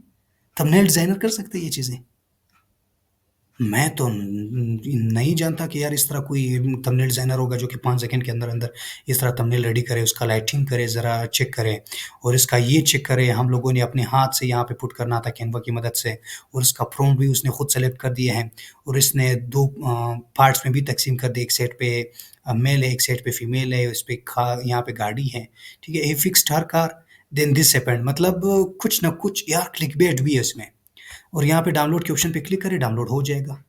Speaker 1: थंबनेल डिज़ाइनर कर सकते हैं ये चीज़ें। मैं तो नहीं जानता कि यार इस तरह कोई थंबनेल डिज़ाइनर होगा जो कि 5 सेकंड के अंदर-अंदर इस तरह थंबनेल रेडी करे, उसका लाइटिंग करे, ज़रा चेक करे और इसका ये चेक करे। हम लोगों ने अपने हाथ से यहाँ पे पुट करना था कैनवा की मदद से और इसका प्रॉम्प्ट भी उसने खुद सेलेक्ट कर दिए हैं और इसने 2 पार्ट्स में भी तक़सीम कर दिए। एक साइड पे मेल है, एक साइड पे फीमेल है, इस पे यहाँ पे गाड़ी है, ठीक है? He fixed her car then this happened मतलब कुछ ना कुछ यार क्लिकबेट भी है इसमें। और यहाँ पे डाउनलोड के ऑप्शन पे क्लिक करें, डाउनलोड हो जाएगा।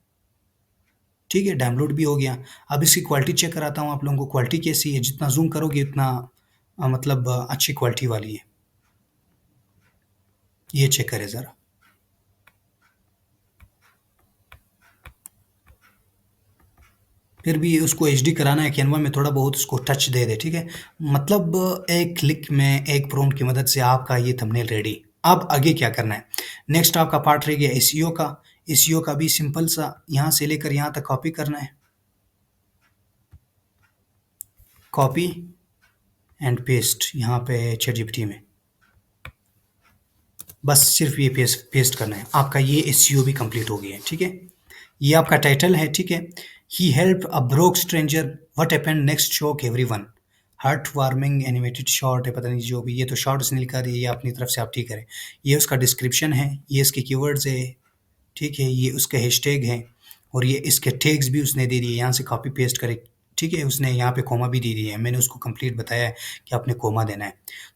Speaker 1: ठीक है, डाउनलोड भी हो गया। अब इसकी क्वालिटी चेक कराता हूँ आप लोगों को, क्वालिटी कैसी है? जितना ज़ूम करोगे उतना मतलब अच्छी क्वालिटी वाली है। ये चेक करें ज़रा। फिर भी उसको एचडी कराना है कैनवा में, थोड़ा बहुत उसको टच दे दें, ठीक है? मतलब एक क्लिक में, एक प्रॉम्प्ट की मदद से आपका ये थंबनेल रेडी। अब आगे क्या करना है? नेक्स्ट आपका पार्ट रह गया एसईओ का। एसईओ का भी सिंपल सा यहाँ से लेकर यहाँ तक कॉपी करना है। कॉपी एंड पेस्ट यहाँ पे चैटजीपीटी में। बस सिर्फ ये पेस्ट करना है। आपका ये एसईओ भी कंप्लीट हो गया है, ठीक है? ये आपका टाइटल है, ठीक है? He help a broke stranger what happened next shock everyone. Heartwarming animated short है, पता नहीं जो भी, ये तो शॉर्ट उसने लिखा दिया, ये अपनी तरफ से आप ठीक करें। ये उसका डिस्क्रिप्शन है, ये इसके कीवर्ड्स है, ठीक है? ये उसके हैशटैग हैं और ये इसके टैग्स भी उसने दे दिए, यहाँ से कॉपी पेस्ट करें, ठीक है? उसने यहाँ पे कोमा भी दे दिया है, मैंने उसको कंप्लीट बताया है कि आपने कोमा देना है।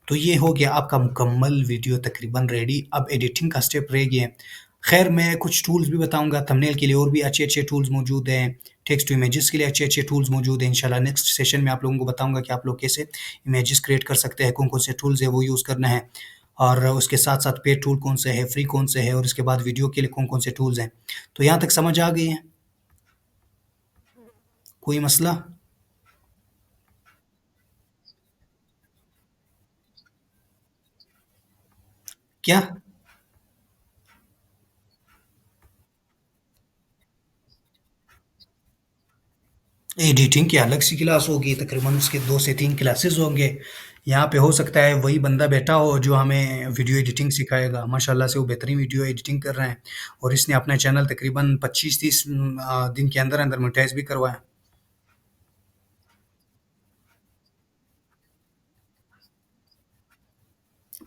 Speaker 1: तो ये हो गया आपका मुकम्मल वीडियो तकरीबन रेडी। अब एडिटिंग का स्टेप रह गया है। खैर मैं कुछ टूल्स भी बताऊँगा थंबनेल के लिए, और भी अच्छे-अच्छे टूल्स मौजूद हैं। टेक्स्ट टू इमेजेस के लिए अच्छे-अच्छे टूल्स मौजूद हैं। इंशाल्लाह नेक्स्ट सेशन में आप लोगों को बताऊँगा कि आप लोग कैसे इमेजेस क्रिएट कर सकते हैं, कौन-कौन से टूल्स हैं वो यूज़ करना है और उसके साथ-साथ पेड टूल कौन से है, फ्री कौन से है और इसके बाद वीडियो के लिए कौन-कौन से टूल्स हैं। तो यहाँ तक समझ आ गई है? कोई मसला? क्या? एडिटिंग की अलग सी क्लास होगी, तकरीबन उसके 2 से 3 क्लासेस होंगे। यहाँ पे हो सकता है वही बंदा बैठा हो जो हमें वीडियो एडिटिंग सिखाएगा। माशाल्लाह से वो बेहतरीन वीडियो एडिटिंग कर रहे हैं और इसने अपना चैनल तकरीबन 25-30 दिन के अंदर-अंदर मोनेटाइज़ भी करवाया।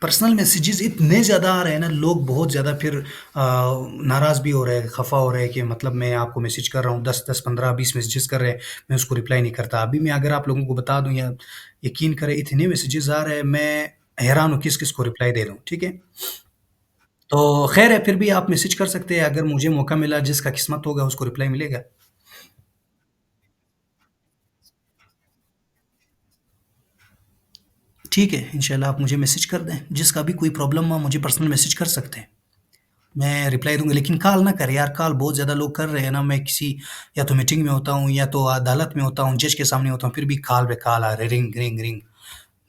Speaker 1: पर्सनल मैसेजेस इतने ज़्यादा आ रहे हैं ना, लोग बहुत ज़्यादा फिर नाराज़ भी हो रहे हैं, खफ़ा हो रहे हैं कि मतलब मैं आपको मैसेज कर रहा हूँ, 10-10, 15-20 मैसेजेस कर रहे हैं, मैं उसको रिप्लाई नहीं करता। अभी मैं अगर आप लोगों को बता दूँ या यकीन करें, इतने मैसेजेस आ रहे हैं, मैं हैरान हूँ किस-किस को रिप्लाई दे दूँ, ठीक है? तो ख़ैर है, फिर भी आप मैसेज कर सकते हैं, अगर मुझे मौका मिला, जिसका किस्मत होगा उसको रिप्लाई मिलेगा। ठीक है, इंशाल्लाह आप मुझे मैसेज कर दें, जिसका भी कोई प्रॉब्लम हो मुझे पर्सनल मैसेज कर सकते हैं। मैं रिप्लाई दूँगा, लेकिन कॉल ना करें यार, कॉल बहुत ज़्यादा लोग कर रहे हैं ना, मैं किसी या तो मीटिंग में होता हूँ या तो अदालत में होता हूँ, जज के सामने होता हूँ, फिर भी कॉल पे कॉल आ रहे हैं, रिंग, रिंग, रिंग।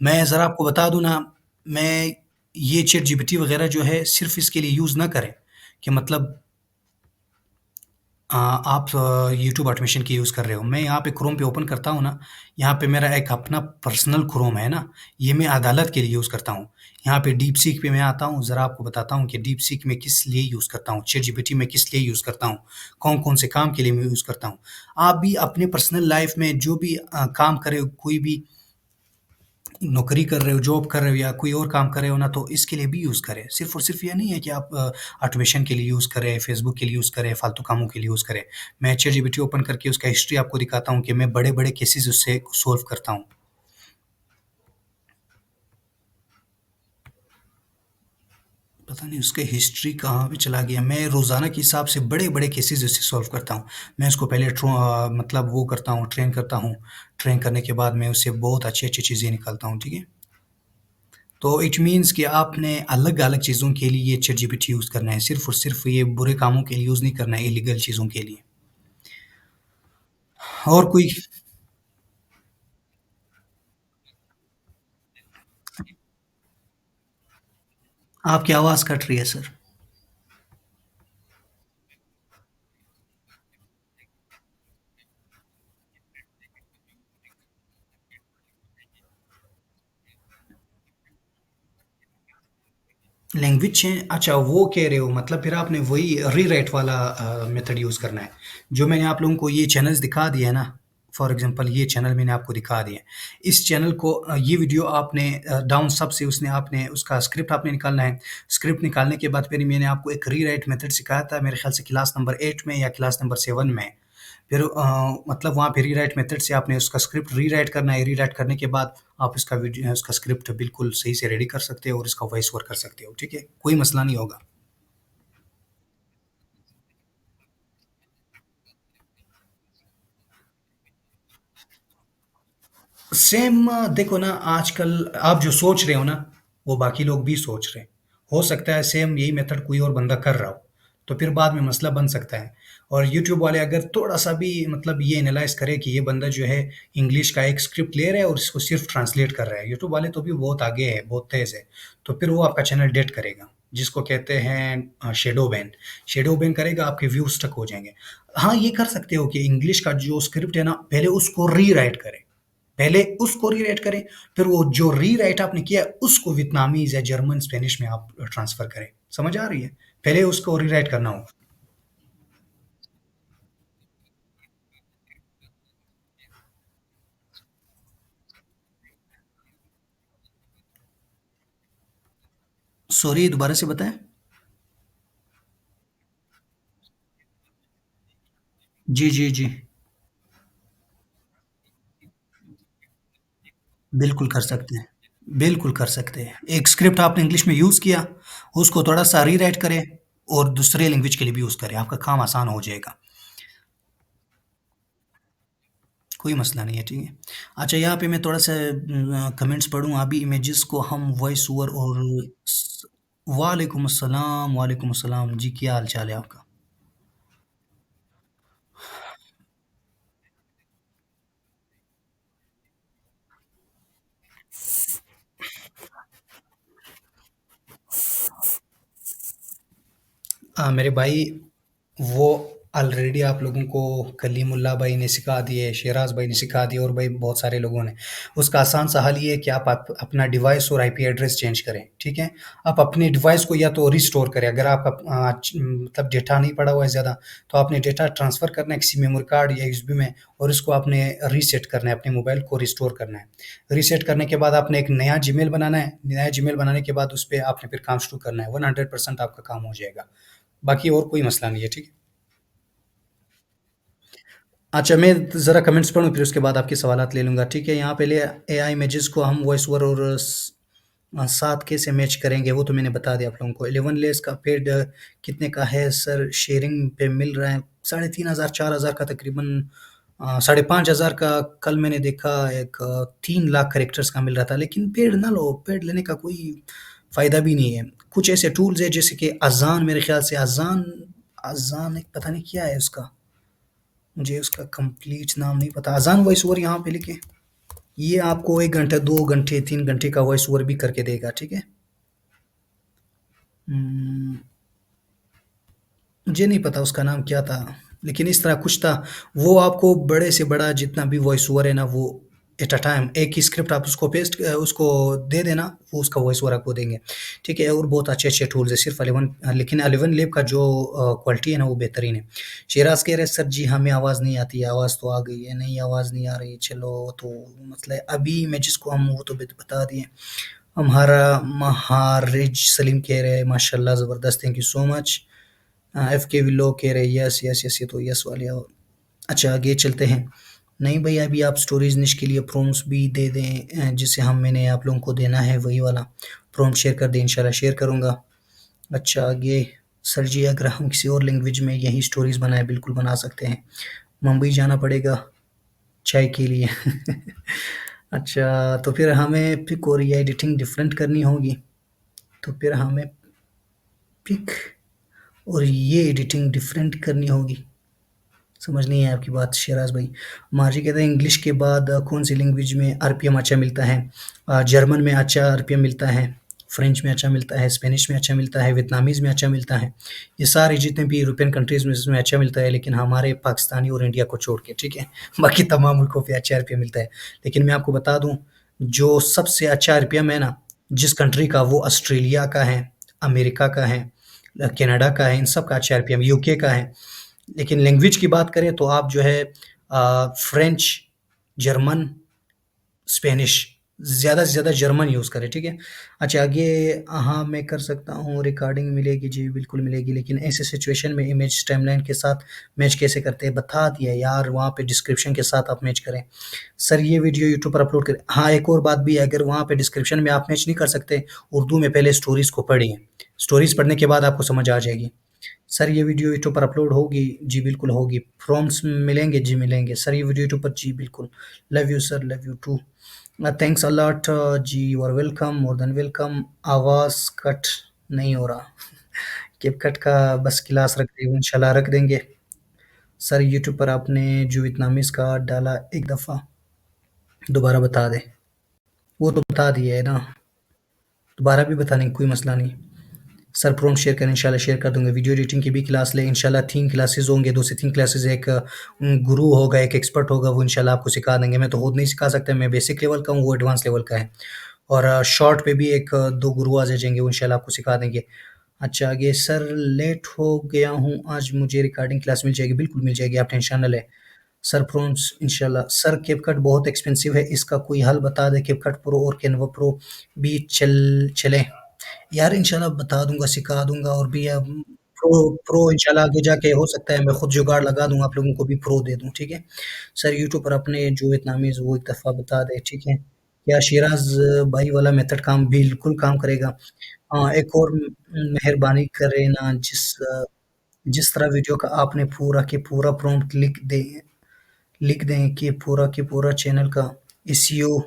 Speaker 1: मैं ज़रा आपको बता दूँ ना, मैं ये चैट जीपीटी वगैरह जो है सिर्फ़ इसके लिए यूज़ ना करें कि मतलब आप यूट्यूब ऑटोमेशन की यूज़ कर रहे हो। मैं यहाँ पे क्रोम पे ओपन करता हूँ ना, यहाँ पे मेरा एक अपना पर्सनल क्रोम है ना, ये मैं अदालत के लिए यूज़ करता हूँ। यहाँ पे डीपसीक पे मैं आता हूँ, ज़रा आपको बताता हूँ कि डीपसीक मैं किस लिए यूज़ करता हूँ, चैटजीपीटी मैं किस लिए यूज़ करता हूँ, कौन-कौन से काम के लिए मैं यूज़ करता हूँ। आप भी अपने पर्सनल लाइफ़ में जो भी काम कर रहे हो, कोई भी नौकरी कर रहे हो, जॉब कर रहे हो या कोई और काम कर रहे हो ना, तो इसके लिए भी यूज़ करें। सिर्फ़ और सिर्फ़ ये नहीं है कि आप ऑटोमेशन के लिए यूज़ करें, फ़ेसबुक के लिए यूज़ करें, फ़ालतू कामों के लिए यूज़ करें। मैं चैटजीपीटी ओपन करके उसका हिस्ट्री आपको दिखाता हूँ कि मैं बड़े-बड़े केसेज़ उससे सॉल्व करता हूँ। पता नहीं उसका हिस्ट्री कहाँ पे चला गया। मैं रोज़ाना के हिसाब से बड़े-बड़े केसेज़ उससे सॉल्व करता हूँ। मैं उसको पहले मतलब वो करता हूँ, ट्रेन करता हूँ। ट्रेन करने के बाद मैं उससे बहुत अच्छी-अच्छी चीज़ें निकालता हूँ, ठीक है? तो इट मीन्स कि आपने अलग-अलग चीज़ों के लिए चैटजीपीटी यूज़ करना है, सिर्फ़ और सिर्फ़ ये बुरे कामों के लिए यूज़ नहीं करना है, इल्लीगल चीज़ों के लिए। और कोई आपकी आवाज़ कट रही है सर। लैंग्वेज चेंज, अच्छा वो कह रहे हो, मतलब फिर आपने वही रीराइट वाला मेथड यूज़ करना है। जो मैंने आप लोगों को ये चैनल्स दिखा दिए हैं ना, फॉर एग्ज़ाम्पल ये चैनल मैंने आपको दिखा दिए हैं। इस चैनल को ये वीडियो आपने डाउन सब से उसने आपने उसका स्क्रिप्ट आपने निकालना है। स्क्रिप्ट निकालने के बाद फिर मैंने आपको एक रीराइट मेथड सिखाया था, मेरे ख़्याल से क्लास नंबर 8 में या क्लास नंबर 7 में। फिर मतलब वहाँ पे रीराइट मेथड से आपने उसका स्क्रिप्ट रीराइट करना है। रीराइट करने के बाद आप इसका वीडियो उसका स्क्रिप्ट बिल्कुल सही से रेडी कर सकते हो और इसका वॉइस ओवर कर सकते हो, ठीक है? कोई मसला नहीं होगा। सेम देखो ना, आजकल आप जो सोच रहे हो ना, वो बाकी लोग भी सोच रहे हैं। हो सकता है सेम यही मेथड कोई और बंदा कर रहा हो, तो फिर बाद में मसला बन सकता है। और यूट्यूब वाले अगर थोड़ा-सा भी मतलब ये एनालाइज़ करें कि ये बंदा जो है इंग्लिश का एक स्क्रिप्ट ले रहा है और इसको सिर्फ़ ट्रांसलेट कर रहा है, यूट्यूब वाले तो भी बहुत आगे है, बहुत तेज़ है। तो फिर वो आपका चैनल डेड करेगा, जिसको कहते हैं शैडो बैन। शैडो बैन करेगा, आपके व्यूज़ स्टक हो जाएँगे। हाँ, ये कर सकते हो कि इंग्लिश का जो स्क्रिप्ट है ना, पहले उसको रीराइट करें। पहले उसको रीराइट करें, फिर वो जो रीराइट आपने किया उसको वियतनामीज़ या जर्मन, स्पेनिश में आप ट्रांसफ़र करें। समझ आ रही है? पहले उसको रीराइट करना होगा। सॉरी, दोबारा से बताएँ? जी, जी, जी। बिल्कुल कर सकते हैं। बिल्कुल कर सकते हैं। एक स्क्रिप्ट आपने इंग्लिश में यूज़ किया, उसको थोड़ा-सा रीराइट करें और दूसरे लैंग्वेज के लिए भी यूज़ करें, आपका काम आसान हो जाएगा। कोई मसला नहीं है, ठीक है। अच्छा, यहाँ पे मैं थोड़ा-सा कमेंट्स पढ़ूँ, अभी इमेजेस को हम वॉइस ओवर और स वालेकुम अस्सलाम, वालेकुम अस्सलाम। जी, क्या हाल-चाल है आपका? मेरे भाई, वो ऑलरेडी आप लोगों को कलीमुल्लाह भाई ने सिखा दिए, शेराज़ भाई ने सिखा दिए और भाई बहुत सारे लोगों ने। उसका आसान सा हल ये है कि आप अपना डिवाइस और आईपी एड्रेस चेंज करें, ठीक है? आप अपने डिवाइस को या तो रिस्टोर करें, अगर आपका मतलब डेटा नहीं पड़ा हुआ है ज़्यादा, तो आपने डेटा ट्रांसफ़र करना है किसी मेमोरी कार्ड या यूएसबी में और उसको आपने रीसेट करना है, अपने मोबाइल को रिस्टोर करना है। रीसेट करने के बाद आपने एक नया जीमेल बनाना है, नया जीमेल बनाने के बाद उसपे आपने फिर काम शुरू करना है, 100% आपका काम हो जाएगा। बाकी और कोई मसला नहीं है, ठीक है? अच्छा, मैं ज़रा कमेंट्स पढूँ फिर उसके बाद आपके सवालात ले लूँगा, ठीक है? यहाँ पहले एआई इमेजेस को हम वॉइस ओवर और साथ कैसे मैच करेंगे, वो तो मैंने बता दिया आप लोगों को। 11 लेयर्स का पेड कितने का है सर? शेयरिंग पे मिल रहा है 3500 4000 का तकरीबन, 5500 का कल मैंने देखा, एक 3 लाख कैरेक्टर्स का मिल रहा था। लेकिन पेड ना लो, पेड लेने का कोई फ़ायदा भी नहीं है। कुछ ऐसे टूल्स हैं जैसे कि अज़ान, मेरे ख़्याल से अज़ान अज़ान एक पता नहीं क्या है उसका, मुझे उसका कंप्लीट नाम नहीं पता। अज़ान वॉइस ओवर यहाँ पे लिखें, ये आपको 1 घंटा, 2 घंटे, 3 घंटे का वॉइस ओवर भी करके देगा, ठीक है? उम, मुझे नहीं पता उसका नाम क्या था, लेकिन इस तरह कुछ था। वो आपको बड़े से बड़ा जितना भी वॉइस ओवर है ना, वो एट अ टाइम एक ही स्क्रिप्ट आप उसको दे देना, वो उसका वॉइस ओवर आपको देंगे, ठीक है? और बहुत अच्छे-अच्छे टूल्स हैं, सिर्फ़ 11 लेकिन 11 लैब का जो क्वालिटी है ना, वो बेहतरीन है। शेराज़ कह रहे हैं, "सर जी, हमें आवाज़ नहीं आती है।" आवाज़ तो आ गई है। नहीं, आवाज़ नहीं आ रही, चलो तो मसला है। अभी मैं जिसको हम वो तो बता दिए। हमारा महारिज सलीम कह रहे हैं, "माशाल्लाह ज़बरदस्त, thank you so much." एफके willow कह रहे हैं, यस यस यस, ये तो यस वाले हो। अच्छा, आगे चलते हैं। नहीं भैया, अभी आप स्टोरेज निश के लिए प्रॉम्प्ट्स भी दे दें, जिसे हम मैंने आप लोगों को देना है वही वाला प्रॉम्प्ट शेयर कर दें, इंशाल्लाह शेयर करूँगा। अच्छा, आगे सर जी, अगर हम किसी और लैंग्वेज में यही स्टोरीज बनाए, बिल्कुल बना सकते हैं। मुंबई जाना पड़ेगा चाय के लिए। अच्छा, तो फिर हमें पिक और ये एडिटिंग डिफरेंट करनी होगी, तो फिर हमें पिक और ये एडिटिंग डिफरेंट करनी होगी। समझ नहीं है आपकी बात शेराज़ भाई। मार्जी कहते हैं इंग्लिश के बाद कौन सी लैंग्वेज में आरपीएम अच्छा मिलता है? जर्मन में अच्छा आरपीएम मिलता है, फ्रेंच में अच्छा मिलता है, स्पेनिश में अच्छा मिलता है, वियतनामीज़ में अच्छा मिलता है। ये सारे जितने भी यूरोपियन कंट्रीज़ में इसमें अच्छा मिलता है, लेकिन हमारे पाकिस्तानी और इंडिया को छोड़ के, ठीक है? बाकी तमाम मुल्कों पे अच्छा आरपीएम मिलता है। लेकिन मैं आपको बता दूँ, जो सबसे अच्छा आरपीएम है ना, जिस कंट्री का, वो ऑस्ट्रेलिया का है, अमेरिका का है, कनाडा का है, इन सब का अच्छा आरपीएम, यूके का है। लेकिन लैंग्वेज की बात करें तो आप जो है फ्रेंच, जर्मन, स्पेनिश, ज़्यादा से ज़्यादा जर्मन यूज़ करें, ठीक है? अच्छा आगे, हाँ, मैं कर सकता हूँ, रिकॉर्डिंग मिलेगी, जी बिल्कुल मिलेगी, लेकिन ऐसे सिचुएशन में इमेज टाइमलाइन के साथ मैच कैसे करते हैं? बता दिया यार, वहाँ पे डिस्क्रिप्शन के साथ आप मैच करें। सर ये वीडियो यूट्यूब पर अपलोड करें। हाँ, एक और बात भी है, अगर वहाँ पे डिस्क्रिप्शन में आप मैच नहीं कर सकते, उर्दू में पहले स्टोरीज़ को पढ़िए। स्टोरीज़ पढ़ने के बाद आपको समझ आ जाएगी। सर ये वीडियो यूट्यूब पर अपलोड होगी? जी बिल्कुल होगी। प्रॉम्प्ट्स मिलेंगे? जी मिलेंगे। सर ये वीडियो यूट्यूब पर? जी बिल्कुल। Love you sir, love you too. Thanks a lot जी, you are welcome, more than welcome. आवाज़ कट नहीं हो रहा। कैपकट का बस क्लास रख रही हूँ, इंशाल्लाह रख देंगे। सर यूट्यूब पर आपने जो वियतनामीज़ का डाला एक दफ़ा दोबारा बता दें। वो तो बता दिया है ना, दोबारा भी बताने की कोई मसला नहीं। सर प्रॉम्प्ट शेयर करें, इंशाल्लाह शेयर कर दूँगा। वीडियो एडिटिंग की भी क्लास लें, इंशाल्लाह 3 क्लासेस होंगे, 2 से 3 क्लासेस, एक गुरु होगा, एक एक्सपर्ट होगा, वो इंशाल्लाह आपको सिखा देंगे। मैं तो खुद नहीं सिखा सकता, मैं बेसिक लेवल का हूँ, वो एडवांस लेवल का है। और शॉर्ट पे भी 1-2 गुरु आ जाएँगे, वो इंशाल्लाह आपको सिखा देंगे। अच्छा आगे, सर लेट हो गया हूँ, आज मुझे रिकॉर्डिंग क्लास मिल जाएगी? बिल्कुल मिल जाएगी, आप टेंशन ना लें। सर प्रॉम्प्ट्स इंशाल्लाह। सर कैपकट बहुत एक्सपेंसिव है, इसका कोई हल बता दें, कैपकट प्रो और कैनवा प्रो भी चलें? यार इंशाल्लाह बता दूँगा, सिखा दूँगा, और भी अब प्रो प्रो इंशाल्लाह आगे जाके हो सकता है मैं खुद जुगाड़ लगा दूँ, आप लोगों को भी प्रो दे दूँ, ठीक है? सर यूट्यूब पर अपने जो वियतनामीज़ वो एक दफ़ा बता दें, ठीक है? क्या शिराज़ भाई वाला मेथड काम बिल्कुल काम करेगा? हाँ, एक और मेहरबानी करें ना, जिस तरह वीडियो का आपने पूरा के पूरा प्रॉम्प्ट लिख दें कि पूरा के पूरा चैनल का एसईओ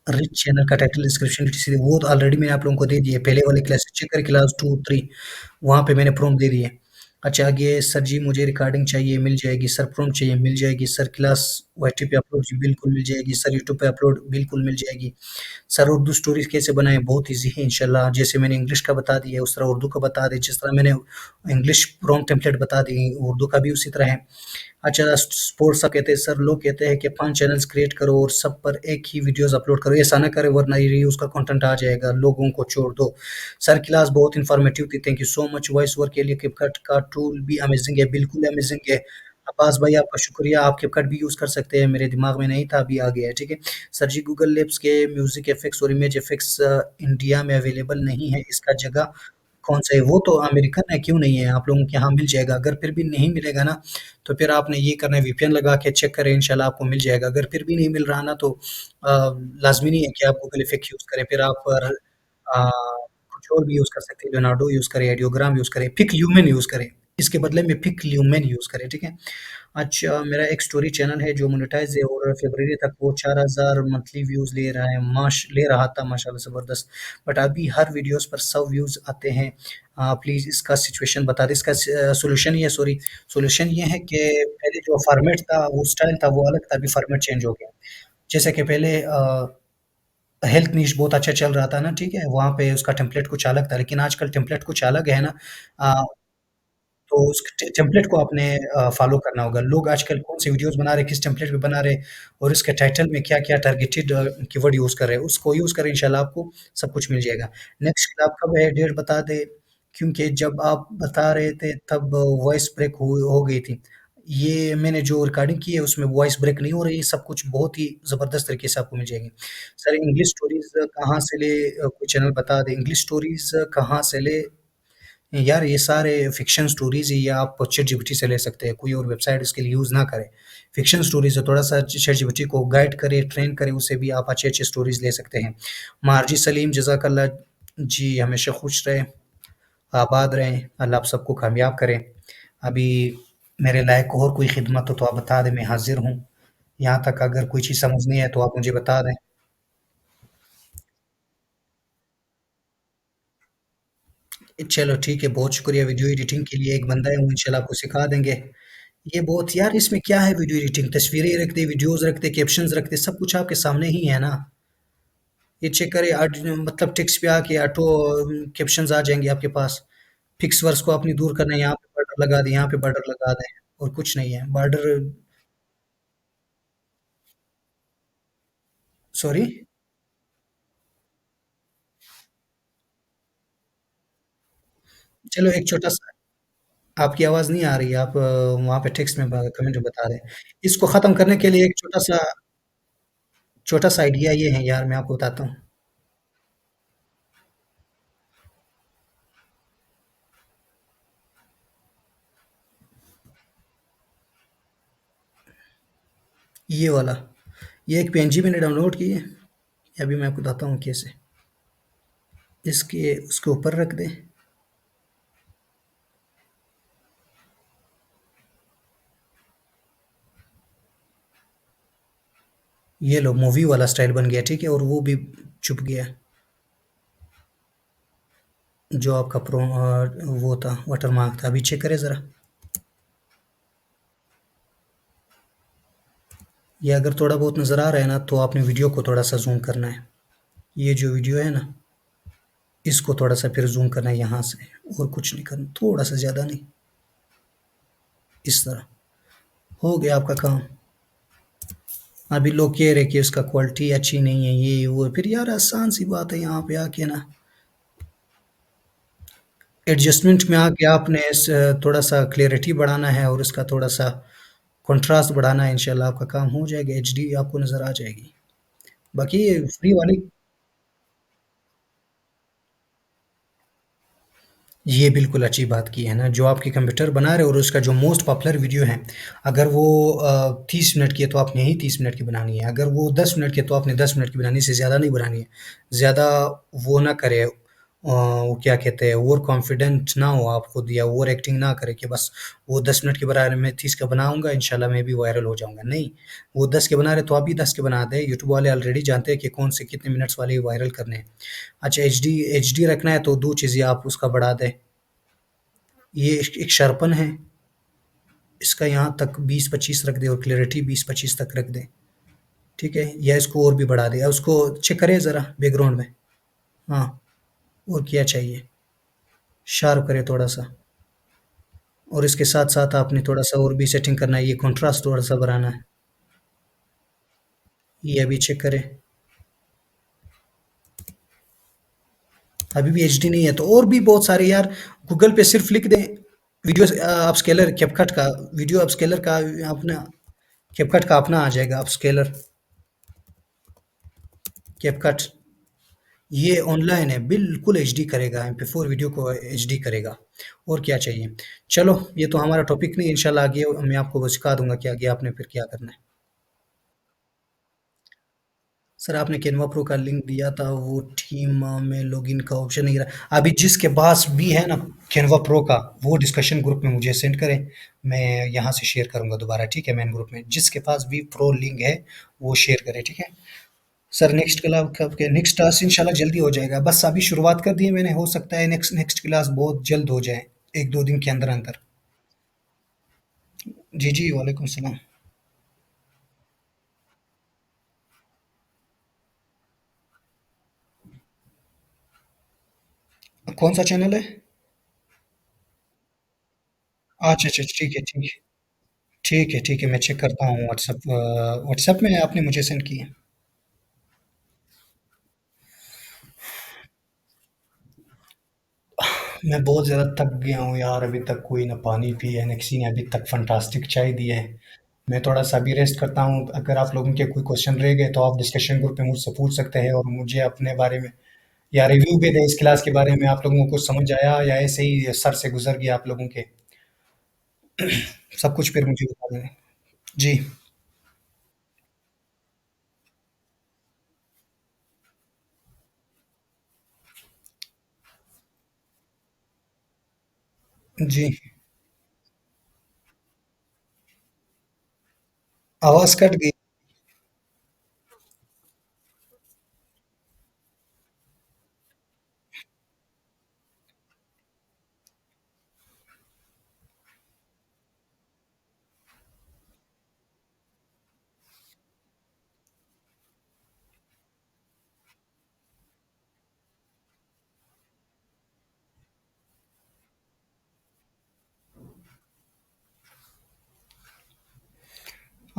Speaker 1: रिच चैनल का टाइटल, डिस्क्रिप्शन, etc, वो तो ऑलरेडी मैंने आप लोगों को दे दिए। पहले वाली क्लास चेक करें, क्लास 2, 3, वहाँ पे मैंने प्रॉम्प्ट दे दिए। अच्छा आगे, सर जी मुझे रिकॉर्डिंग चाहिए, मिल जाएगी? सर प्रॉम्प्ट चाहिए, मिल जाएगी? सर क्लास वाईटी पे अपलोड? जी बिल्कुल मिल जाएगी। सर यूट्यूब पे अपलोड? बिल्कुल मिल जाएगी। सर उर्दू स्टोरीज़ कैसे बनाएँ? बहुत ईज़ी है इंशाल्लाह, जैसे मैंने इंग्लिश का बता दिया है, उस तरह उर्दू का बता दें, जिस तरह मैंने इंग्लिश प्रॉम्प्ट टेम्पलेट बता दी, उर्दू का भी उसी तरह है। अच्छा, स्पोर्ट्स साहब कहते हैं, सर लोग कहते हैं कि 5 चैनल्स क्रिएट करो और सब पर एक ही वीडियोज़ अपलोड करो। ऐसा ना करें, वरना ये रीयूज़ का कंटेंट आ जाएगा, लोगों को छोड़ दो। सर क्लास बहुत इन्फॉर्मेटिव थी, thank you so much. Voice over के लिए कैपकट का टूल भी अमेज़िंग है, बिल्कुल अमेज़िंग है। अब्बास भाई आपका शुक्रिया, आप कैपकट भी यूज़ कर सकते हैं, मेरे दिमाग में नहीं था, अभी आ गया है, ठीक है। सर जी गूगल लेब्स के म्यूज़िक इफ़ेक्ट्स और इमेज इफ़ेक्ट्स इंडिया में अवेलेबल नहीं है, इसका जगह कौन-सा है? वो तो अमेरिकन है, क्यों नहीं है? आप लोगों के यहाँ मिल जाएगा। अगर फिर भी नहीं मिलेगा ना, तो फिर आपने ये करना है, वीपीएन लगा के चेक करें, इंशाल्लाह आपको मिल जाएगा। अगर फिर भी नहीं मिल रहा ना, तो लाज़मी नहीं है कि आप गूगल इफ़ेक्ट यूज़ करें, फिर आप अ, कुछ और भी यूज़ कर सकते हैं, लियोनार्डो यूज़ करें, आइडियोग्राम यूज़ करें, पिक ल्यूमेन यूज़ करें। इसके बदले में पिक ल्यूमेन यूज़ करें, ठीक है? अच्छा, मेरा एक स्टोरी चैनल है जो मोनेटाइज़ है, और फ़रवरी तक वो 4000 मंथली व्यूज़ ले रहा था, माशाल्लाह ज़बरदस्त। बट अभी हर वीडियोज़ पर 100 व्यूज़ आते हैं। प्लीज़ इसका सिचुएशन बता दें। इसका सॉल्यूशन ये है कि पहले जो फ़ॉर्मेट था, वो स्टाइल था, वो अलग था, अभी फ़ॉर्मेट चेंज हो गया। जैसे कि पहले हेल्थ नीश बहुत अच्छा चल रहा था ना, ठीक है? वहाँ पे उसका टेम्पलेट कुछ अलग था, लेकिन आजकल टेम्पलेट कुछ अलग है ना। अ, तो उस टेम्पलेट को आपने फ़ॉलो करना होगा। लोग आजकल कौन-सी वीडियोज़ बना रहे हैं, किस टेम्पलेट पे बना रहे हैं, और इसके टाइटल में क्या-क्या टारगेटेड कीवर्ड यूज़ कर रहे हैं, उसको यूज़ करें, इंशाल्लाह आपको सब कुछ मिल जाएगा। नेक्स्ट क्लास कब है, डेट बता दें, क्योंकि जब आप बता रहे थे तब वॉइस ब्रेक हो गई थी। ये मैंने जो रिकॉर्डिंग की है उसमें वॉइस ब्रेक नहीं हो रही है, सब कुछ बहुत ही ज़बरदस्त तरीके से आपको मिल जाएगी। सर इंग्लिश स्टोरीज़ कहाँ से कोई चैनल बता दें, इंग्लिश स्टोरीज़ कहाँ से यार ये सारे फ़िक्शन स्टोरीज़ ही, या आप चैटजीपीटी से ले सकते हैं, कोई और वेबसाइट इसके लिए यूज़ ना करें। फ़िक्शन स्टोरीज़ है, थोड़ा-सा चैटजीपीटी को गाइड करें, ट्रेन करें, उससे भी आप अच्छी-अच्छी स्टोरीज़ ले सकते हैं। मार्जी सलीम जज़ाकल्लाह जी, हमेशा खुश रहें, आबाद रहें, अल्लाह आप सबको कामयाब करे। अभी मेरे लायक और कोई खिदमत हो तो आप बता दें, मैं हाज़िर हूँ। यहाँ तक अगर कोई चीज़ समझ नहीं आए तो आप मुझे बता दें। चलो ठीक है, बहुत शुक्रिया वीडियो एडिटिंग के लिए, एक बंदा है वो इंशाल्लाह आपको सिखा देंगे। ये बहुत यार, इसमें क्या है वीडियो एडिटिंग, तस्वीरें रख दे, वीडियोज़ रख दे, कैप्शंस रख दे, सब कुछ आपके सामने ही है ना। ये चेक करें मतलब टेक्स्ट पे आके ऑटो कैप्शंस आ जाएंगे आपके पास। फिक्स वर्ड्स को आपने दूर करना है, यहाँ पे बॉर्डर लगा दें, यहाँ पे बॉर्डर लगा दें, और कुछ नहीं है बॉर्डर। सॉरी। चलो एक छोटा सा, आपकी आवाज़ नहीं आ रही है, आप वहाँ पे टेक्स्ट में कमेंट में बता रहे हैं। इसको ख़त्म करने के लिए एक छोटा सा आइडिया ये है यार, मैं आपको बताता हूँ। ये वाला, ये एक पीएनजी मैंने डाउनलोड की है, अभी मैं आपको बताता हूँ कैसे। इसके उसके ऊपर रख दें। ये लो मूवी वाला स्टाइल बन गया, ठीक है, और वो भी छुप गया। जो आपका वो था वाटरमार्क था, अभी चेक करें ज़रा। ये अगर थोड़ा बहुत नज़र आ रहा है ना, तो आपने वीडियो को थोड़ा सा जूम करना है। ये जो वीडियो है ना, इसको थोड़ा सा फिर जूम करना है यहाँ से, और कुछ नहीं करना, थोड़ा सा ज़्यादा नहीं, इस तरह। हो गया आपका काम। अभी लोग कह रहे कि उसका क्वालिटी अच्छी नहीं है, ये वो, फिर यार आसान सी बात है, यहाँ पे आके ना एडजस्टमेंट में आके आपने थोड़ा सा क्लियरिटी बढ़ाना है, और उसका थोड़ा सा कंट्रास्ट बढ़ाना है, इंशाल्लाह आपका काम हो जाएगा, एचडी आपको नज़र आ जाएगी। बाकी ये फ्री वाली, ये बिल्कुल अच्छी बात की है ना, जो आपके कंप्यूटर बना रहे हो और उसका जो मोस्ट पॉपुलर वीडियो है, अगर वो 30 मिनट की है तो आपने ही 30 मिनट की बनानी है, अगर वो 10 मिनट की है तो आपने 10 मिनट की बनानी है, इससे ज़्यादा नहीं बनानी है। ज़्यादा वो ना करे, वो क्या कहते हैं, ओवर कॉन्फिडेंट ना हो आप खुद, या ओवर एक्टिंग ना करे कि बस वो 10 मिनट के बराबर में 30 का बनाऊँगा, इंशाल्लाह मैं भी वायरल हो जाऊँगा। नहीं, वो 10 के बना रहे तो आप भी 10 के बना दें, यूट्यूब वाले ऑलरेडी जानते हैं कि कौन से कितने मिनट्स वाले वायरल करने हैं। अच्छा, एचडी रखना है तो 2 चीज़ें आप उसका बढ़ा दें। ये एक शार्पन है, इसका यहाँ तक 20-25 रख दें, और क्लैरिटी 20-25 तक रख दें, ठीक है? या इसको और भी बढ़ा दें, या उसको चेक करें ज़रा बैकग्राउंड में। हाँ, और क्या चाहिए? शार्प करें थोड़ा-सा, और इसके साथ-साथ आपने थोड़ा-सा और भी सेटिंग करना है, ये कंट्रास्ट थोड़ा-सा बढ़ाना है। ये अभी चेक करें, अभी भी एचडी नहीं है, तो और भी बहुत सारे यार, गूगल पे सिर्फ लिख दें वीडियो अपस्केलर कैपकट का, वीडियो अपस्केलर का अपना, कैपकट का अपना आ जाएगा अपस्केलर कैपकट। ये ऑनलाइन है, बिल्कुल एचडी करेगा, एमपी4 वीडियो को एचडी करेगा, और क्या चाहिए। चलो, ये तो हमारा टॉपिक नहीं, इंशाल्लाह आगे मैं आपको वो सिखा दूंगा कि आगे आपने फिर क्या करना है। सर आपने कैनवा प्रो का लिंक दिया था, वो टीम में लॉगिन का ऑप्शन नहीं रहा। अभी जिसके पास भी है ना कैनवा प्रो का, वो डिस्कशन ग्रुप में मुझे सेंड करें, मैं यहाँ से शेयर करूंगा दोबारा, ठीक है, मेन ग्रुप में जिसके पास भी प्रो लिंक है वो शेयर करे, ठीक है। सर नेक्स्ट क्लास कब के, नेक्स्ट क्लास इंशाल्लाह जल्दी हो जाएगा, बस अभी शुरुआत कर दी है मैंने, हो सकता है नेक्स्ट नेक्स्ट क्लास बहुत जल्द हो जाए, 1-2 दिन के अंदर अंदर। जी जी, वालेकुम सलाम। कौन सा चैनल है? अच्छा अच्छा, ठीक है ठीक है, ठीक है ठीक है, मैं चेक करता हूँ व्हाट्सअप, व्हाट्सअप में आपने मुझे सेंड किया। मैं बहुत ज़्यादा थक गया हूँ यार, अभी तक कोई ना पानी पिया है, ना किसी ने अभी तक फंटास्टिक चाय दी है। मैं थोड़ा सा अभी रेस्ट करता हूँ, अगर आप लोगों के कोई क्वेश्चन रह गए तो आप डिस्कशन ग्रुप में मुझसे पूछ सकते हैं, और मुझे अपने बारे में या रिव्यू भी दें इस क्लास के बारे में, आप लोगों को समझ आया या ऐसे ही सर से गुजर गया आप लोगों के, सब कुछ फिर मुझे बता दें। जी जी, आवाज़ कट गई।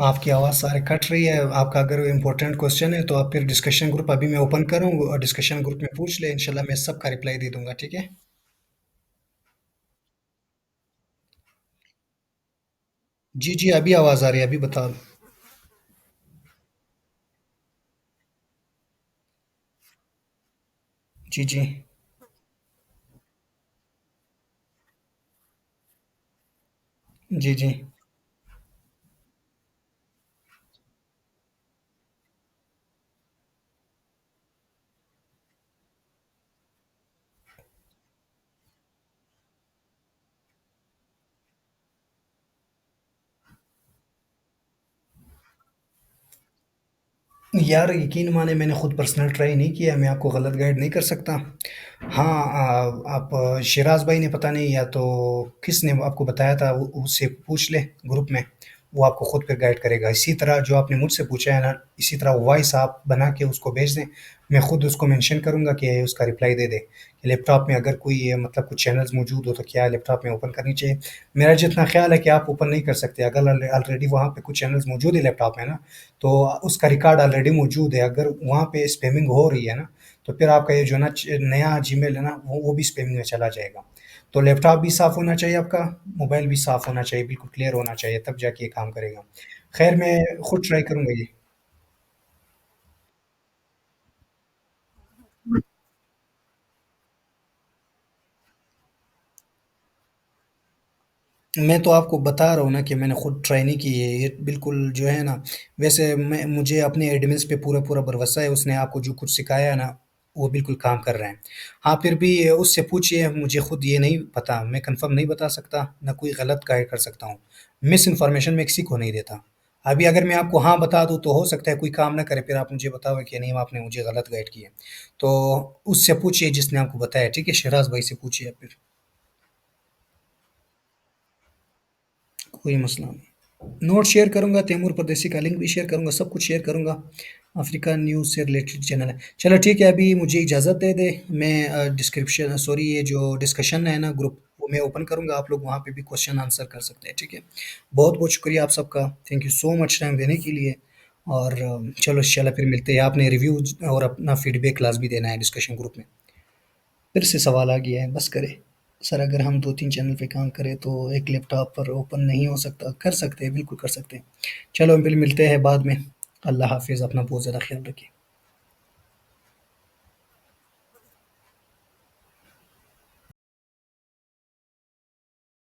Speaker 1: आपकी आवाज़ सारे कट रही है। आपका अगर इम्पोर्टेंट क्वेश्चन है तो आप फिर डिस्कशन ग्रुप अभी मैं ओपन करूँ और डिस्कशन ग्रुप में पूछ ले, इंशाल्लाह मैं सबका रिप्लाई दे दूँगा, ठीक है? जी, जी, अभी आवाज़ आ रही है, अभी बताओ। जी, जी। जी, जी। यार यकीन माने मैंने खुद पर्सनल ट्राई नहीं किया, मैं आपको गलत गाइड नहीं कर सकता। हाँ, आप शिराज़ भाई ने पता नहीं या तो किसने आपको बताया था उससे पूछ ले ग्रुप में, वो आपको खुद फिर गाइड करेगा। इसी तरह जो आपने मुझसे पूछा है ना, इसी तरह वॉइस आप बना के उसको भेज दें, मैं खुद उसको मेंशन करूँगा कि उसका रिप्लाई दे दे कि लैपटॉप में अगर कोई मतलब कुछ चैनल्स मौजूद हो तो क्या लैपटॉप में ओपन करनी चाहिए। मेरा जितना ख्याल है कि आप ओपन नहीं कर सकते, अगर ऑलरेडी वहाँ पे कुछ चैनल्स मौजूद है लैपटॉप में ना, तो उसका रिकॉर्ड ऑलरेडी मौजूद है। अगर वहाँ पे स्पैमिंग हो रही है ना, तो फिर आपका ये जो ना नया जीमेल है ना, वो भी स्पैमिंग में चला जाएगा। तो लैपटॉप भी साफ़ होना चाहिए आपका, मोबाइल भी साफ़ होना चाहिए, बिल्कुल क्लियर होना चाहिए, तब जाके ये काम करेगा। खैर मैं खुद ट्राई करूँगा ये। मैं तो आपको बता रहा हूँ ना कि मैंने खुद ट्राई नहीं की है, ये बिल्कुल जो है ना, वैसे मुझे अपने एडमिन्स पे पूरा-पूरा भरोसा है, उसने आपको जो कुछ सिखाया है ना, वो बिल्कुल काम कर रहा है। हाँ, फिर भी उससे पूछिए, मुझे खुद ये नहीं पता, मैं कन्फर्म नहीं बता सकता, ना कोई गलत गाइड कर सकता हूँ। मिस इन्फॉर्मेशन मैं किसी को नहीं देता। अभी अगर मैं आपको हाँ बता दूँ तो हो सकता है कोई काम ना करे, फिर आप मुझे बताओगे कि नहीं आपने मुझे गलत गाइड किया। तो उससे पूछिए जिसने आपको बताया, ठीक है? शहराज़ भाई से पूछिए आप फिर, कोई मसला नहीं। नोट शेयर करूँगा, तैमूर परदेसी का लिंक भी शेयर करूँगा, सब कुछ शेयर करूँगा। अफ्रीका न्यूज़ से रिलेटेड चैनल है। चलो ठीक है, अभी मुझे इजाज़त दे दें। मैं डिस्क्रिप्शन सॉरी ये जो डिस्कशन है ना ग्रुप, वो मैं ओपन करूँगा, आप लोग वहाँ पे भी क्वेश्चन आंसर कर सकते हैं, ठीक है? बहुत-बहुत शुक्रिया आप सबका। Thank you so much time देने के लिए और चलो इंशाल्लाह फिर मिलते हैं। आपने रिव्यूज़ और अपना फीडबैक क्लास भी देना है डिस्कशन ग्रुप में। फिर से सवाल आ गया है, बस करें। सर अगर हम 2-3 चैनल पे काम करें तो एक लैपटॉप पर ओपन नहीं हो सकता? कर सकते हैं, बिल्कुल कर सकते हैं। चलो फिर मिलते हैं बाद में। अल्लाह हाफ़िज़, अपना बहुत ज़्यादा ख़्याल रखिए।